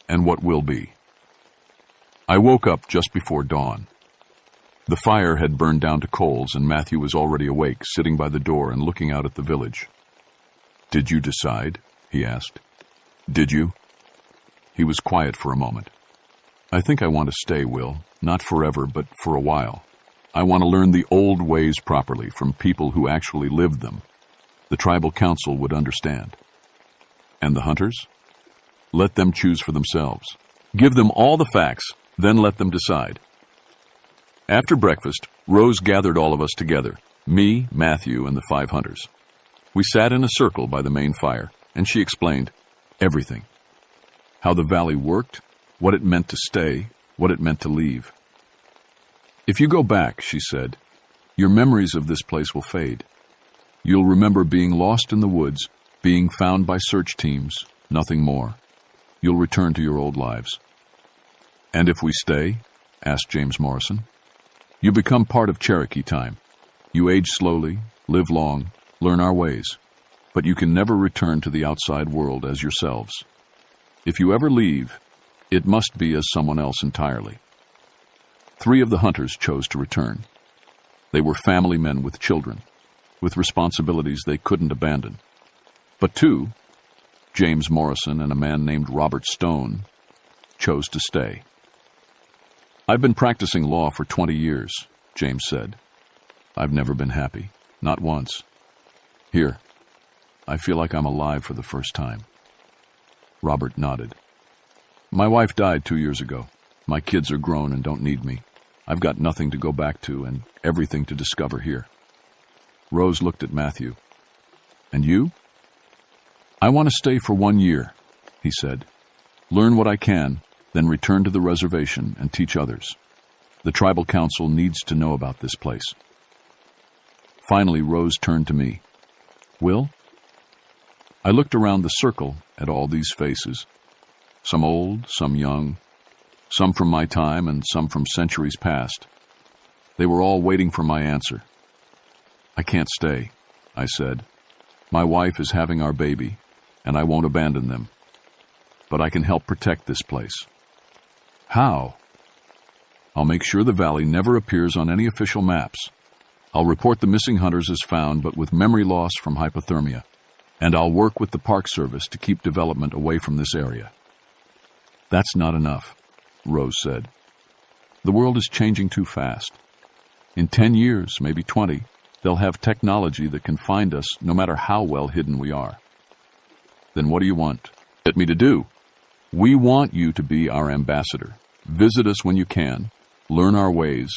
and what will be. I woke up just before dawn. The fire had burned down to coals, and Matthew was already awake, sitting by the door and looking out at the village. Did you decide? He asked. Did you? He was quiet for a moment. I think I want to stay, Will. Not forever, but for a while. I want to learn the old ways properly from people who actually lived them. The tribal council would understand. And the hunters? Let them choose for themselves. Give them all the facts, then let them decide. After breakfast, Rose gathered all of us together, me, Matthew, and the 5 hunters. We sat in a circle by the main fire, and she explained everything. How the valley worked, what it meant to stay, what it meant to leave. If you go back, she said, your memories of this place will fade. You'll remember being lost in the woods, being found by search teams, nothing more. You'll return to your old lives. And if we stay? Asked James Morrison. You become part of Cherokee time. You age slowly, live long, learn our ways, but you can never return to the outside world as yourselves. If you ever leave, it must be as someone else entirely. 3 of the hunters chose to return. They were family men with children, with responsibilities they couldn't abandon. But 2, James Morrison and a man named Robert Stone, chose to stay. I've been practicing law for 20 years, James said. I've never been happy, not once. Here, I feel like I'm alive for the first time. Robert nodded. My wife died 2 years ago. My kids are grown and don't need me. I've got nothing to go back to and everything to discover here. Rose looked at Matthew. And you? I want to stay for 1 year, he said. Learn what I can, then return to the reservation and teach others. The tribal council needs to know about this place. Finally, Rose turned to me. Will? I looked around the circle at all these faces. Some old, some young, some from my time and some from centuries past. They were all waiting for my answer. I can't stay, I said. My wife is having our baby, and I won't abandon them. But I can help protect this place. How? I'll make sure the valley never appears on any official maps. I'll report the missing hunters as found, but with memory loss from hypothermia. And I'll work with the Park Service to keep development away from this area. That's not enough, Rose said. The world is changing too fast. In 10 years, maybe 20, they'll have technology that can find us no matter how well hidden we are. Then what do you want me to do? We want you to be our ambassador. Visit us when you can, learn our ways,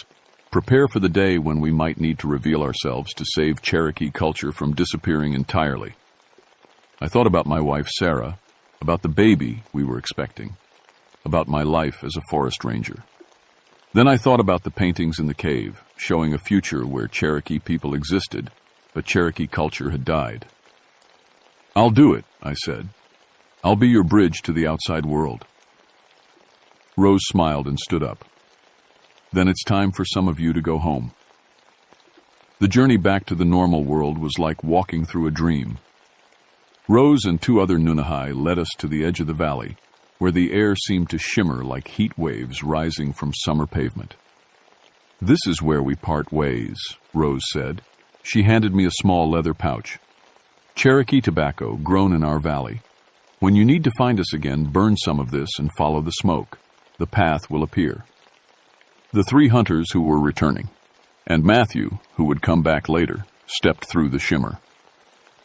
prepare for the day when we might need to reveal ourselves to save Cherokee culture from disappearing entirely. I thought about my wife, Sarah, about the baby we were expecting, about my life as a forest ranger. Then I thought about the paintings in the cave, showing a future where Cherokee people existed, but Cherokee culture had died. I'll do it, I said. I'll be your bridge to the outside world. Rose smiled and stood up. Then it's time for some of you to go home. The journey back to the normal world was like walking through a dream. Rose and 2 other Nunahai led us to the edge of the valley, where the air seemed to shimmer like heat waves rising from summer pavement. This is where we part ways, Rose said. She handed me a small leather pouch. Cherokee tobacco grown in our valley. When you need to find us again, burn some of this and follow the smoke. The path will appear. The 3 hunters who were returning, and Matthew, who would come back later, stepped through the shimmer.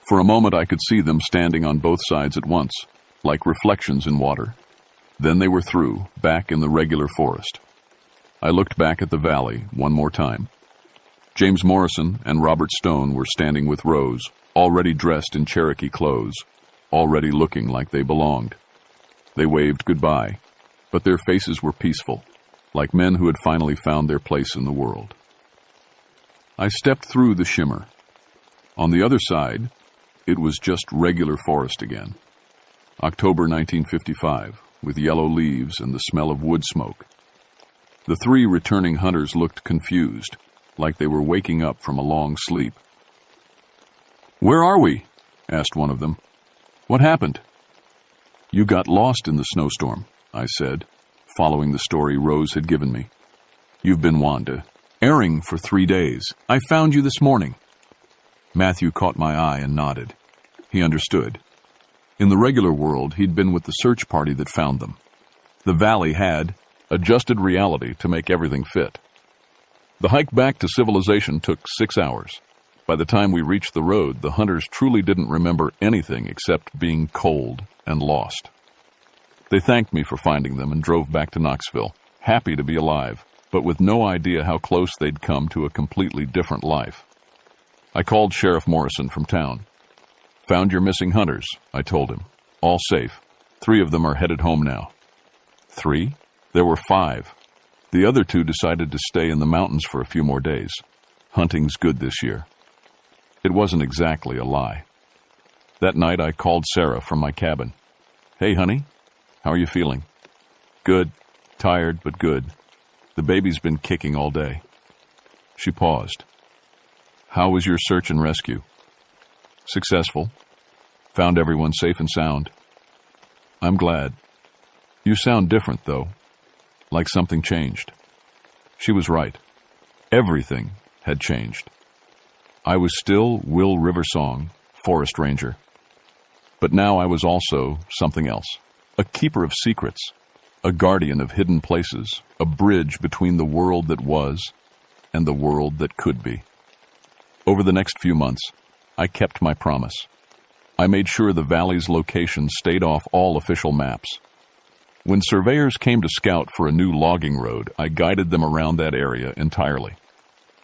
For a moment I could see them standing on both sides at once, like reflections in water. Then they were through, back in the regular forest. I looked back at the valley one more time. James Morrison and Robert Stone were standing with Rose, already dressed in Cherokee clothes, already looking like they belonged. They waved goodbye, but their faces were peaceful, like men who had finally found their place in the world. I stepped through the shimmer. On the other side, it was just regular forest again. October 1955, with yellow leaves and the smell of wood smoke. The 3 returning hunters looked confused, like they were waking up from a long sleep. "Where are we?" asked one of them. "What happened?" "You got lost in the snowstorm," I said, following the story Rose had given me. "You've been wandering for 3 days. I found you this morning." Matthew caught my eye and nodded. He understood. In the regular world, he'd been with the search party that found them. The valley had adjusted reality to make everything fit. The hike back to civilization took 6 hours. By the time we reached the road, the hunters truly didn't remember anything except being cold and lost. They thanked me for finding them and drove back to Knoxville, happy to be alive, but with no idea how close they'd come to a completely different life. I called Sheriff Morrison from town. "Found your missing hunters," I told him. "All safe. 3 of them are headed home now." 3? There were 5. The other 2 decided to stay in the mountains for a few more days. Hunting's good this year. It wasn't exactly a lie. That night I called Sarah from my cabin. "Hey, honey, how are you feeling?" "Good. Tired, but good. The baby's been kicking all day." She paused. "How was your search and rescue?" "Successful. Found everyone safe and sound." "I'm glad. You sound different, though. Like something changed." She was right. Everything had changed. I was still Will Riversong, forest ranger. But now I was also something else. A keeper of secrets. A guardian of hidden places. A bridge between the world that was and the world that could be. Over the next few months, I kept my promise. I made sure the valley's location stayed off all official maps. When surveyors came to scout for a new logging road, I guided them around that area entirely.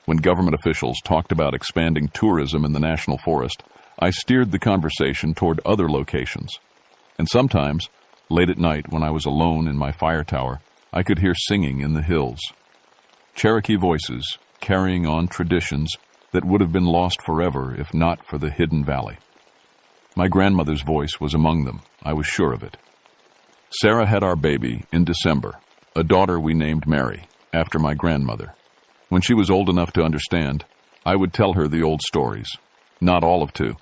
When government officials talked about expanding tourism in the national forest, I steered the conversation toward other locations. And sometimes, late at night when I was alone in my fire tower, I could hear singing in the hills. Cherokee voices carrying on traditions that would have been lost forever if not for the hidden valley. My grandmother's voice was among them, I was sure of it. Sarah had our baby in December, a daughter we named Mary, after my grandmother. When she was old enough to understand, I would tell her the old stories. Not all of two.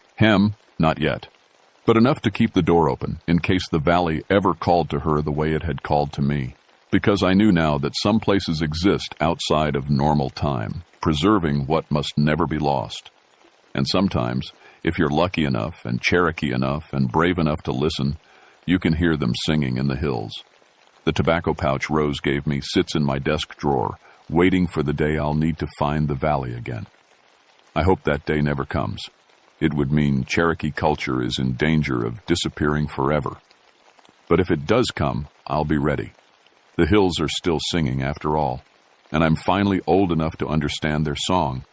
Not yet. But enough to keep the door open, in case the valley ever called to her the way it had called to me. Because I knew now that some places exist outside of normal time, preserving what must never be lost. And sometimes, if you're lucky enough and Cherokee enough and brave enough to listen, you can hear them singing in the hills. The tobacco pouch Rose gave me sits in my desk drawer, waiting for the day I'll need to find the valley again. I hope that day never comes. It would mean Cherokee culture is in danger of disappearing forever. But if it does come, I'll be ready. The hills are still singing after all, and I'm finally old enough to understand their song,